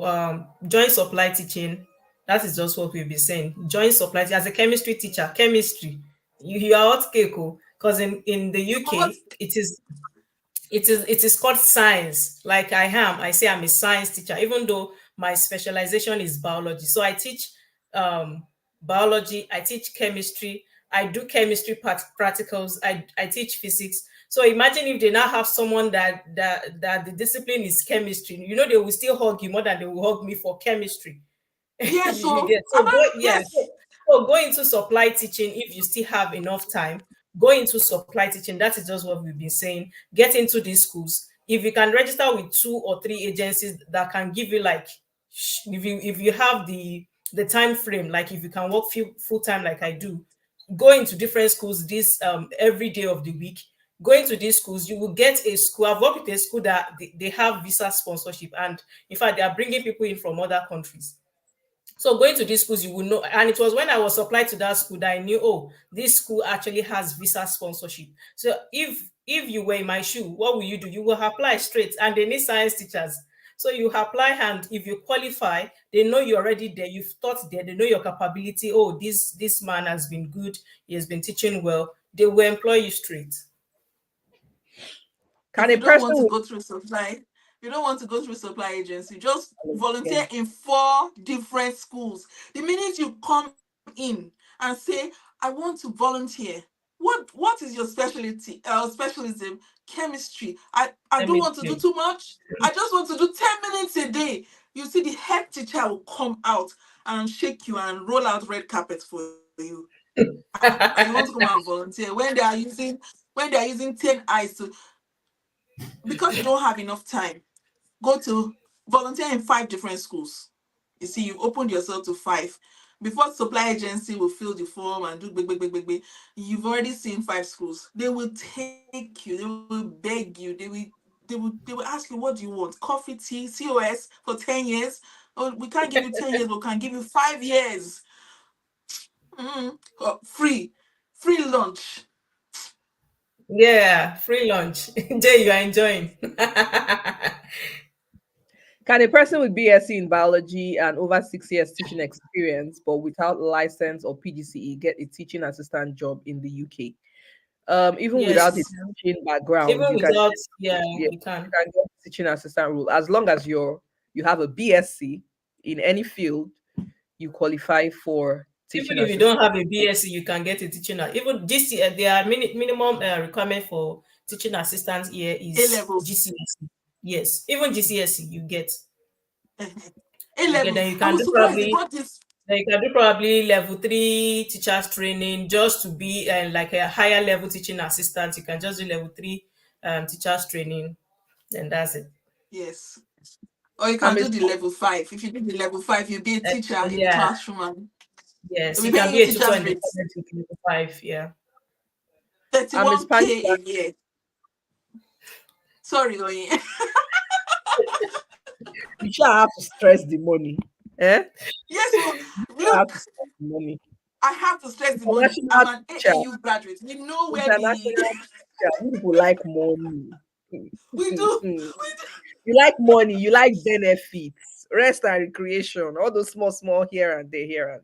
Join supply teaching. That is just what we'll be saying. Join supply as a chemistry teacher. Chemistry, you are hot cake because in the
What?
UK it is called science. Like I say I'm a science teacher, even though my specialization is biology. So I teach biology, I teach chemistry, I do chemistry practicals, I teach physics. So imagine if they now have someone that the discipline is chemistry. They will still hug you more than they will hug me for chemistry.
Yeah,
You
so
get so go yeah
yes.
so go into supply teaching if you still have enough time. Go into supply teaching. That is just what we've been saying. Get into these schools. If you can register with 2 or 3 agencies that can give you like if you have the time frame, like if you can work full time like I do, go into different schools this every day of the week. going to these schools, you will get a school. I've worked with a school that they have visa sponsorship, and in fact, they are bringing people in from other countries. So going to these schools, you will know. And it was when I was applied to that school that I knew, oh, this school actually has visa sponsorship. So if you were in my shoe, what will you do? You will apply straight, and they need science teachers. So you apply, and if you qualify, they know you're already there. You've taught there. They know your capability. Oh, this man has been good. He has been teaching well. They will employ you straight.
Can
If
a
you don't
person
want to
with
go through supply, you don't want to go through supply agency, just volunteer in 4 different schools. The minute you come in and say, I want to volunteer, what is your specialty specialism? Chemistry. I don't want to do too much. I just want to do 10 minutes a day. You see, the head teacher will come out and shake you and roll out red carpet for you. And you want to come out and volunteer when they are using 10 eyes to, because you don't have enough time, go to volunteer in 5 different schools. You see, you've opened yourself to 5. Before supply agency will fill the form and do big, you've already seen 5 schools. They will take you, they will beg you, they will ask you, what do you want? Coffee, tea, COS for 10 years? Oh, we can't give you 10 years, we can give you 5 years. Free lunch.
Yeah, free lunch. Jay, you are enjoying.
Can a person with BSc in biology and over 6 years teaching experience, but without license or PGCE, get a teaching assistant job in the UK? Even without a
Yes.
teaching background,
Even
you can,
without, yeah,
yeah,
you can.
you can get teaching assistant role as long as you have a BSc in any field, you qualify for
Even
teaching
if you
assistant.
don't have a BSc, you can get a teaching. Even this year, there are minimum requirement for teaching assistants here
A
is
levels.
GCSE. Yes, even GCSE you get.
A levels.
Then you
I
can
was
do
surprised they
probably
brought this.
then you can do probably level 3 teachers training just to be like a higher level teaching assistant. You can just do level 3 teachers training, and that's it.
Yes. Or you
I'm
can
a,
do the level 5. If you do the level 5, you'll be a teacher in the
Yeah,
classroom and
yes,
they'll
you
be
can
paying
be
you
a tutor
teacher's
in the
rates.
college with level 5. Yeah.
I'm a Spanish
31K a year. Sorry, Oyin.
you shall have to stress the money. Eh?
Yes, well,
You have
look,
to stress the money.
I have to stress the money. I'm
International
an
teacher,
AAU graduate. We know where the
international teacher. You people like money.
we do.
You like money, you like benefits, rest and recreation, all those small here and there,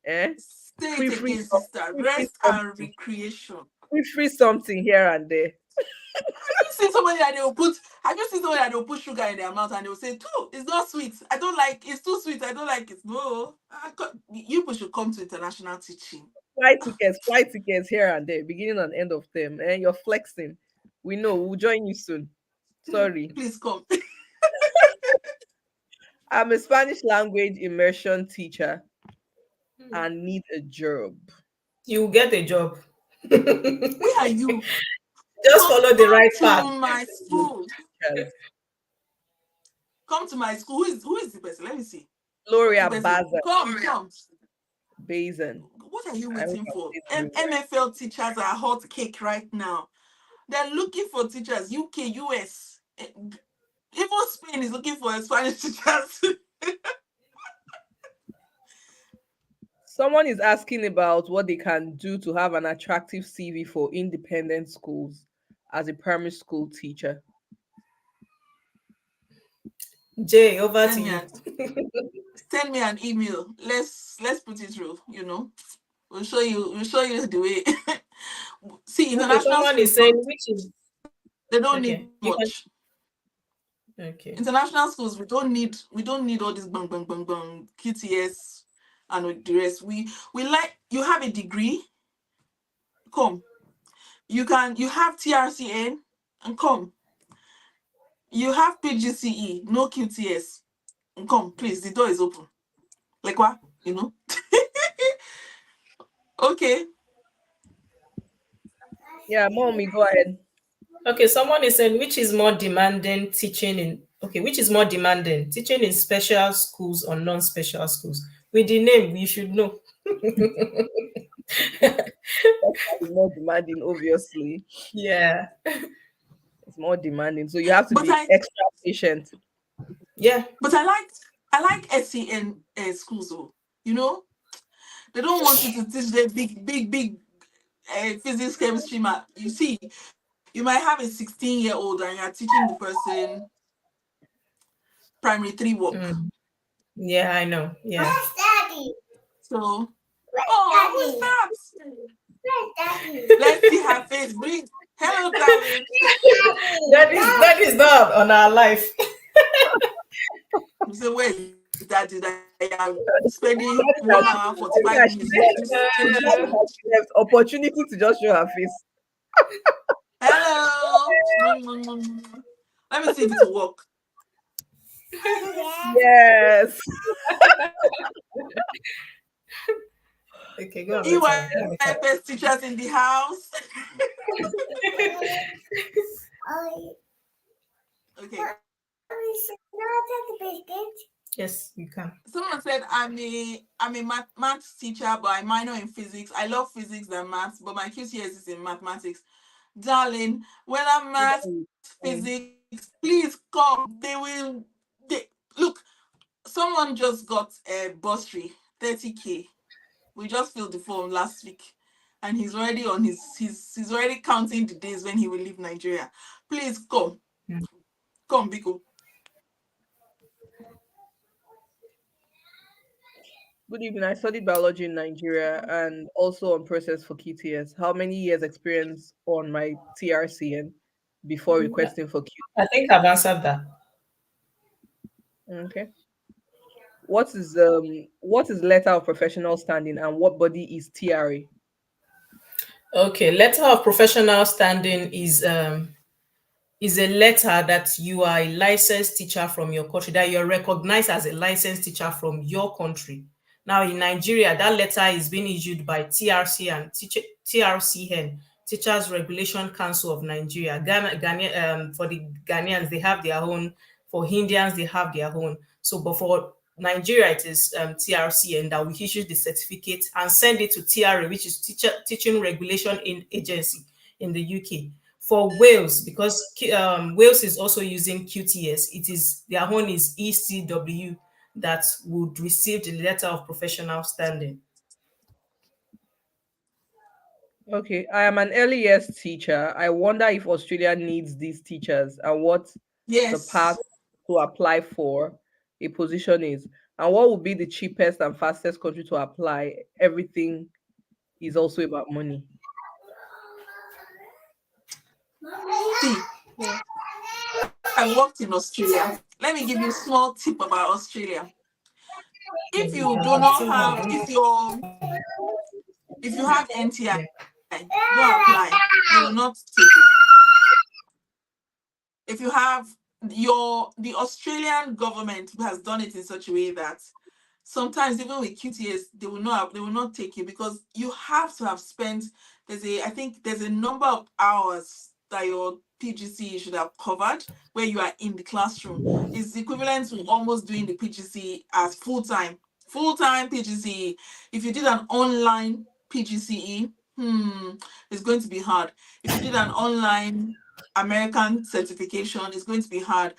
Eh?
Say it
Free
again,
stuff,
sister.
free
Rest and
something,
recreation.
free something here and there.
Have you seen somebody that they will put? Have you seen somebody that they will put sugar in their mouth and they will say, "Too, it's not sweet. I don't like. It's too sweet. I don't like it." No, you people should come to international teaching.
Flight tickets here and there, beginning and end of term. And you're flexing. We know we'll join you soon. Sorry.
Please come.
I'm a Spanish language immersion teacher and need a job.
You will get a job.
Where are you?
Just
Come
follow the right path.
to my school.
Teachers.
Come to my school. Who is the person? Let me see. Who's the
Gloria
person?
Baza
Come.
Basin.
What are you
I hope
waiting
I'm
for?
saying it right.
MFL teachers are hot cake right now. They're looking for teachers. UK, US. Even Spain is looking for Spanish teachers.
Someone is asking about what they can do to have an attractive CV for independent schools as a primary school teacher.
Jay, over to
send me
you.
an send me an email. Let's put it through. We'll show you the way. See,
Okay,
international
someone is
schools
saying
don't
which is
they don't
okay.
need
You can
much.
okay.
International schools, we don't need all this bang bang bang bang QTS and the rest. We like, you have a degree, come. You have TRCN and come. You have PGCE, no QTS. And come, please, the door is open. Like what? Okay.
Yeah, mommy, go ahead.
Okay, someone is saying which is more demanding which is more demanding, teaching in special schools or non-special schools? With the name, you should know.
It's more demanding, obviously.
Yeah.
It's more demanding. So you have to
But
be
I
extra patient.
Yeah.
but I like SCN schools though. You know, they don't want you to teach the big physics, chemistry, math. You see, you might have a 16-year-old and you're teaching the person primary 3 work.
Mm. Yeah, I know. Yeah.
Where's Daddy?
So,
Where's
who's that?
Where's Daddy?
Let's see her face. Bring hello, darling.
That is not on our life.
You say, where is daddy? That I am spending
That
1 hour, 45 minutes changing.
left opportunity to just show her face.
Hello. Let me see if it will work.
Yes.
Okay, go on.
EYFS teachers in the house. Okay.
Yes, you can.
Someone said I'm a maths teacher, but I minor in physics. I love physics than maths, but my QTS is in mathematics. Darling, when I'm maths, physics, please come. Look, someone just got a bursary, 30K. We just filled the form last week. And he's already on he's already counting the days when he will leave Nigeria. Please come. Come, Biko.
Good evening. I studied biology in Nigeria and also on process for QTS. How many years experience on my TRCN before requesting for Q?
I think I've answered that.
Okay. What is letter of professional standing and what body is TRA?
Okay, letter of professional standing is a letter that you are a licensed teacher from your country, that you're recognized as a licensed teacher from your country. Now in Nigeria, that letter is being issued by TRC and TRCN, Teachers Regulation Council of Nigeria. For the Ghanaians, they have their own. For Indians, they have their own. So, but for Nigeria, it is TRCN that will issue the certificate and send it to TRA, which is Teaching Regulation Agency in the UK. For Wales, because Wales is also using QTS, it is their own is ECW that would receive the letter of professional standing.
Okay, I am an early years teacher. I wonder if Australia needs these teachers and what the path to apply for a position is, and what would be the cheapest and fastest country to apply. Everything is also about money.
See, I worked in Australia. Let me give you a small tip about Australia. If you do not have, if you have NTI, don't apply. They will not take it. If you have the Australian government has done it in such a way that sometimes even with QTS, they will not take you because you have to have spent, I think there's a number of hours that your PGCE should have covered where you are in the classroom. It's equivalent to almost doing the PGCE as full-time PGCE. If you did an online PGCE, it's going to be hard. If you did an online American certification, it's going to be hard.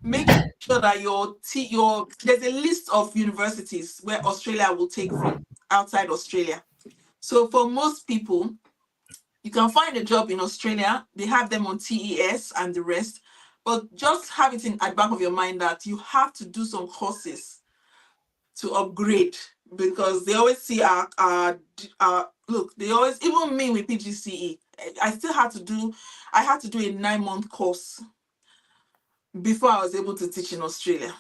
Make sure that there's a list of universities where Australia will take from outside Australia. So for most people, you can find a job in Australia. They have them on TES and the rest, but just have it at the back of your mind that you have to do some courses to upgrade because they always see look, they always, even me with PGCE, I had to do a 9-month course before I was able to teach in Australia.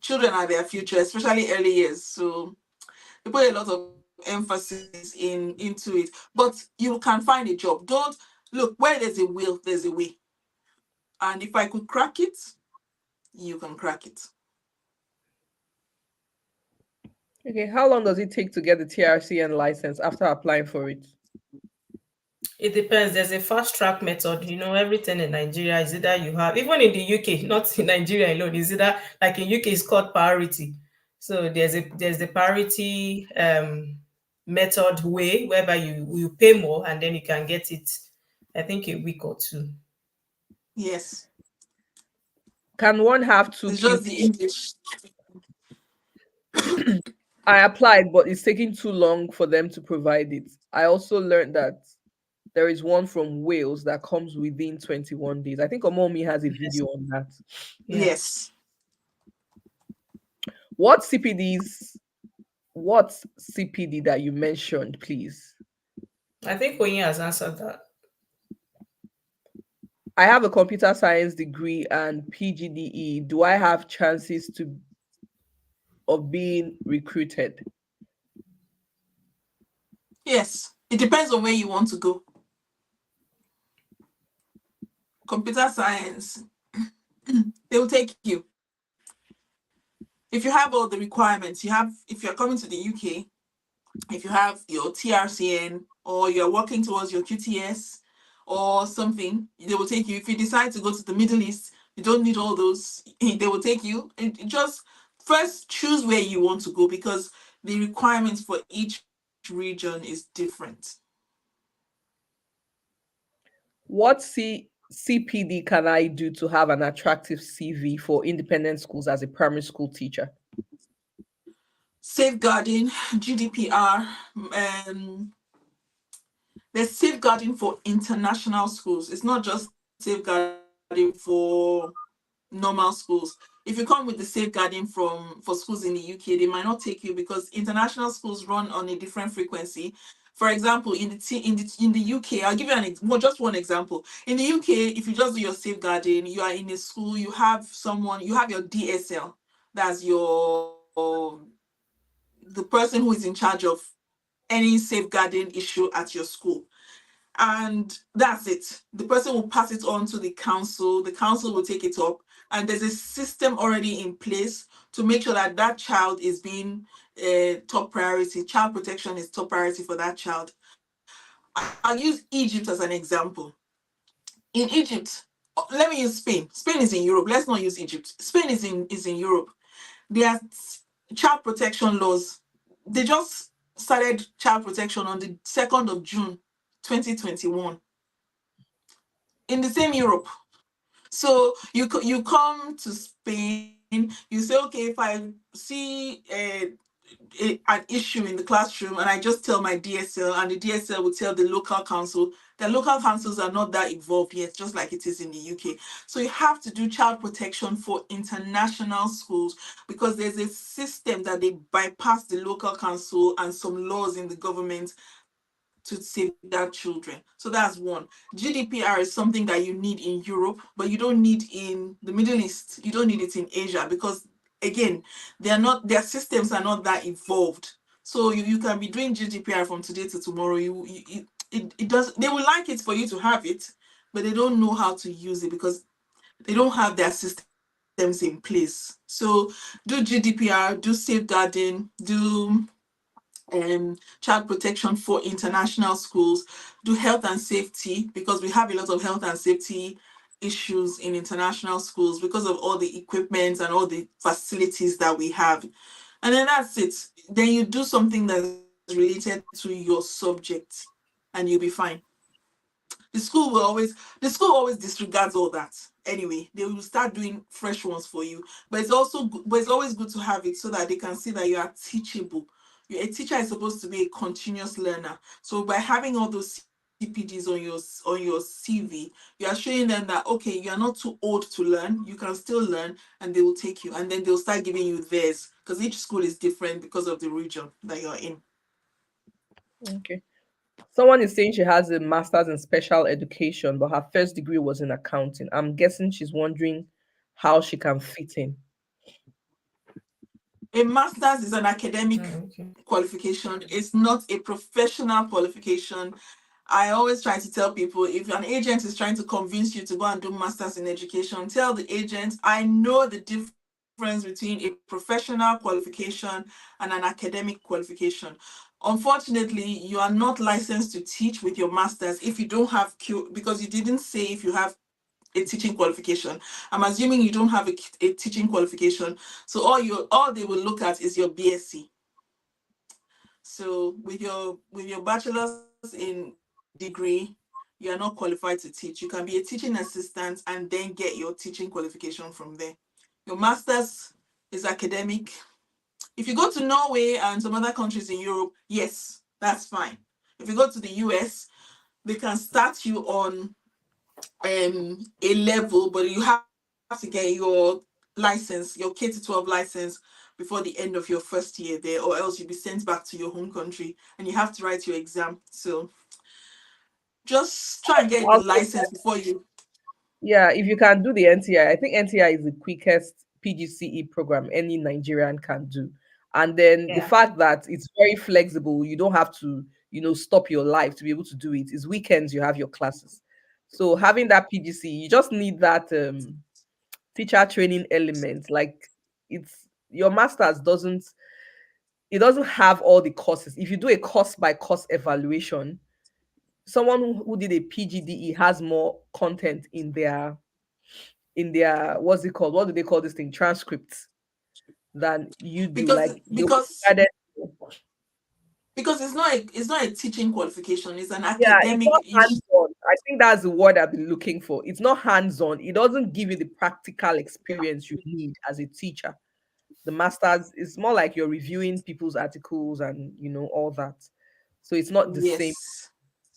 Children are their future, especially early years. So they put a lot of emphasis into it. But you can find a job. Don't look, where there's a will, there's a way. And if I could crack it, you can crack it.
Okay, how long does it take to get the TRCN license after applying for it?
It depends. There's a fast track method. Everything in Nigeria is either you have, even in the UK, not in Nigeria alone, is either like in UK, it's called priority. So there's the parity method way, whereby you pay more and then you can get it, I think, a week or two.
Yes.
Can one have two
It's just the
pupils?
English.
I applied, but it's taking too long for them to provide it. I also learned that there is one from Wales that comes within 21 days. I think Omomi has a video on that.
Yeah.
Yes.
What CPD that you mentioned, please?
I think Oyin has answered that.
I have a computer science degree and PGDE. Do I have chances of being recruited?
Yes. It depends on where you want to go. Computer science, they will take you. If you have all the requirements, if you're coming to the UK, if you have your TRCN or you're working towards your QTS or something, they will take you. If you decide to go to the Middle East, you don't need all those, they will take you. And just first choose where you want to go, because the requirements for each region is different.
What CPD can I do to have an attractive CV for independent schools as a primary school teacher?
Safeguarding, GDPR, there's safeguarding for international schools. It's not just safeguarding for normal schools. If you come with the safeguarding for schools in the UK, they might not take you because international schools run on a different frequency. For example, in the UK, I'll give you just one example. In the UK, if you just do your safeguarding, you are in a school, you have your DSL, that's the person who is in charge of any safeguarding issue at your school. And that's it. The person will pass it on to the council will take it up, and there's a system already in place to make sure that that child is being top priority. Child protection is top priority for that child. I'll use Egypt as an example. In Egypt, let me use Spain. Spain is in Europe. Let's not use Egypt. Spain is in Europe. Their child protection laws, they just started child protection on the 2nd of June 2021 in the same Europe. So you come to Spain, you say, okay, if I see an issue in the classroom and I just tell my DSL, and the DSL will tell the local council, the local councils are not that involved yet, just like it is in the UK. So you have to do child protection for international schools, because there's a system that they bypass the local council and some laws in the government to safeguard children. So that's one. GDPR is something that you need in Europe, but you don't need in the Middle East. You don't need it in Asia, because again, their systems are not that evolved. So you can be doing GDPR from today to tomorrow. It does, they would like it for you to have it, but they don't know how to use it because they don't have their systems in place. So do GDPR, do safeguarding, do child protection for international schools, do health and safety, because we have a lot of health and safety issues in international schools because of all the equipment and all the facilities that we have. And then that's it. Then you do something that's related to your subject and you'll be fine. The school always disregards all that. Anyway, they will start doing fresh ones for you. But it's always good to have it so that they can see that you are teachable. A teacher is supposed to be a continuous learner. So by having all those CPDs on your CV, you are showing them that, okay, you are not too old to learn. You can still learn, and they will take you, and then they'll start giving you theirs, because each school is different because of the region that you're in.
Okay. Someone is saying she has a master's in special education, but her first degree was in accounting. I'm guessing she's wondering how she can fit in.
A master's is an academic qualification. It's not a professional qualification. I always try to tell people, if an agent is trying to convince you to go and do masters in education, tell the agent, I know the difference between a professional qualification and an academic qualification. Unfortunately, you are not licensed to teach with your masters if you don't have because you didn't say if you have a teaching qualification. I'm assuming you don't have a teaching qualification, so all they will look at is your BSc. So with your bachelor's in degree, you are not qualified to teach. You can be a teaching assistant and then get your teaching qualification from there. Your master's is academic. If you go to Norway and some other countries in Europe, yes, that's fine. If you go to the US, they can start you on a level, but you have to get your license, your K-12 license, before the end of your first year there, or else you'll be sent back to your home country and you have to write your exam. So just try and get the license before you.
Yeah, if you can do the NTI, I think NTI is the quickest PGCE program any Nigerian can do. And then the
Yeah.
fact that it's very flexible, you don't have to, stop your life to be able to do it. It's weekends you have your classes. So having that PGCE, you just need that teacher training element. Like it's your master's doesn't have all the courses. If you do a course by course evaluation, someone who did a PGDE has more content in their what's it called? What do they call this thing? Transcripts than you do.
because
Like you
because
added,
because it's not a teaching qualification, it's an
yeah, it's
academic.
not hands-on. I think that's the word I've been looking for. It's not hands-on. It doesn't give you the practical experience you need as a teacher. The masters is more like you're reviewing people's articles and all that. So it's not the same.
Yes.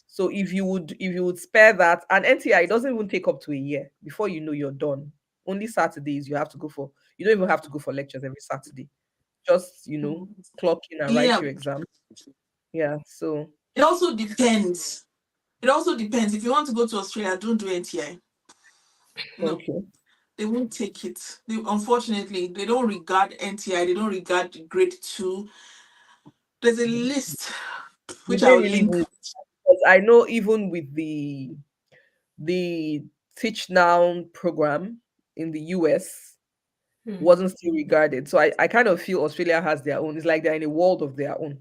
So if you would spare that, and NTI it doesn't even take up to a year before you're done. Only Saturdays you have to go for. You don't even have to go for lectures every Saturday. Just clock in and write
Yeah,
your exam. Yeah. So
it also depends. It also depends. If you want to go to Australia, don't do NTI. No,
okay.
they won't take it. Unfortunately, they don't regard NTI. They don't regard grade 2. There's a list
Do
which
they
I'll
really
link.
need? Because I know even with the Teach Now program in the US
Hmm.
wasn't still regarded. So I kind of feel Australia has their own. It's like they're in a world of their own.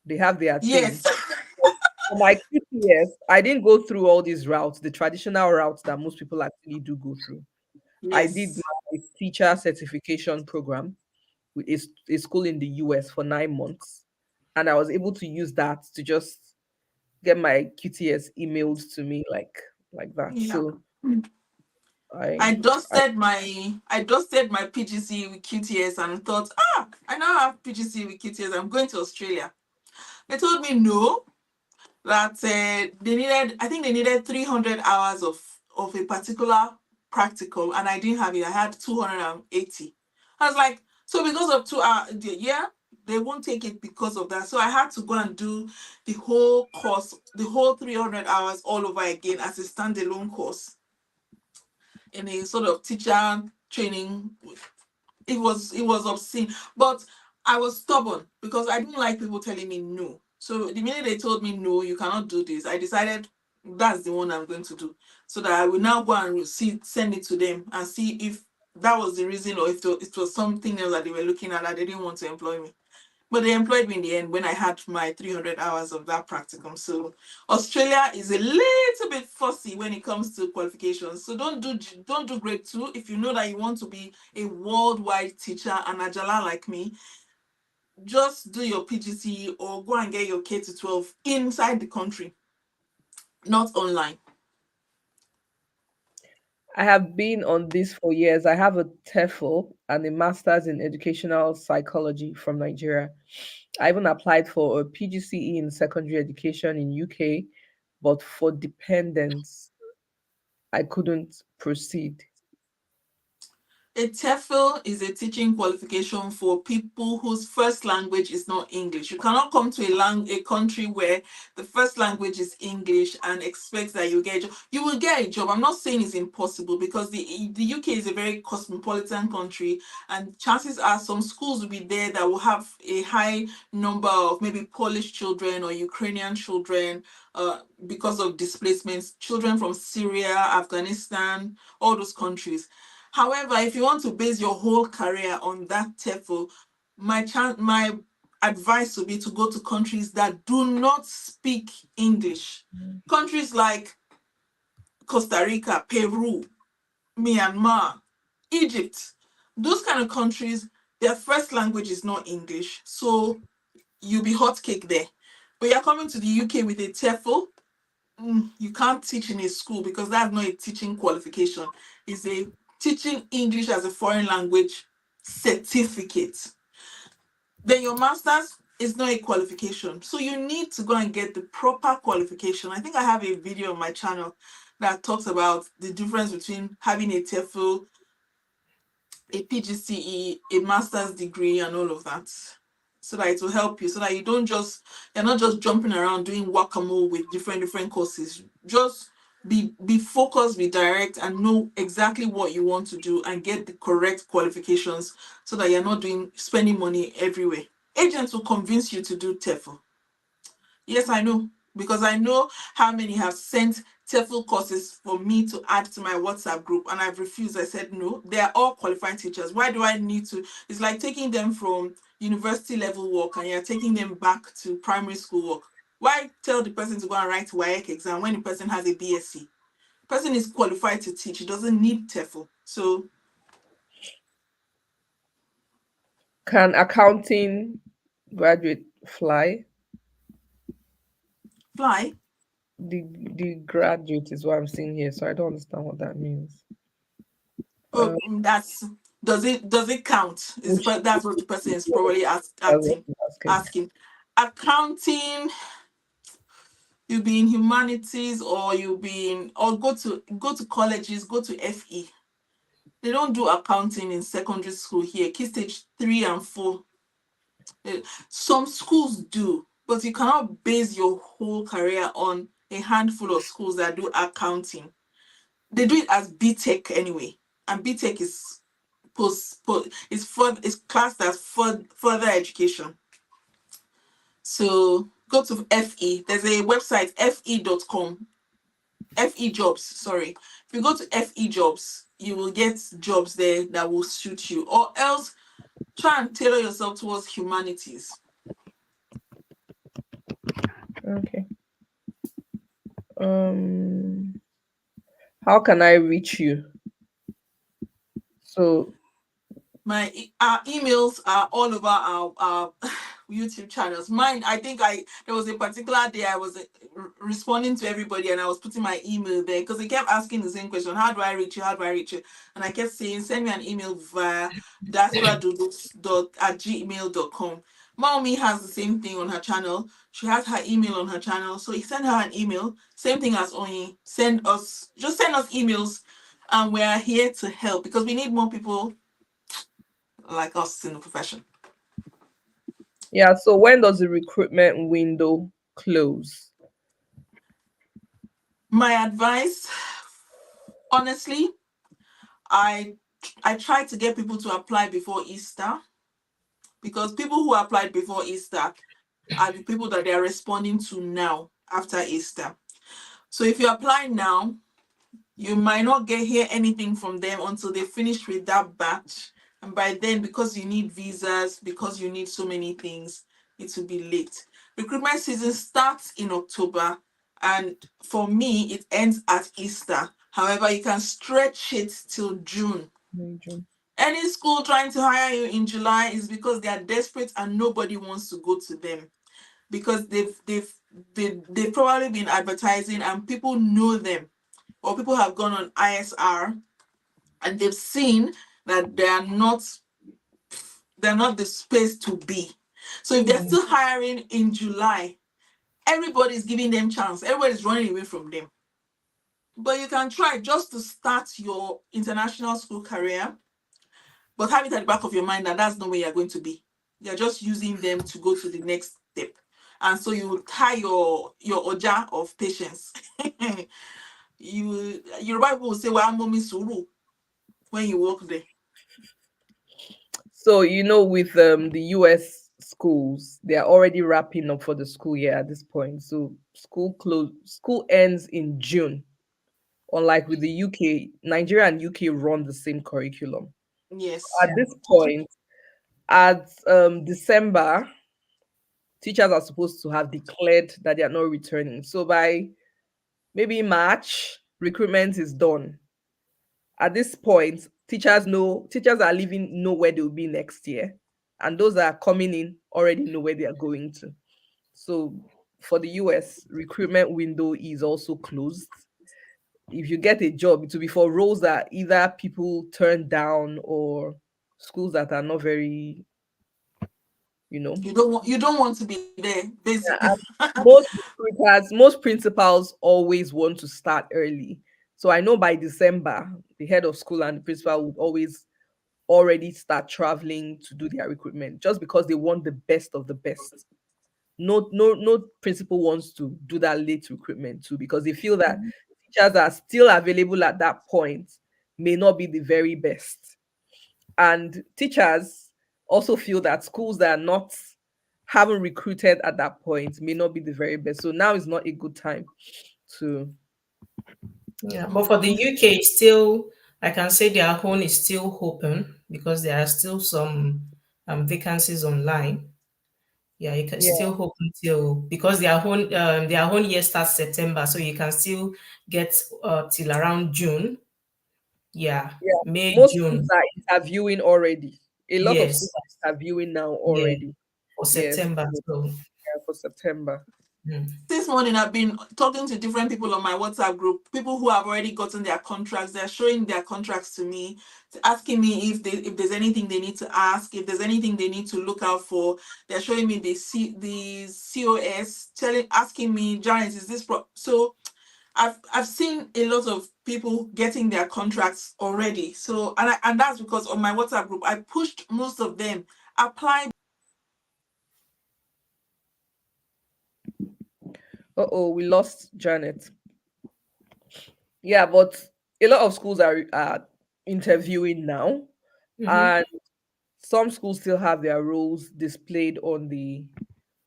They have their thing.
Yes.
For my QTS, I didn't go through all these routes, the traditional routes that most people actually do go through. I did
Yes.
my teacher certification program with a school in the US for 9 months. And I was able to use that to just get my QTS emailed to me like that.
Yeah.
So
I
I
dusted my PGC with QTS and thought, I now have PGC with QTS. I'm going to Australia. They told me no, that I think they needed 300 hours of a particular practical, and I didn't have it. I had 280. I was like, so because of 2 hours, yeah, they won't take it because of that. So I had to go and do the whole course, the whole 300 hours all over again as a standalone course in a sort of teacher training. It was obscene, but I was stubborn because I didn't like people telling me no. So the minute they told me no, you cannot do this, I decided that's the one I'm going to do, so that I will now go and send it to them and see if that was the reason, or if it was something else that they were looking at that they didn't want to employ me. But they employed me in the end when I had my 300 hours of that practicum. So Australia is a little bit fussy when it comes to qualifications. So don't do grade 2 if you know that you want to be a worldwide teacher and Ajala like me. Just do your PGC or go and get your K-12 inside the country, not online.
I have been on this for years. I have a TEFL and a master's in educational psychology from Nigeria. I even applied for a PGCE in secondary education in UK, but for dependents, I couldn't proceed.
A TEFL is a teaching qualification for people whose first language is not English. You cannot come to a country where the first language is English and expect that you get a job. You will get a job. I'm not saying it's impossible, because the UK is a very cosmopolitan country, and chances are some schools will be there that will have a high number of maybe Polish children or Ukrainian children, because of displacements, children from Syria, Afghanistan, all those countries. However, if you want to base your whole career on that TEFL, my advice would be to go to countries that do not speak English. Countries like Costa Rica, Peru, Myanmar, Egypt. Those kind of countries, their first language is not English. So you'll be hot cake there. But you're coming to the UK with a TEFL, you can't teach in a school because that's not a teaching qualification. It's a teaching English as a foreign language certificate. Then your master's is not a qualification. So you need to go and get the proper qualification. I think I have a video on my channel that talks about the difference between having a TEFL, a PGCE, a master's degree, and all of that. So that it will help you, so that you're not just jumping around doing whack-a-mole with different courses. Just be focused, be direct, and know exactly what you want to do and get the correct qualifications so that you're not spending money everywhere. Agents will convince you to do TEFL. Yes, I know, because I know how many have sent TEFL courses for me to add to my WhatsApp group, and I've refused. I said, no, they are all qualified teachers. Why do I need to? It's like taking them from university level work and you're taking them back to primary school work. Why tell the person to go and write WAEC exam when the person has a BSc? The person is qualified to teach. He doesn't need TEFL. So,
Can accounting graduate fly?
fly.
The graduate is what I'm seeing here, so I don't understand what that means.
Oh, does it count? That's what the person is probably asking. Accounting, you'll be in humanities, or go to colleges, go to FE. They don't do accounting in secondary school here. Key stage 3 and 4. Some schools do, but you cannot base your whole career on a handful of schools that do accounting. They do it as BTech anyway, and BTech is is classed as further education. So go to FE. There's a website, fe.com. FE jobs, sorry. If you go to FE jobs, you will get jobs there that will suit you. Or else try and tailor yourself towards humanities.
Okay. How can I reach you? So
Our emails are all over our YouTube channels. Mine, I think there was a particular day I was responding to everybody and I was putting my email there because they kept asking the same question: how do I reach you? How do I reach you? And I kept saying, send me an email via diasporadoodles@gmail.com. Mommy has the same thing on her channel. She has her email on her channel. So you send her an email, same thing as Onyi. Send us emails, and we're here to help because we need more people like us in the profession.
yeah, so when does the recruitment window close?
My advice, honestly, I try to get people to apply before Easter, because people who applied before Easter are the people that they are responding to now after Easter. So if you apply now, you might not hear anything from them until they finish with that batch. And by then, because you need visas, because you need so many things, it will be late. Recruitment season starts in October, and for me, it ends at Easter. However, you can stretch it till June.
June.
Any school trying to hire you in July is because they are desperate and nobody wants to go to them, because they've probably been advertising and people know them, or people have gone on ISR and they've seen that they're not the space to be. So if they're still hiring in July, everybody's giving them chance. Everybody's running away from them. But you can try just to start your international school career, but have it at the back of your mind that that's not where you're going to be. You're just using them to go to the next step. And so you tie your oja of patience. Your Bible will say, well, mommy suru, when you work there.
So with the US schools, they are already wrapping up for the school year at this point. So school ends in June. Unlike with the UK, Nigeria and UK run the same curriculum.
Yes.
At this point, at December, teachers are supposed to have declared that they are not returning. So by maybe March, recruitment is done. At this point, teachers are leaving know where they'll be next year, and those that are coming in already know where they are going to. So for the US, recruitment window is also closed. If you get a job, it will be for roles that either people turn down or schools that are not very, you know.
You don't want to be there, basically.
And most recruiters, most principals always want to start early. So I know by December, the head of school and the principal would always already start traveling to do their recruitment just because they want the best of the best. No principal wants to do that late recruitment too because they feel that teachers are still available at that point may not be the very best. And teachers also feel that schools that are not haven't recruited at that point may not be the very best. So now is not a good time to.
Yeah, but for the UK, it's still, I can say their own is still open because there are still some vacancies online. Yeah, you can
Yeah,
still open till because their own year starts September, so you can still get till around June. Yeah,
yeah.
May,
Most schools
June.
are interviewing already. A lot of schools
Yes,
are interviewing now
yeah,
already.
for
Yes,
September.
so,
So,
yeah, for September.
This morning I've been talking to different people on my WhatsApp group, people who have already gotten their contracts. They're showing their contracts to me, asking me if there's anything they need to ask, if there's anything they need to look out for. They're showing me the COS, asking me, Janet, is this so I've seen a lot of people getting their contracts already. So and that's because on my WhatsApp group I pushed most of them apply.
Uh-oh, we lost Janet. Yeah, but a lot of schools are interviewing now,
mhm.
and some schools still have their roles displayed on the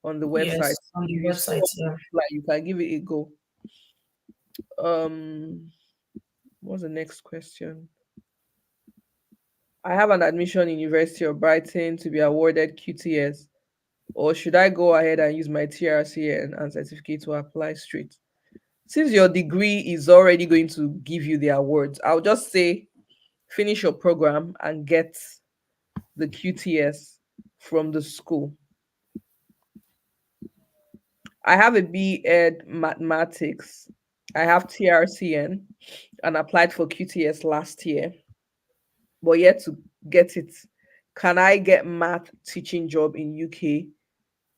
website.
Yes, on the
If you still
website.
want to
Yeah.
apply, you can give it a go. Um, what's the next question? I have an admission in University of Brighton to be awarded QTS, or should I go ahead and use my TRCN and certificate to apply straight? Since your degree is already going to give you the awards, I'll just say finish your program and get the QTS from the school. I have a B.Ed mathematics. I have TRCN and applied for QTS last year, but yet to get it. Can I get math teaching job in UK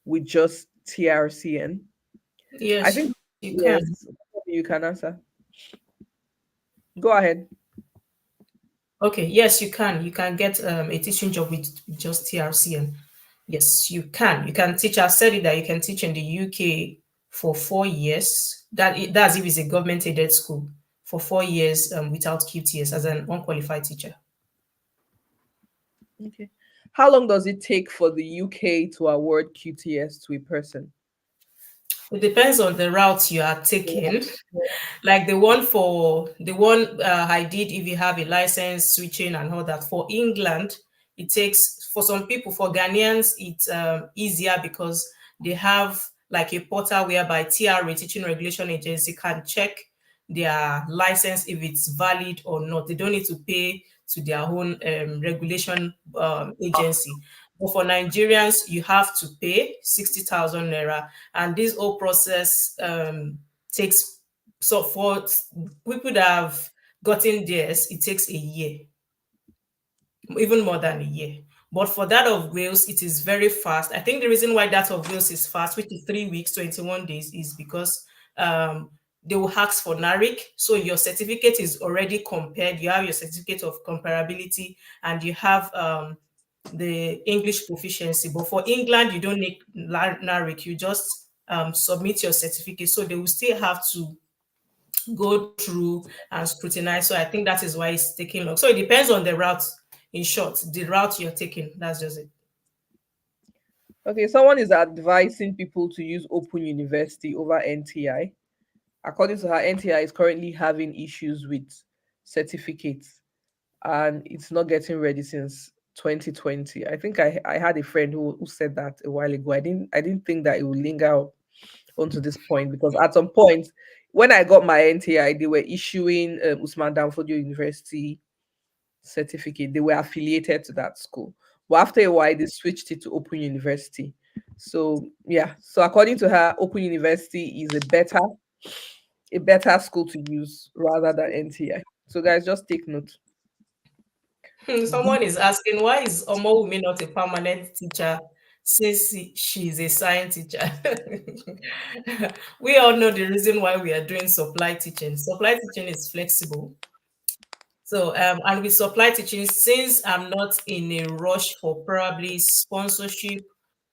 with just TRCN? I
Yes,
think
you can.
yes, you can answer. Go ahead.
Okay, yes, you can. You can get a teaching job with just TRCN. Yes, you can. You can teach. I said it that you can teach in the UK for 4 years. That's if it's a government aided school for 4 years without QTS as an unqualified teacher.
Okay. How long does it take for the UK to award QTS to a person?
It depends on the route you are taking.
Yeah.
Like the one I did, if you have a license, switching and all that. For England, it takes, for some people, for Ghanaians, it's easier because they have like a portal whereby TRA, Teaching Regulation Agency, can check their license if it's valid or not. They don't need to pay to their own regulation agency. But for Nigerians, you have to pay 60,000 naira, and this whole process takes, so for people that have gotten theirs, it takes a year, even more than a year. But for that of Wales, it is very fast. I think the reason why that of Wales is fast, which is 3 weeks, 21 days, is because they will ask for NARIC. So your certificate is already compared. You have your certificate of comparability and you have the English proficiency. But for England, you don't need NARIC. You just submit your certificate. So they will still have to go through and scrutinize. So I think that is why it's taking long. So it depends on the route. In short, the route you're taking. That's just it.
Okay, someone is advising people to use Open University over NTI. According to her, NTI is currently having issues with certificates and it's not getting ready since 2020. I think I had a friend who said that a while ago. I didn't think that it would linger onto this point because at some point when I got my NTI, they were issuing Usman Danfodio University certificate. They were affiliated to that school. But after a while, they switched it to Open University. So yeah, so according to her, Open University is a better school to use rather than NTI. So guys, just take note.
Someone is asking, why is Omowumi not a permanent teacher since she's a science teacher? We all know the reason why we are doing supply teaching. Supply teaching is flexible. So, and with supply teaching, since I'm not in a rush for probably sponsorship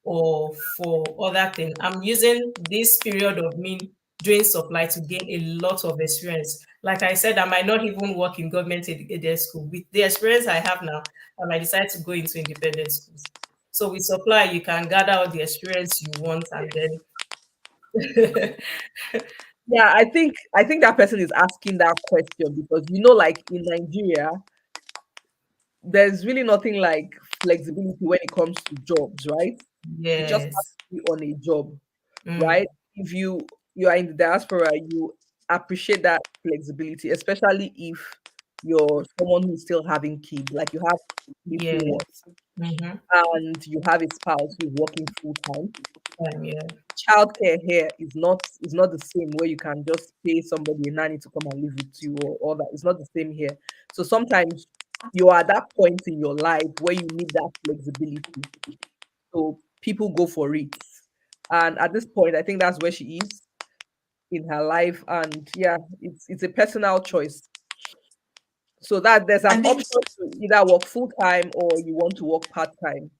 or for other things, I'm using this period of me doing supply to gain a lot of experience. Like I said, I might not even work in government aided school. With the experience I have now, I might decide to go into independent schools. So with supply, you can gather all the experience you want, and then
Yeah, I think that person is asking that question because like in Nigeria, there's really nothing like flexibility when it comes to jobs, right? You just have
yes.
to be on a job,
Mm,
right? If you are in the diaspora, you appreciate that flexibility, especially if you're someone who's still having kids, like you have little
yes.
ones
Mm-hmm.
and you have a spouse who's working full time.
Yeah.
Childcare here is not the same where you can just pay somebody a nanny to come and live with you or all that. It's not the same here. So sometimes you are at that point in your life where you need that flexibility. So people go for it. And at this point, I think that's where she is in her life. And yeah, it's a personal choice. So that there's an
I think,
option to either work full time or you want to work part time.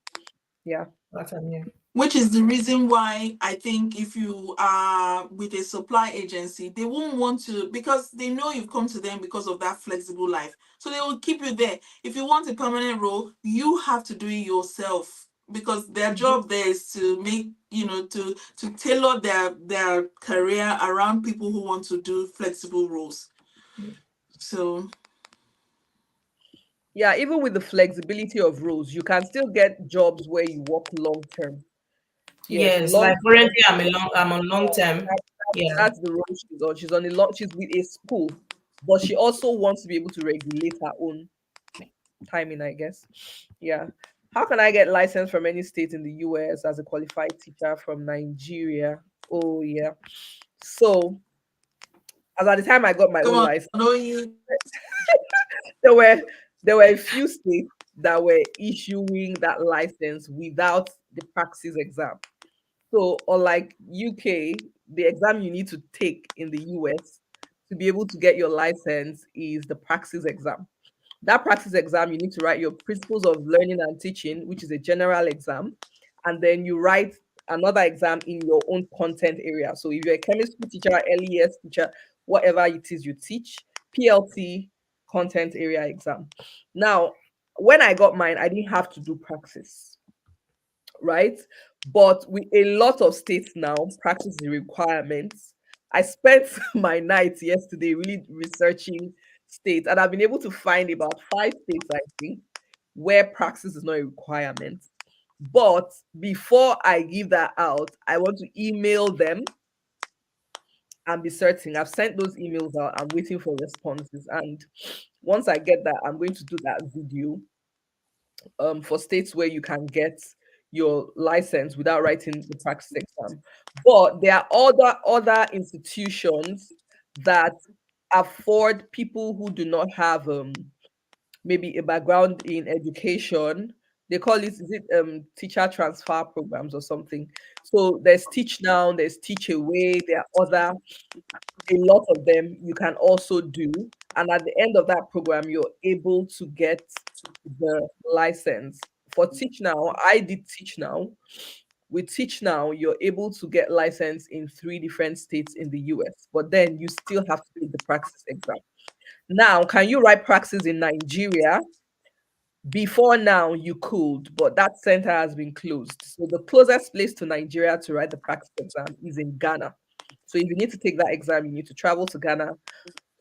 Yeah.
What I mean.
which is the reason why I think if you are with a supply agency, they won't want to, because they know you've come to them because of that flexible life. So they will keep you there. If you want a permanent role, you have to do it yourself because their job there is to make, to tailor their career around people who want to do flexible roles. So
Yeah, even with the flexibility of roles, you can still get jobs where you work long term. Yes,
Yes,
long
like currently
term.
I'm on long term.
That,
Yeah,
that's the role she's on. She's on a lot. She's with a school, but she also wants to be able to regulate her own timing, I guess. Yeah. How can I get licensed from any state in the US as a qualified teacher from Nigeria? Oh yeah. So as at the time I got my
come
own
on,
license,
know you.
there were there were a few states that were issuing that license without the praxis exam. So, unlike UK, the exam you need to take in the US to be able to get your license is the praxis exam. That praxis exam, you need to write your principles of learning and teaching, which is a general exam, and then you write another exam in your own content area. So, if you're a chemistry teacher, LES teacher, whatever it is you teach, PLT content area exam. Now, when I got mine, I didn't have to do praxis, right? But with a lot of states now, practice the requirements. I spent my nights yesterday really researching states, and I've been able to find about 5 states, I think, where practice is not a requirement. But before I give that out, I want to email them and be certain. I've sent those emails out. I'm waiting for responses. And once I get that, I'm going to do that video for states where you can get your license without writing the practice exam. But there are other institutions that afford people who do not have maybe a background in education. They call it, is it teacher transfer programs or something. So there's Teach Now, there's Teach Away, there are other, a lot of them you can also do. And at the end of that program, you're able to get the license. For Teach Now, I did Teach Now. With Teach Now, you're able to get license in 3 different states in the US, but then you still have to take the practice exam. Now, can you write practice in Nigeria? Before now, you could, but that center has been closed. So the closest place to Nigeria to write the practice exam is in Ghana. So if you need to take that exam, you need to travel to Ghana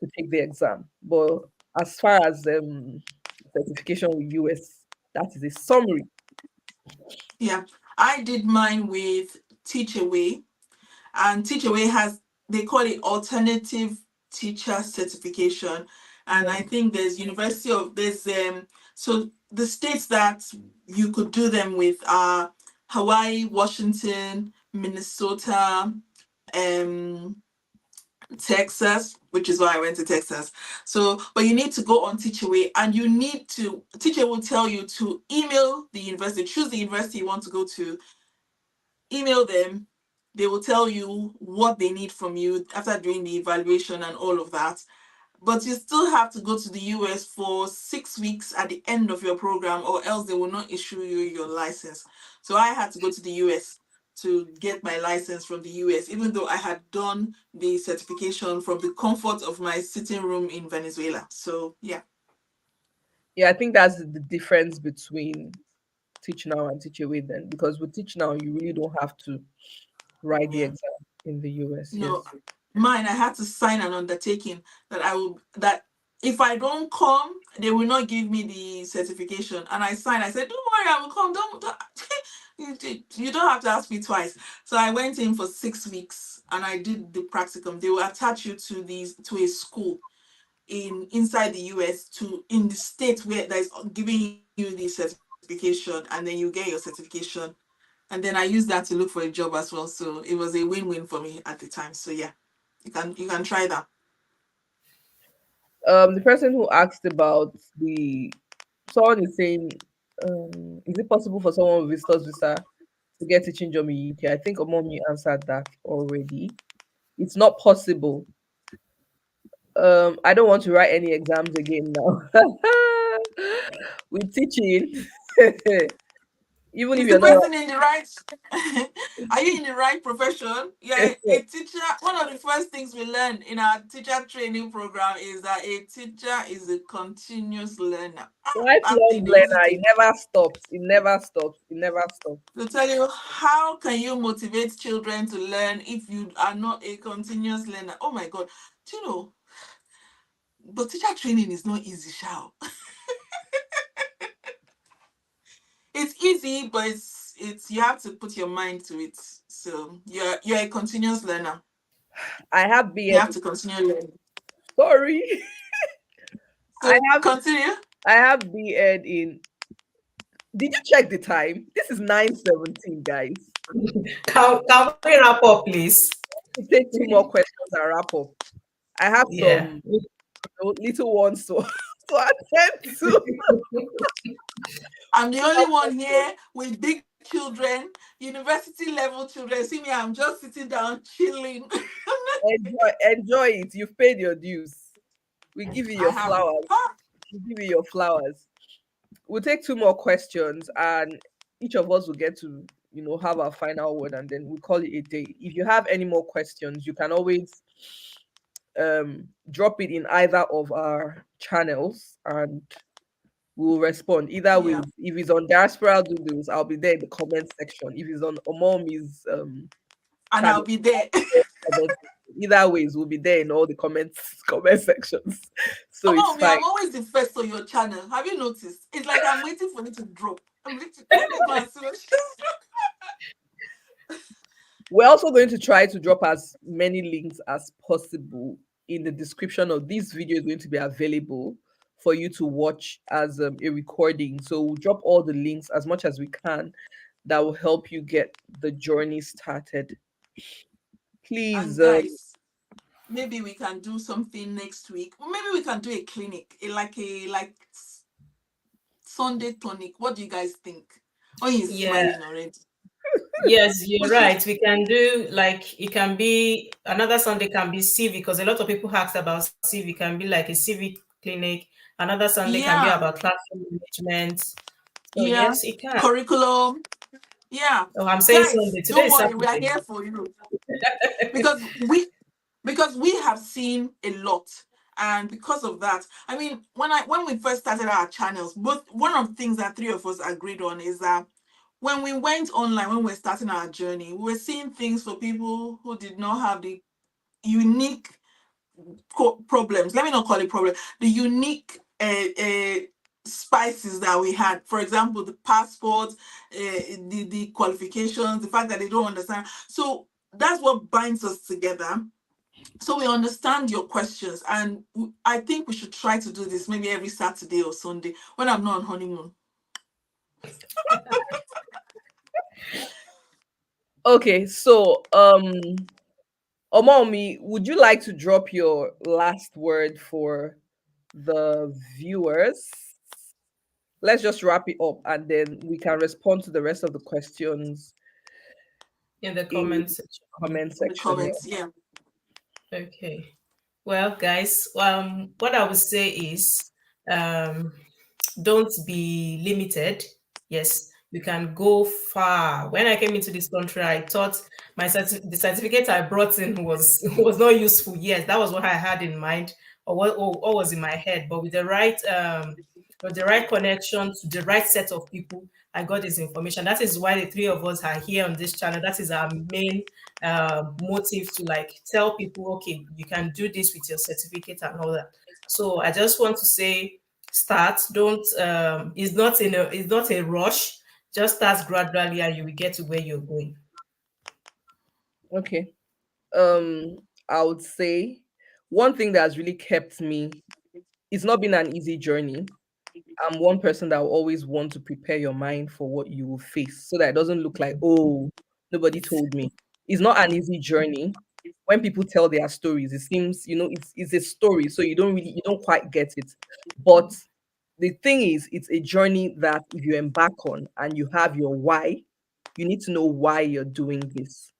to take the exam. But as far as certification with US, that is a summary.
Yeah, I did mine with Teach Away, and Teach Away has they call it alternative teacher certification. And I think there's so the states that you could do them with are Hawaii, Washington, Minnesota, Texas, which is why I went to Texas. So, but you need to go on Teachaway, and Teacher will tell you to email the university, choose the university you want to go to, email them. They will tell you what they need from you after doing the evaluation and all of that. But you still have to go to the US for 6 weeks at the end of your program, or else they will not issue you your license. So I had to go to the US to get my license from the US, even though I had done the certification from the comfort of my sitting room in Venezuela. So yeah.
Yeah, I think that's the difference between Teach Now and Teach Away then, because with Teach Now, you really don't have to write the
Yeah.
exam in the US.
No,
Yes.
mine, I had to sign an undertaking that if I don't come, they will not give me the certification. And I signed, I said, don't worry, I will come. Don't you don't have to ask me twice. So I went in for 6 weeks and I did the practicum. They will attach you to a school inside the US in the state where that is giving you the certification, and then you get your certification. And then I used that to look for a job as well. So it was a win-win for me at the time. So yeah, you can try that.
The person who asked about someone is saying, is it possible for someone with visitor's visa to get teaching job in UK? I think Omomi answered that already. It's not possible. I don't want to write any exams again now. With teaching, even if
Is the
you're not
person in the right? Are you in the right profession? Yeah, a teacher. One of the first things we learn in our teacher training program is that a teacher is a continuous learner. That
lifelong
thing they use
learner,
it
it never stops. It never stops. It never stops.
to tell you how can you motivate children to learn if you are not a continuous learner. Oh my God, do you know? But teacher training is not easy, shall. It's easy, but it's you have to put your mind to it. So you're a continuous learner.
I have
You
BEd.
have to continue learning.
Sorry, I
So
have
continue.
I have BEd in. Did you check the time? This is 9:17, guys.
Can we wrap up, please?
We take two more questions and wrap up. I have
Yeah.
some little ones to to attend to.
I'm the only one here with big children, university level children. See me, I'm just sitting down chilling.
Enjoy it. You've paid your dues. We give you
I
your
haven't.
flowers. We give you your flowers. We'll take two more questions, and each of us will get to have our final word, and then we'll call it a day. If you have any more questions, you can always drop it in either of our channels, and we'll respond either way.
Yeah.
If it's on Diaspora Doodles, I'll be there in the comment section. If it's on Omomi's
And I'll
channel,
be there.
either ways, we'll be there in all the comment sections. So it's
Oh, me,
fine.
I'm always the first on your channel. Have you noticed? It's like I'm waiting for it to drop. I'm waiting. Let me go and see what she's
We're also going to try to drop as many links as possible in the description of this video. Is going to be available for you to watch as a recording. So we'll drop all the links as much as we can that will help you get the journey started. Please,
And guys, maybe we can do something next week. Maybe we can do a clinic, like Sunday tonic. What do you guys think? Oh, he's
Yeah.
smiling already.
Yes, you're right. We can do like it can be another Sunday can be CV because a lot of people asked about CV. Can be like a CV clinic. Another Sunday can be
Yeah.
about classroom management. So
Yeah.
yes, it can.
Curriculum. Yeah.
Oh, I'm saying
Guys,
Sunday. Today
don't
is
worry, we are
Saturday.
here for you. because we have seen a lot. And because of that, I mean, when we first started our channels, one of the things that three of us agreed on is that when we went online, when we were starting our journey, we were seeing things for people who did not have the unique problems. Let me not call it problem. The unique spices that we had. For example, the passport, the qualifications, the fact that they don't understand. So that's what binds us together. So we understand your questions, and I think we should try to do this maybe every Saturday or Sunday when I'm not on honeymoon.
Okay, so Omomi, would you like to drop your last word for the viewers? Let's just wrap it up and then we can respond to the rest of the questions
In the
in
comment section.
comment
In the
section.
comments, yeah.
Okay. Well, guys, what I would say is um, don't be limited. Yes, you can go far. When I came into this country, I thought the certificate I brought in was was not useful. Yes, that was what I had in mind, or was in my head. But with the right connection to the right set of people, I got this information. That is why the three of us are here on this channel. That is our main motive to like tell people, okay, you can do this with your certificate and all that. So I just want to say, start. Don't. It's not a rush. Just start gradually, and you will get to where you're going.
Okay. I would say one thing that has really kept me, it's not been an easy journey. I'm one person that will always want to prepare your mind for what you will face so that it doesn't look like, oh, nobody told me. It's not an easy journey. When people tell their stories, it seems, it's a story, so you don't quite get it. But the thing is, it's a journey that if you embark on and you have your why, you need to know why you're doing this.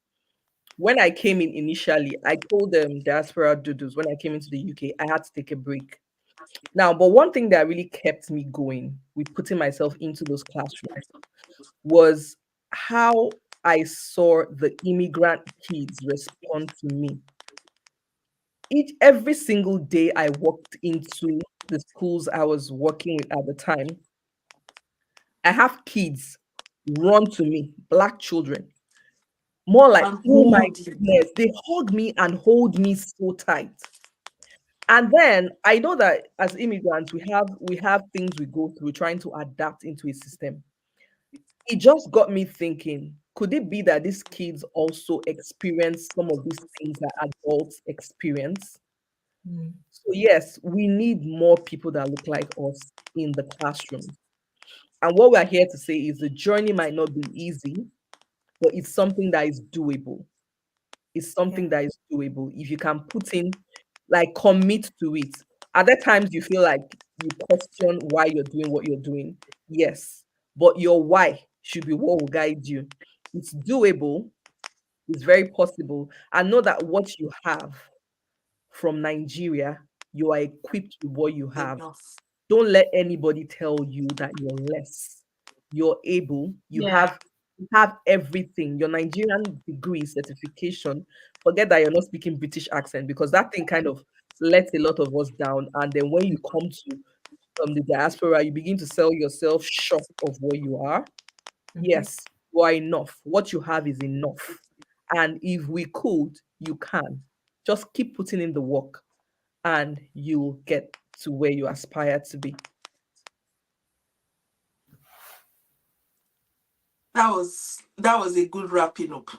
When I came in initially, I told them Diaspora Doodles when I came into the UK, I had to take a break. Now, but one thing that really kept me going with putting myself into those classrooms was how I saw the immigrant kids respond to me. Every single day I walked into the schools I was working with at the time, I have kids run to me, black children, more like,
And
oh my
hold you.
goodness, they hug me and hold me so tight. And then I know that as immigrants, we have things we go through trying to adapt into a system. It just got me thinking, could it be that these kids also experience some of these things that adults experience?
Mm.
So yes, we need more people that look like us in the classroom. And what we're here to say is the journey might not be easy, but it's something that is doable. Is
Yeah.
something that is doable if you can put in, like, commit to it. Are there times you feel like you question why you're doing what you're doing? Yes, but your why should be what will guide you. It's doable, it's very possible, and know that what you have from Nigeria, you are equipped with what you have.
Enough.
Don't let anybody tell you that you're less. You're able,
Yeah.
you have everything. Your Nigerian degree certification. Forget that you're not speaking British accent because that thing kind of lets a lot of us down. And then when you come to the diaspora, you begin to sell yourself short of what you are.
Mhm.
Yes, you are enough. What you have is enough. And if we could, you can. Just keep putting in the work and you'll get to where you aspire to be.
That was a good wrapping up.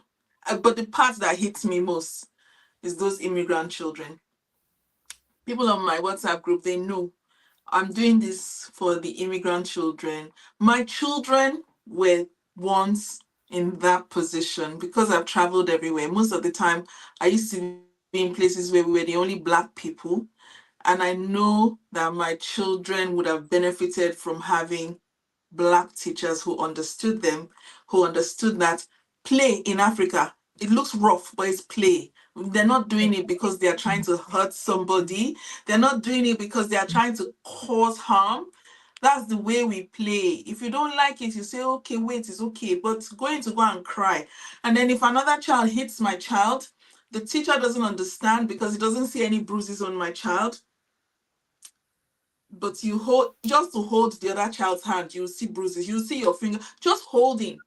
But the part that hits me most is those immigrant children. People on my WhatsApp group, they know I'm doing this for the immigrant children. My children were once in that position because I've traveled everywhere. Most of the time, I used to be in places where we were the only Black people. And I know that my children would have benefited from having Black teachers who understood them, who understood that play in Africa, it looks rough, but it's play. They're not doing it because they are trying to hurt somebody. They're not doing it because they are trying to cause harm. That's the way we play. If you don't like it, you say, okay, wait, it's okay. But going to go and cry. And then if another child hits my child, the teacher doesn't understand because he doesn't see any bruises on my child, but you hold, just to hold the other child's hand, you see bruises, you see your finger just holding.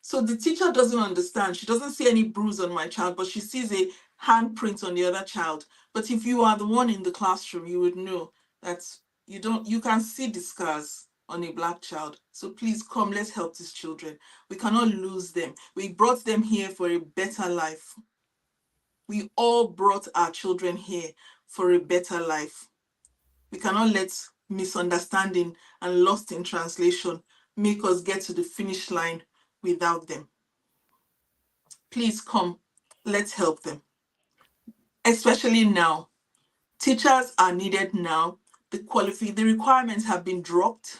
So the teacher doesn't understand. She doesn't see any bruise on my child, but she sees a handprint on the other child. But if you are the one in the classroom, you would know that you can see the scars on a Black child. So please come, let's help these children. We cannot lose them. We brought them here for a better life. We all brought our children here for a better life. We cannot let misunderstanding and lost in translation make us get to the finish line without them. Please come, let's help them. Especially now. Teachers are needed now. The requirements have been dropped.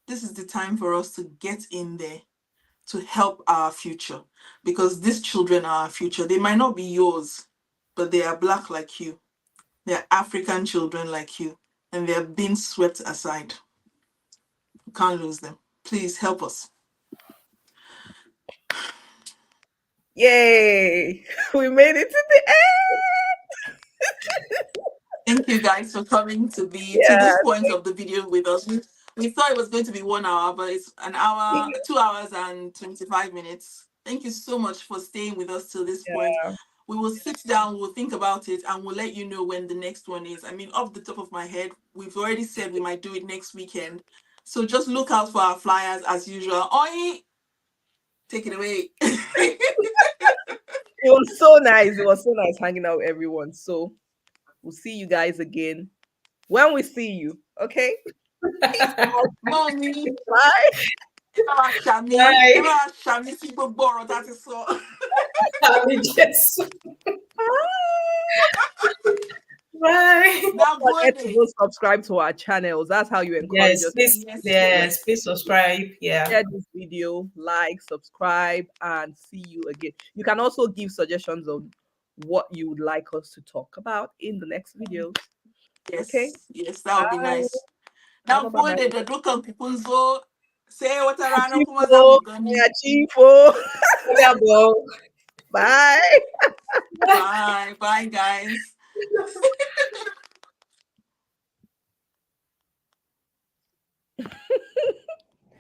This is the time for us to get in there to help our future, because these children are our future. They might not be yours, but they are Black like you. They're African children like you, and they're being swept aside. You can't lose them. Please help us.
Yay! We made it to the
Thank you guys for coming to this point of the video with us. We thought it was going to be 1 hour, but it's 2 hours and 25 minutes. Thank you so much for staying with us till this point. We will sit down, we'll think about it, and we'll let you know when the next one is. I mean, off the top of my head, we've already said we might do it next weekend. So just look out for our flyers as usual. Oi! Take it away.
It was so nice. It was so nice hanging out with everyone. So we'll see you guys again when we see you. Okay?
Mommy.
Bye.
Bye.
Don't forget to go subscribe to our channels. That's how you encourage us.
Please subscribe.
Share this video, like, subscribe, and see you again. You can also give suggestions on what you would like us to talk about in the next video.
Yes,
okay?
Yes, that would be nice. Now, for the local people, say what around
Bye.
Bye, guys.